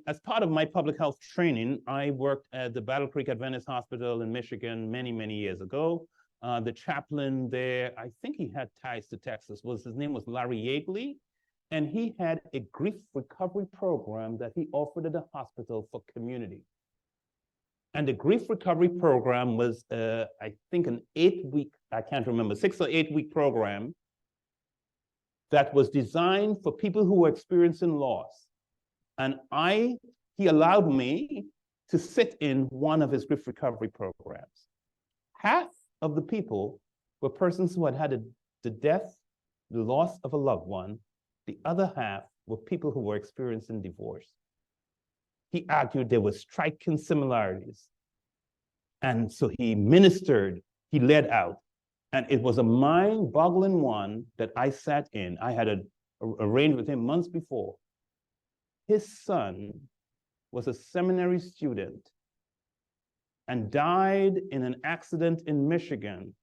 as part of my public health training, I worked at the Battle Creek Adventist Hospital in Michigan many, many years ago. The chaplain there, I think he had ties to Texas, his name was Larry Yeagley, and he had a grief recovery program that he offered at the hospital for community. And the grief recovery program was, I think, an 8-week, I can't remember, 6 or 8 week program that was designed for people who were experiencing loss. And he allowed me to sit in one of his grief recovery programs. Half of the people were persons who had the death, the loss of a loved one. The other half were people who were experiencing divorce. He argued there were striking similarities. And so he ministered, he led out. And it was a mind-boggling one that I sat in. I had arranged with him months before. His son was a seminary student and died in an accident in Michigan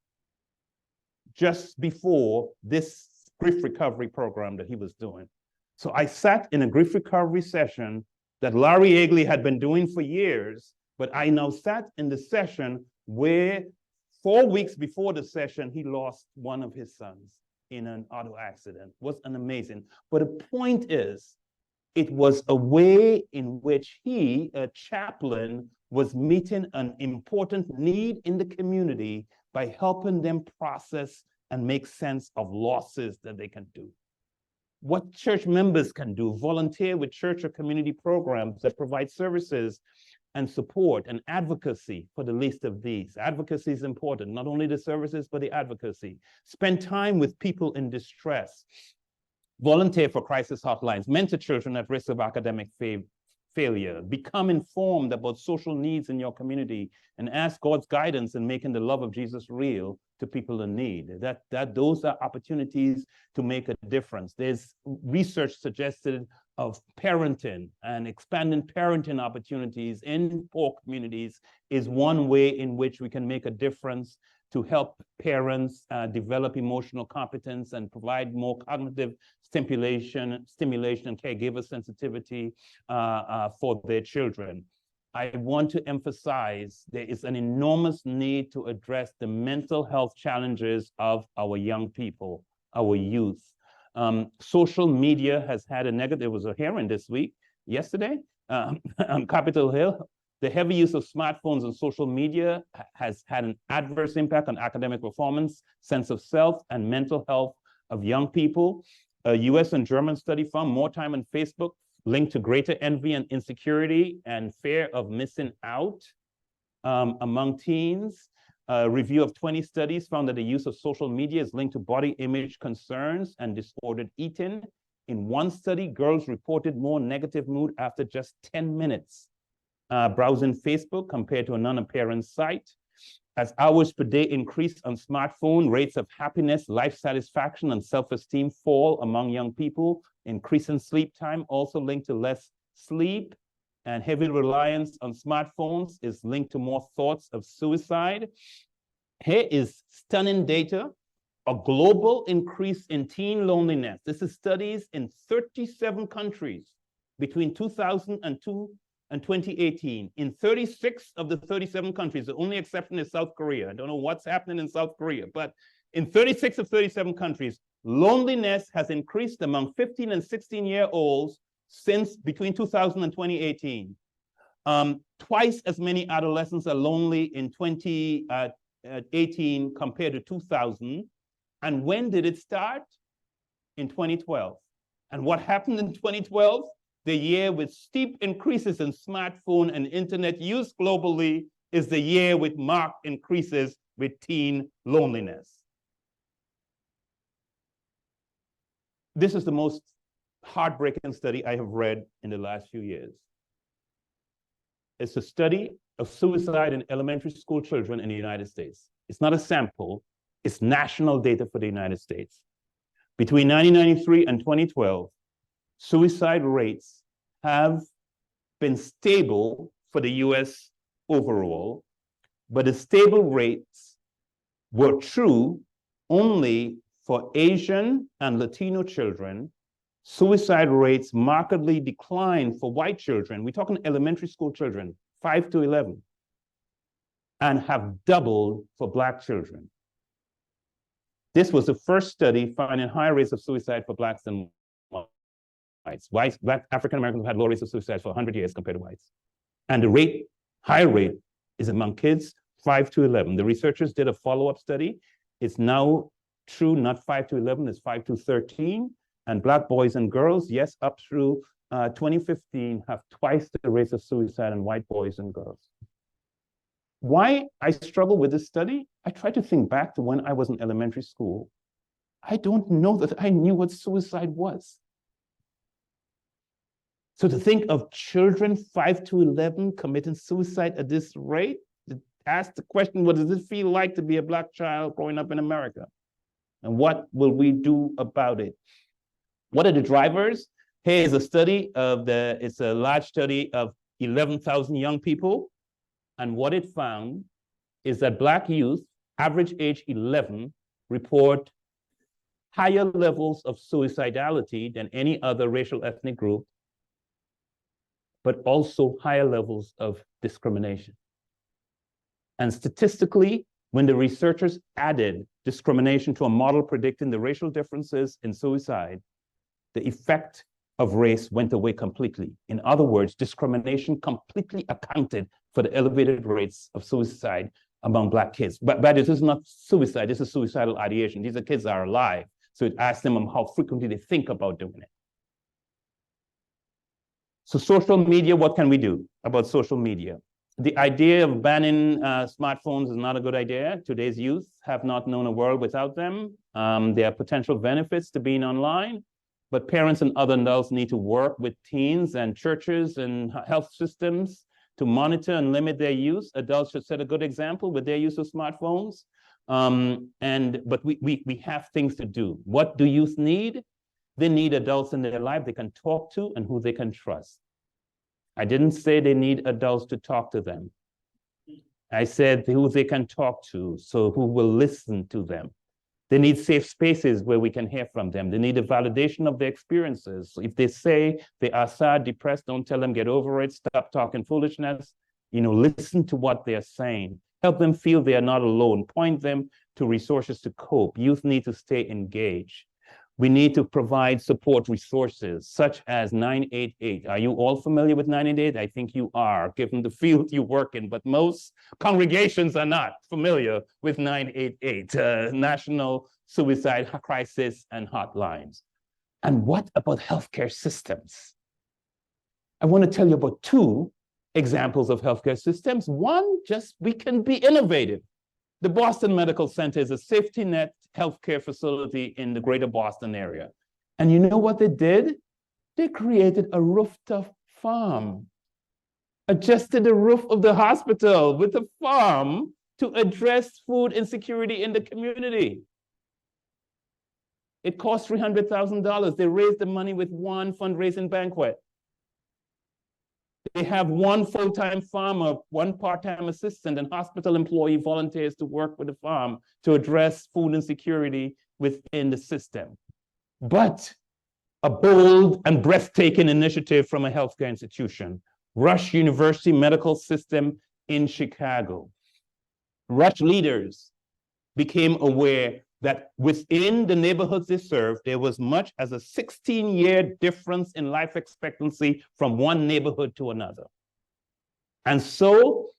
just before this grief recovery program that he was doing. So I sat in a grief recovery session that Larry Yeagley had been doing for years, but I now sat in the session where 4 weeks before the session, he lost one of his sons. in an auto accident. Was an amazing. But the point is, it was a way in which he, a chaplain, was meeting an important need in the community by helping them process and make sense of losses that they can do. What church members can do, volunteer with church or community programs that provide services and support and advocacy for the least of these. Advocacy is important, not only the services, but the advocacy. Spend time with people in distress. Volunteer for crisis hotlines, mentor children at risk of academic failure, become informed about social needs in your community, and ask God's guidance in making the love of Jesus real to people in need. Those are opportunities to make a difference. There's research suggested of parenting and expanding parenting opportunities in poor communities is one way in which we can make a difference to help parents develop emotional competence and provide more cognitive stimulation and caregiver sensitivity for their children. I want to emphasize there is an enormous need to address the mental health challenges of our young people, our youth. Social media has had a negative, there was a hearing this week, yesterday, on Capitol Hill. The heavy use of smartphones and social media has had an adverse impact on academic performance, sense of self, and mental health of young people. A US and German study found more time on Facebook linked to greater envy and insecurity and fear of missing out among teens. A review of 20 studies found that the use of social media is linked to body image concerns and disordered eating. In one study, girls reported more negative mood after just 10 minutes browsing Facebook compared to a non-apparent site. As hours per day increase on smartphone, rates of happiness, life satisfaction, and self-esteem fall among young people. Increasing sleep time also linked to less sleep, and heavy reliance on smartphones is linked to more thoughts of suicide. Here is stunning data, a global increase in teen loneliness. This is studies in 37 countries between 2002 and 2018. In 36 of the 37 countries, the only exception is South Korea. I don't know what's happening in South Korea, but in 36 of 37 countries, loneliness has increased among 15 and 16-year-olds since between 2000 and 2018. Twice as many adolescents are lonely in 2018 compared to 2000. And when did it start? In 2012. And what happened in 2012? The year with steep increases in smartphone and internet use globally is the year with marked increases with teen loneliness. This is the most heartbreaking study I have read in the last few years. It's a study of suicide in elementary school children in the United States. It's not a sample, it's national data for the United States. Between 1993 and 2012, suicide rates have been stable for the US overall, but the stable rates were true only for Asian and Latino children. Suicide rates markedly declined for white children. We're talking elementary school children, 5 to 11, and have doubled for Black children. This was the first study finding higher rates of suicide for Blacks than whites. Black African Americans have had low rates of suicide for 100 years compared to whites. And the higher rate is among kids 5 to 11. The researchers did a follow-up study. It's now true, not 5 to 11, it's 5 to 13. And Black boys and girls, yes, up through 2015, have twice the rates of suicide in white boys and girls. Why I struggle with this study? I try to think back to when I was in elementary school. I don't know that I knew what suicide was. So to think of children 5 to 11 committing suicide at this rate, to ask the question, what does it feel like to be a Black child growing up in America? And what will we do about it? What are the drivers? Here is a study of it's a large study of 11,000 young people. And what it found is that Black youth, average age 11, report higher levels of suicidality than any other racial ethnic group, but also higher levels of discrimination. And statistically, when the researchers added discrimination to a model predicting the racial differences in suicide, the effect of race went away completely. In other words, discrimination completely accounted for the elevated rates of suicide among Black kids. But this is not suicide, this is suicidal ideation. These are kids that are alive. So it asks them how frequently they think about doing it. So social media, what can we do about social media? The idea of banning smartphones is not a good idea. Today's youth have not known a world without them. There are potential benefits to being online, but parents and other adults need to work with teens and churches and health systems to monitor and limit their use. Adults should set a good example with their use of smartphones. But we have things to do. What do youth need? They need adults in their life they can talk to and who they can trust. I didn't say they need adults to talk to them. I said who they can talk to, so who will listen to them. They need safe spaces where we can hear from them. They need a validation of their experiences. So if they say they are sad, depressed, don't tell them get over it, stop talking foolishness. Listen to what they're saying. Help them feel they are not alone. Point them to resources to cope. Youth need to stay engaged. We need to provide support resources such as 988. Are you all familiar with 988? I think you are, given the field you work in, but most congregations are not familiar with 988, National Suicide Crisis and Hotlines. And what about healthcare systems? I want to tell you about two examples of healthcare systems. One, just we can be innovative. The Boston Medical Center is a safety net healthcare facility in the greater Boston area. And you know what they did? They created a rooftop farm, adjusted the roof of the hospital with a farm to address food insecurity in the community. It cost $300,000. They raised the money with one fundraising banquet. They have one full-time farmer, one part-time assistant, and hospital employee volunteers to work with the farm to address food insecurity within the system. But a bold and breathtaking initiative from a healthcare institution, Rush University Medical System in Chicago. Rush leaders became aware that within the neighborhoods they served, there was much as a 16-year difference in life expectancy from one neighborhood to another. And so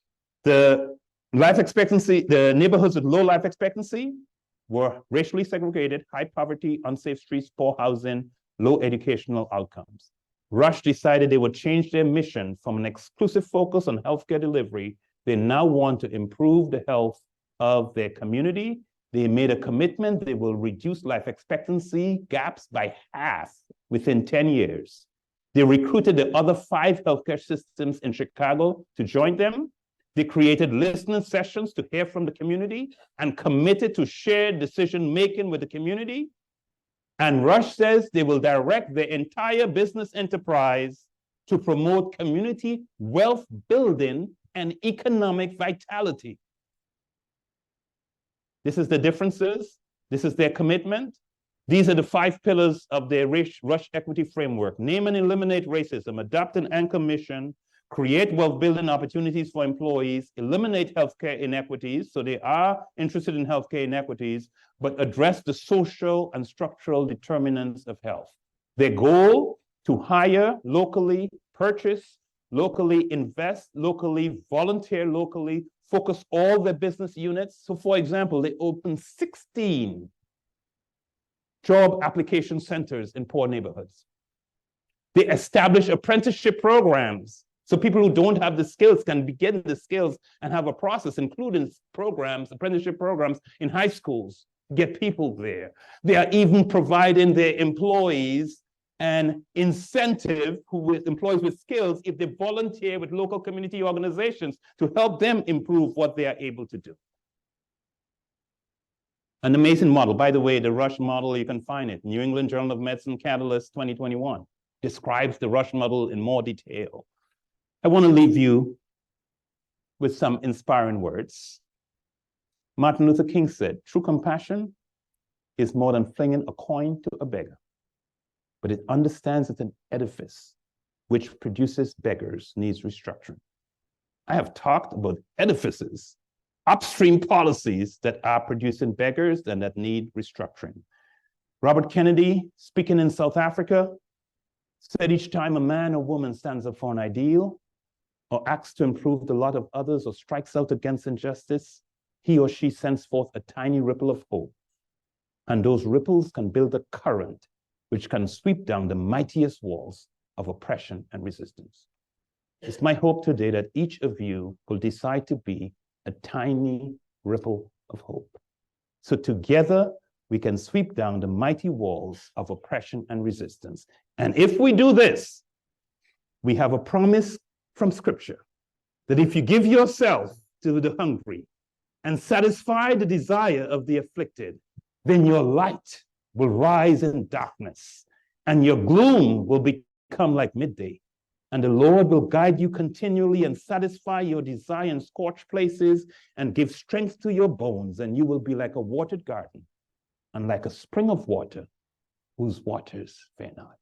the neighborhoods with low life expectancy were racially segregated, high poverty, unsafe streets, poor housing, low educational outcomes. Rush decided they would change their mission from an exclusive focus on healthcare delivery. They now want to improve the health of their community. They made a commitment they will reduce life expectancy gaps by half within 10 years. They recruited the other 5 healthcare systems in Chicago to join them. They created listening sessions to hear from the community and committed to shared decision-making with the community. And Rush says they will direct their entire business enterprise to promote community wealth building and economic vitality. This is the differences. This is their commitment. These are the 5 pillars of their Rush equity framework. Name and eliminate racism, adopt an anchor mission, create wealth building opportunities for employees, eliminate healthcare inequities. So they are interested in healthcare inequities, but address the social and structural determinants of health. Their goal: to hire locally, purchase locally, invest locally, volunteer locally, focus all their business units. So for example, they opened 16 job application centers in poor neighborhoods. They establish apprenticeship programs so people who don't have the skills can begin the skills and have a process, including programs, apprenticeship programs in high schools, get people there. They are even providing their employees an incentive with employees with skills if they volunteer with local community organizations to help them improve what they are able to do. An amazing model. By the way, the Rush model, you can find it. New England Journal of Medicine Catalyst 2021 describes the Rush model in more detail. I want to leave you with some inspiring words. Martin Luther King said, "True compassion is more than flinging a coin to a beggar, but it understands that an edifice which produces beggars needs restructuring." I have talked about edifices upstream policies that are producing beggars and that need restructuring. Robert Kennedy, speaking in South Africa, said each time a man or woman stands up for an ideal or acts to improve the lot of others or strikes out against injustice, he or she sends forth a tiny ripple of hope. And those ripples can build a current which can sweep down the mightiest walls of oppression and resistance. It's my hope today that each of you will decide to be a tiny ripple of hope. So together, we can sweep down the mighty walls of oppression and resistance. And if we do this, we have a promise from Scripture that if you give yourself to the hungry and satisfy the desire of the afflicted, then your light will rise in darkness and your gloom will become like midday. And the Lord will guide you continually and satisfy your desire in scorched places and give strength to your bones, and you will be like a watered garden and like a spring of water whose waters fail not.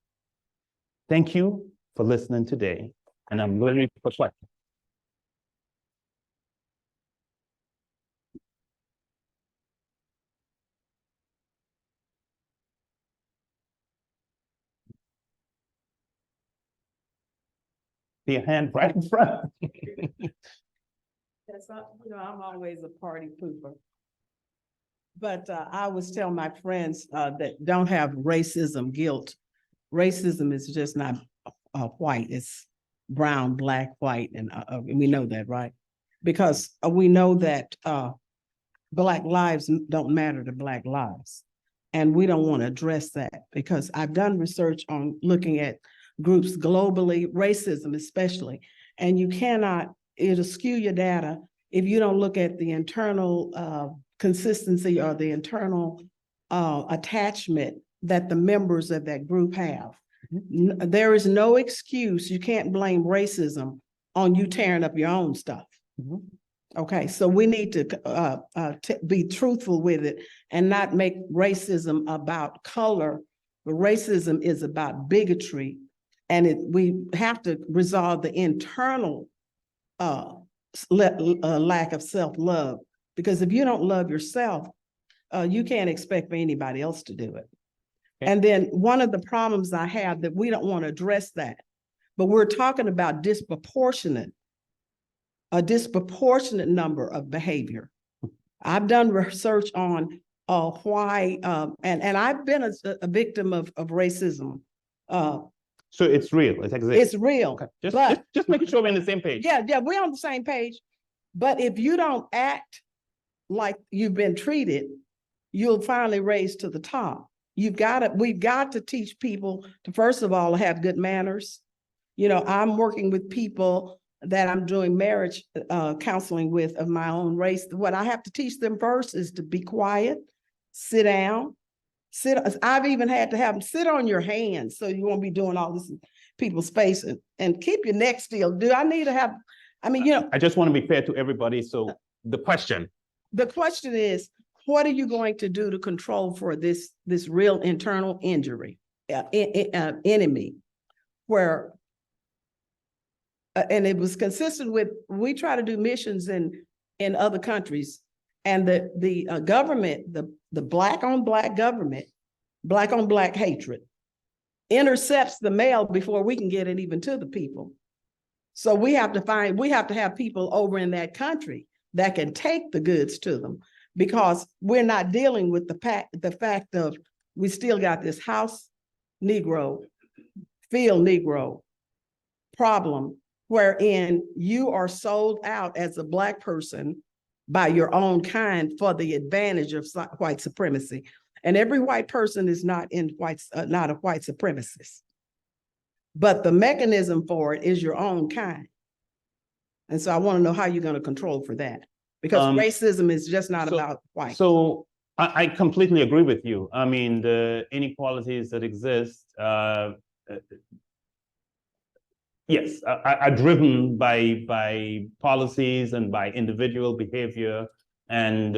Thank you for listening today, and I'm ready for questions. See a hand right in front. Yes, I'm always a party pooper. But I always tell my friends that don't have racism guilt. Racism is just not white, it's brown, black, white, and we know that, right? Because we know that Black lives don't matter to Black lives. And we don't want to address that because I've done research on looking at groups globally, racism especially, and you cannot, it'll skew your data if you don't look at the internal consistency or the internal attachment that the members of that group have. There is no excuse. You can't blame racism on you tearing up your own stuff. Okay, so we need to be truthful with it and not make racism about color, but racism is about bigotry. And we have to resolve the internal lack of self-love, because if you don't love yourself, you can't expect for anybody else to do it. Okay. And then one of the problems I have that we don't want to address that, but we're talking about a disproportionate number of behavior. I've done research on why, and I've been a victim of racism. So it's real, it exists. It's real. Okay. Just making sure we're on the same page. Yeah, we're on the same page. But if you don't act like you've been treated, you'll finally raise to the top. We've got to teach people to, first of all, have good manners. You know, I'm working with people that I'm doing marriage counseling with of my own race. What I have to teach them first is to be quiet, sit down, I've even had to have them sit on your hands so you won't be doing all this in people's face, and keep your neck still. Do I need to have, I mean, you know. I just want to be fair to everybody. So the question is, what are you going to do to control for this real internal injury, enemy, where, and it was consistent with, we try to do missions in other countries, and the government, the Black on Black government, Black on Black hatred, intercepts the mail before we can get it even to the people. So we have to have people over in that country that can take the goods to them, because we're not dealing with the fact of, we still got this house Negro, field Negro problem, wherein you are sold out as a Black person by your own kind for the advantage of white supremacy. And every white person is not not a white supremacist, but the mechanism for it is your own kind. And so I want to know how you're going to control for that, because racism is just not about white. So I completely agree with you. I mean, the inequalities that exist, yes, are driven by policies and by individual behavior. And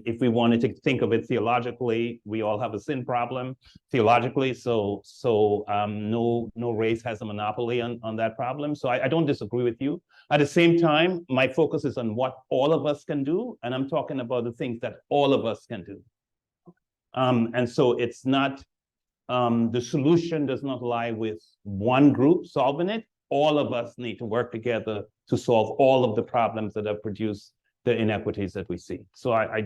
if we wanted to think of it theologically, we all have a sin problem theologically. So no race has a monopoly on that problem. So I don't disagree with you. At the same time, my focus is on what all of us can do, and I'm talking about the things that all of us can do. And so it's not, the solution does not lie with one group solving it. All of us need to work together to solve all of the problems that have produced the inequities that we see. So I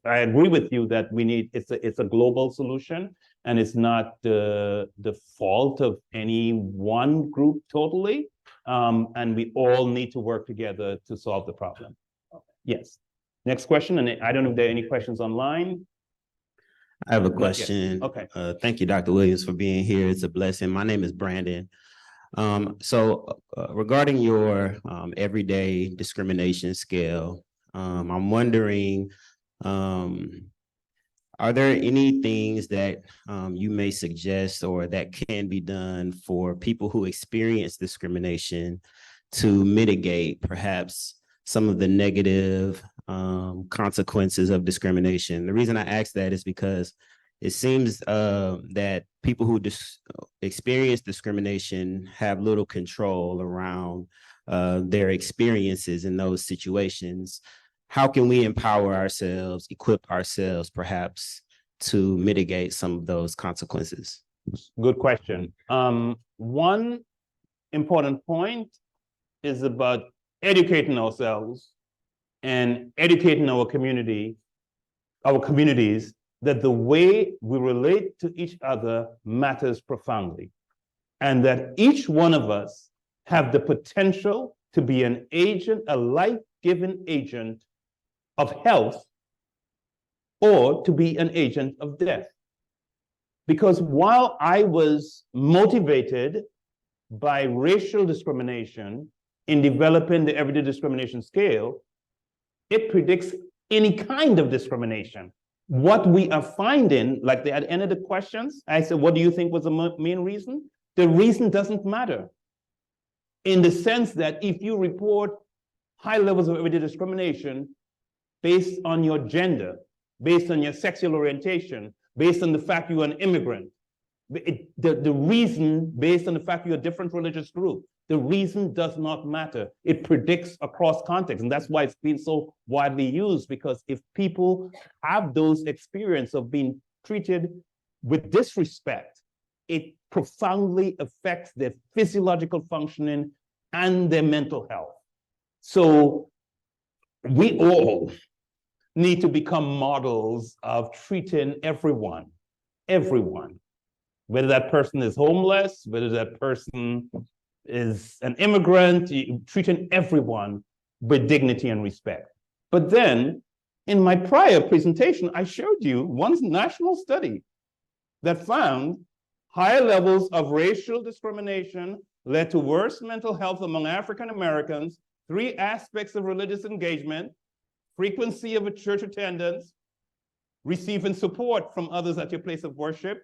agree with you that we need, it's a global solution, and it's not the fault of any one group totally. And we all need to work together to solve the problem. Yes. Next question, and I don't know if there are any questions online. I have a Yes. question. Okay. Thank you, Dr. Williams, for being here. It's a blessing. My name is Brandon. Regarding your everyday discrimination scale, I'm wondering, are there any things that you may suggest or that can be done for people who experience discrimination to mitigate perhaps some of the negative consequences of discrimination? The reason I ask that is because it seems that people who experience discrimination have little control around their experiences in those situations. How can we empower ourselves, equip ourselves perhaps to mitigate some of those consequences? Good question. One important point is about educating ourselves and educating our communities, that the way we relate to each other matters profoundly, and that each one of us have the potential to be an agent, a life-giving agent of health, or to be an agent of death. Because while I was motivated by racial discrimination in developing the everyday discrimination scale, it predicts any kind of discrimination. What we are finding, like at the end of the questions, I said, what do you think was the main reason? The reason doesn't matter, in the sense that if you report high levels of everyday discrimination based on your gender, based on your sexual orientation, based on the fact you're an immigrant, the reason based on the fact you're a different religious group, the reason does not matter. It predicts across context. And that's why it's been so widely used, because if people have those experiences of being treated with disrespect, it profoundly affects their physiological functioning and their mental health. So we all need to become models of treating everyone, whether that person is homeless, whether that person is an immigrant, treating everyone with dignity and respect. But then in my prior presentation, I showed you one national study that found higher levels of racial discrimination led to worse mental health among African Americans, 3 aspects of religious engagement, frequency of a church attendance, receiving support from others at your place of worship,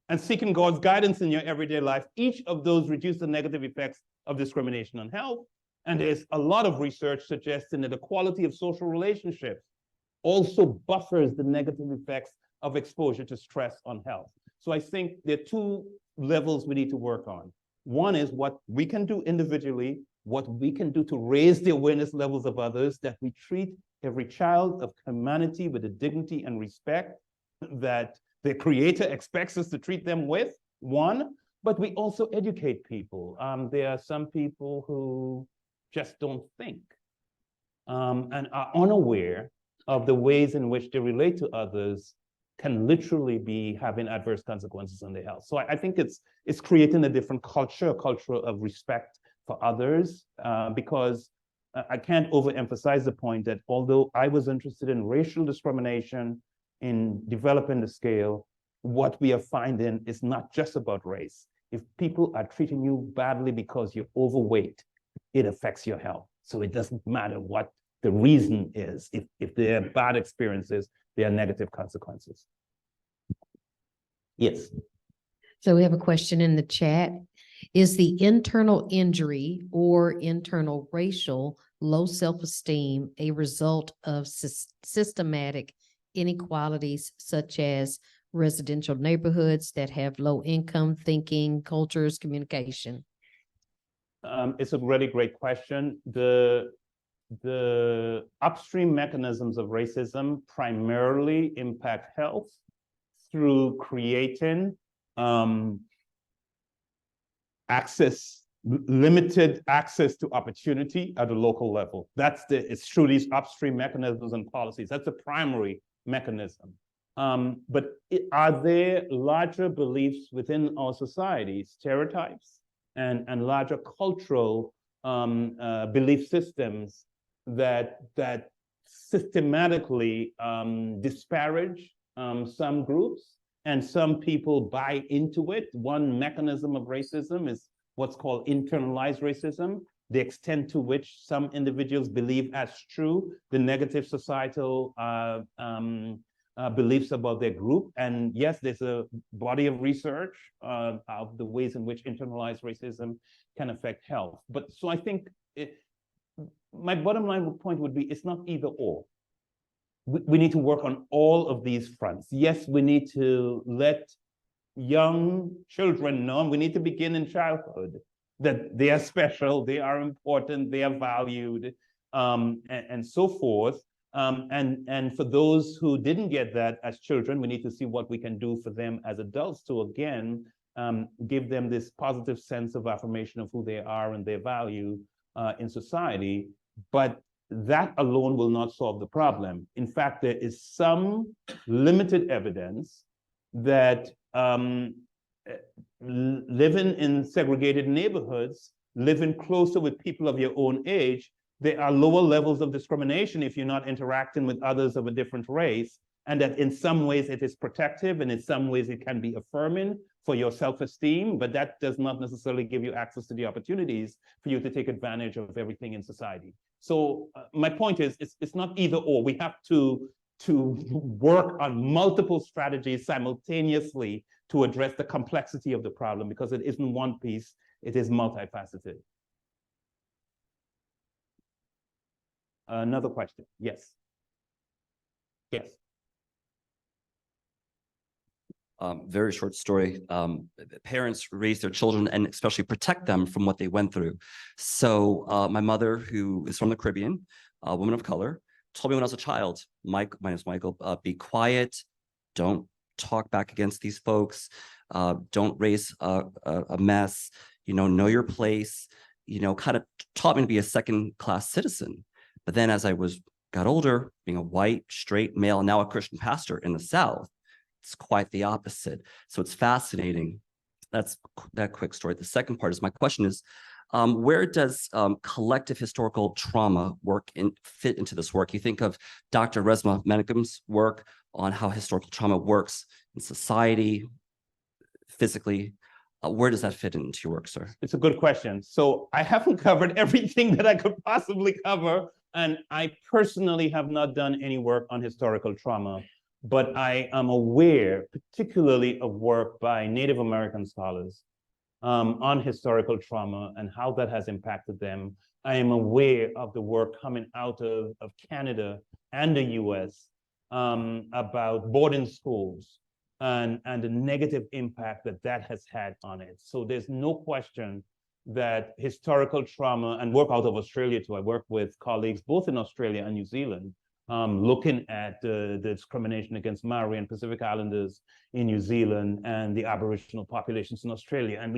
and seeking God's guidance in your everyday life. Each of those reduce the negative effects of discrimination on health. And there's a lot of research suggesting that the quality of social relationships also buffers the negative effects of exposure to stress on health. So I think there are 2 levels we need to work on. One is what we can do individually, what we can do to raise the awareness levels of others, that we treat every child of humanity with the dignity and respect that the Creator expects us to treat them with, one, but we also educate people. There are some people who just don't think and are unaware of the ways in which they relate to others can literally be having adverse consequences on their health. So I think it's creating a different culture, a culture of respect for others, because I can't overemphasize the point that although I was interested in racial discrimination in developing the scale, what we are finding is not just about race. If people are treating you badly because you're overweight, it affects your health. So it doesn't matter what the reason is. If there are bad experiences, there are negative consequences. Yes. So we have a question in the chat. Is the internal injury or internal racial low self-esteem a result of systematic inequalities such as residential neighborhoods that have low income thinking, cultures, communication? It's a really great question. The upstream mechanisms of racism primarily impact health through creating limited access to opportunity at a local level. It's through these upstream mechanisms and policies. That's the primary mechanism. But are there larger beliefs within our society, stereotypes and larger cultural belief systems that systematically disparage some groups, and some people buy into it? One mechanism of racism is what's called internalized racism, the extent to which some individuals believe as true the negative societal beliefs about their group. And yes, there's a body of research of the ways in which internalized racism can affect health. But so I think my bottom line point would be, it's not either or. We need to work on all of these fronts. Yes, we need to let young children know, and we need to begin in childhood, that they are special, they are important, they are valued, and so forth. And for those who didn't get that as children, we need to see what we can do for them as adults to, again, give them this positive sense of affirmation of who they are and their value in society. But that alone will not solve the problem. In fact, there is some limited evidence that living in segregated neighborhoods, living closer with people of your own age, there are lower levels of discrimination if you're not interacting with others of a different race, and that in some ways it is protective, and in some ways it can be affirming for your self-esteem, but that does not necessarily give you access to the opportunities for you to take advantage of everything in society. So my point is, it's not either or. We have to work on multiple strategies simultaneously to address the complexity of the problem, because it isn't one piece, it is multifaceted. Another question. Yes. Yes. Very short story. Parents raise their children and especially protect them from what they went through. So my mother, who is from the Caribbean, a woman of color, told me when I was a child, my name is Michael, be quiet, don't talk back against these folks, don't raise a mess, know your place, kind of taught me to be a second-class citizen. But then as I got older, being a white, straight male, and now a Christian pastor in the South, it's quite the opposite. So it's fascinating. That's that quick story. The second part is, my question is, where does collective historical trauma fit into this work? You think of Dr. Resmaa Menakem's work on how historical trauma works in society, physically. Where does that fit into your work, sir? It's a good question. So I haven't covered everything that I could possibly cover, and I personally have not done any work on historical trauma, but I am aware, particularly of work by Native American scholars on historical trauma and how that has impacted them. I am aware of the work coming out of Canada and the US about boarding schools and the negative impact that has had on it. So there's no question that historical trauma, and work out of Australia too. I work with colleagues both in Australia and New Zealand, looking at the discrimination against Maori and Pacific Islanders in New Zealand and the Aboriginal populations in Australia. And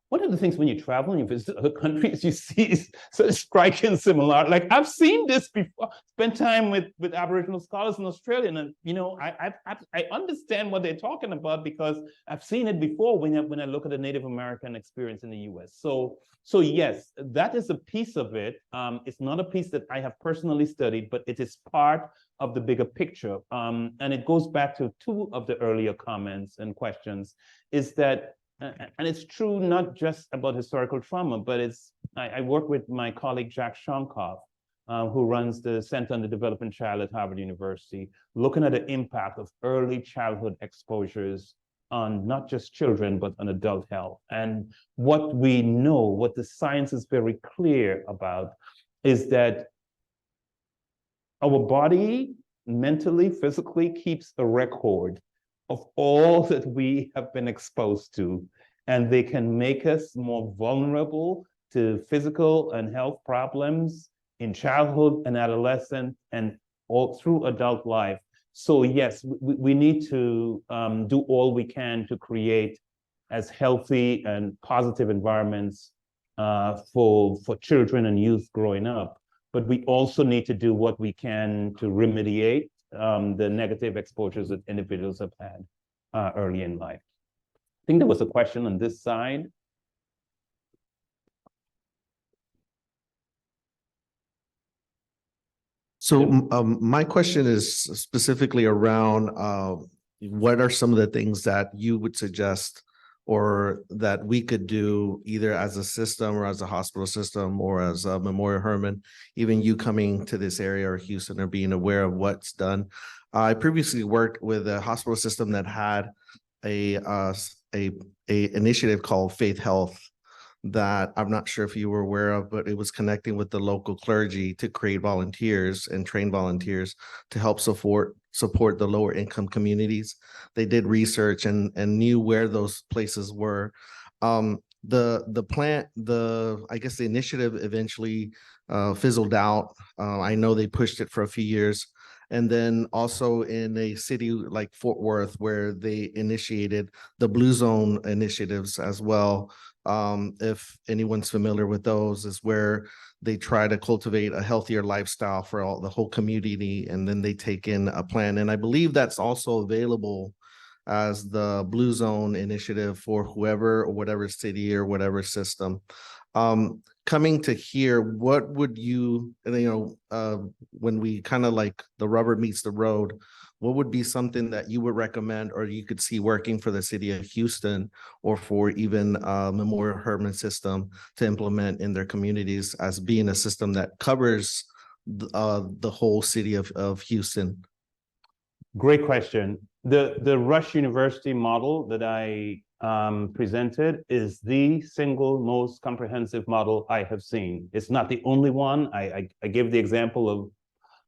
one of the things when you travel and you visit other countries, you see such striking similarity. Like, I've seen this before, spent time with Aboriginal scholars in Australia, and I understand what they're talking about because I've seen it before when I look at the Native American experience in the US. So yes, that is a piece of it. It's not a piece that I have personally studied, but it is part of the bigger picture. And it goes back to two of the earlier comments and questions, is that and it's true not just about historical trauma, but I work with my colleague Jack Shonkoff, who runs the Center on the Developing Child at Harvard University, looking at the impact of early childhood exposures on not just children, but on adult health. And what we know, what the science is very clear about, is that our body mentally, physically keeps a record of all that we have been exposed to. and they can make us more vulnerable to physical and health problems in childhood and adolescence and all through adult life. So yes, we need to do all we can to create as healthy and positive environments for children and youth growing up. But we also need to do what we can to remediate the negative exposures that individuals have had early in life. I think there was a question on this side. So my question is specifically around what are some of the things that you would suggest or that we could do either as a system or as a hospital system or as a Memorial Hermann, even you coming to this area or Houston or being aware of what's done. I previously worked with a hospital system that had a initiative called Faith Health that I'm not sure if you were aware of, but it was connecting with the local clergy to create volunteers and train volunteers to help support the lower income communities. They did research and knew where those places were. I guess the initiative eventually fizzled out. I know they pushed it for a few years. And then also in a city like Fort Worth, where they initiated the Blue Zone initiatives as well. If anyone's familiar with those, is where they try to cultivate a healthier lifestyle for the whole community, and then they take in a plan. And I believe that's also available as the Blue Zone initiative for whoever or whatever city or whatever system. Coming to here, what would you, when we kind of like the rubber meets the road, what would be something that you would recommend or you could see working for the city of Houston or for even Memorial Hermann system to implement in their communities as being a system that covers the whole city of Houston? Great question. The Rush University model that I presented is the single most comprehensive model I have seen. It's not the only one. I give the example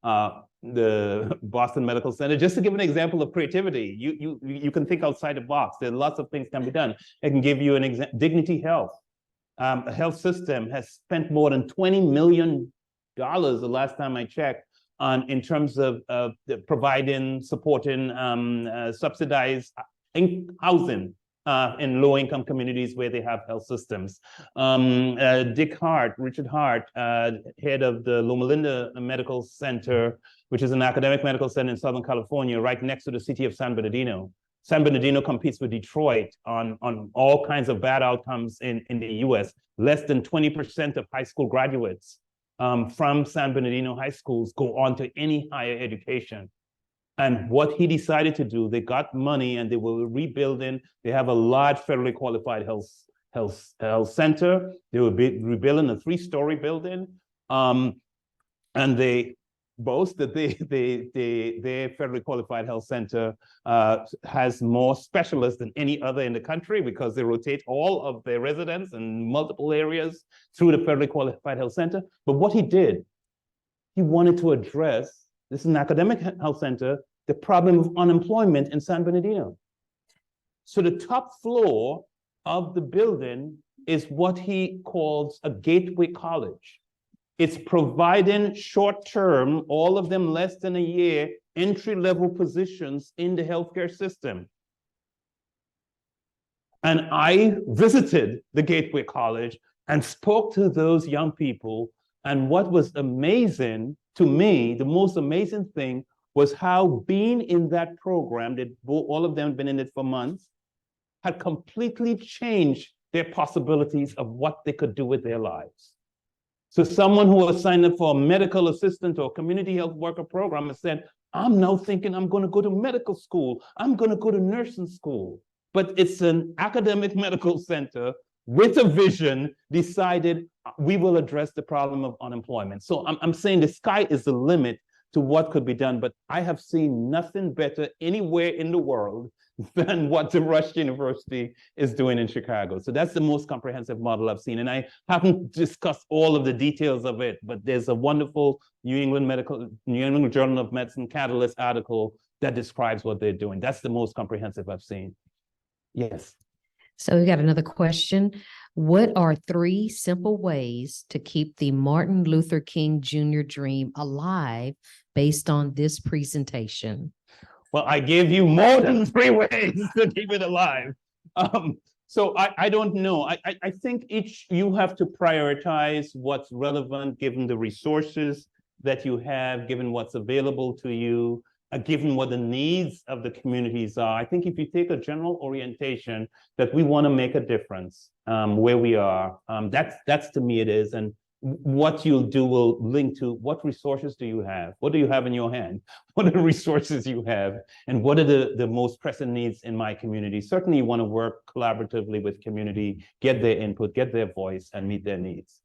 of the Boston Medical Center, just to give an example of creativity. You can think outside the box. There are lots of things can be done. I can give you an example. Dignity Health. A health system has spent more than $20 million the last time I checked in terms of providing, supporting, subsidized housing in low-income communities where they have health systems. Richard Hart, head of the Loma Linda Medical Center, which is an academic medical center in Southern California, right next to the city of San Bernardino. San Bernardino competes with Detroit on all kinds of bad outcomes in the US. Less than 20% of high school graduates from San Bernardino high schools go on to any higher education. And what he decided to do, they got money and they were rebuilding. They have a large federally qualified health center. They were rebuilding a 3-story building. And they boast that their federally qualified health center has more specialists than any other in the country because they rotate all of their residents in multiple areas through the federally qualified health center. But what he did, he wanted to address, this is an academic health center, the problem of unemployment in San Bernardino. So the top floor of the building is what he calls a gateway college. It's providing short-term, all of them less than a year, entry-level positions in the healthcare system. And I visited the Gateway College and spoke to those young people. And what was amazing to me, the most amazing thing, was how being in that program, that all of them had been in it for months, had completely changed their possibilities of what they could do with their lives. So someone who was signed up for a medical assistant or community health worker program and said, I'm now thinking I'm going to go to medical school. I'm going to go to nursing school. But it's an academic medical center with a vision, decided we will address the problem of unemployment. So I'm saying the sky is the limit to what could be done, but I have seen nothing better anywhere in the world than what the Rush University is doing in Chicago. So that's the most comprehensive model I've seen. And I haven't discussed all of the details of it, but there's a wonderful New England Journal of Medicine Catalyst article that describes what they're doing. That's the most comprehensive I've seen. Yes. So we got another question. What are 3 simple ways to keep the Martin Luther King Jr. dream alive based on this presentation? Well, I gave you more than 3 ways to keep it alive. So I don't know. I think you have to prioritize what's relevant, given the resources that you have, given what's available to you, given what the needs of the communities are. I think if you take a general orientation that we want to make a difference where we are, that's to me it is. And what you'll do will link to what resources do you have? What do you have in your hand? What are the resources you have? And what are the most pressing needs in my community? Certainly you want to work collaboratively with community, get their input, get their voice, and meet their needs.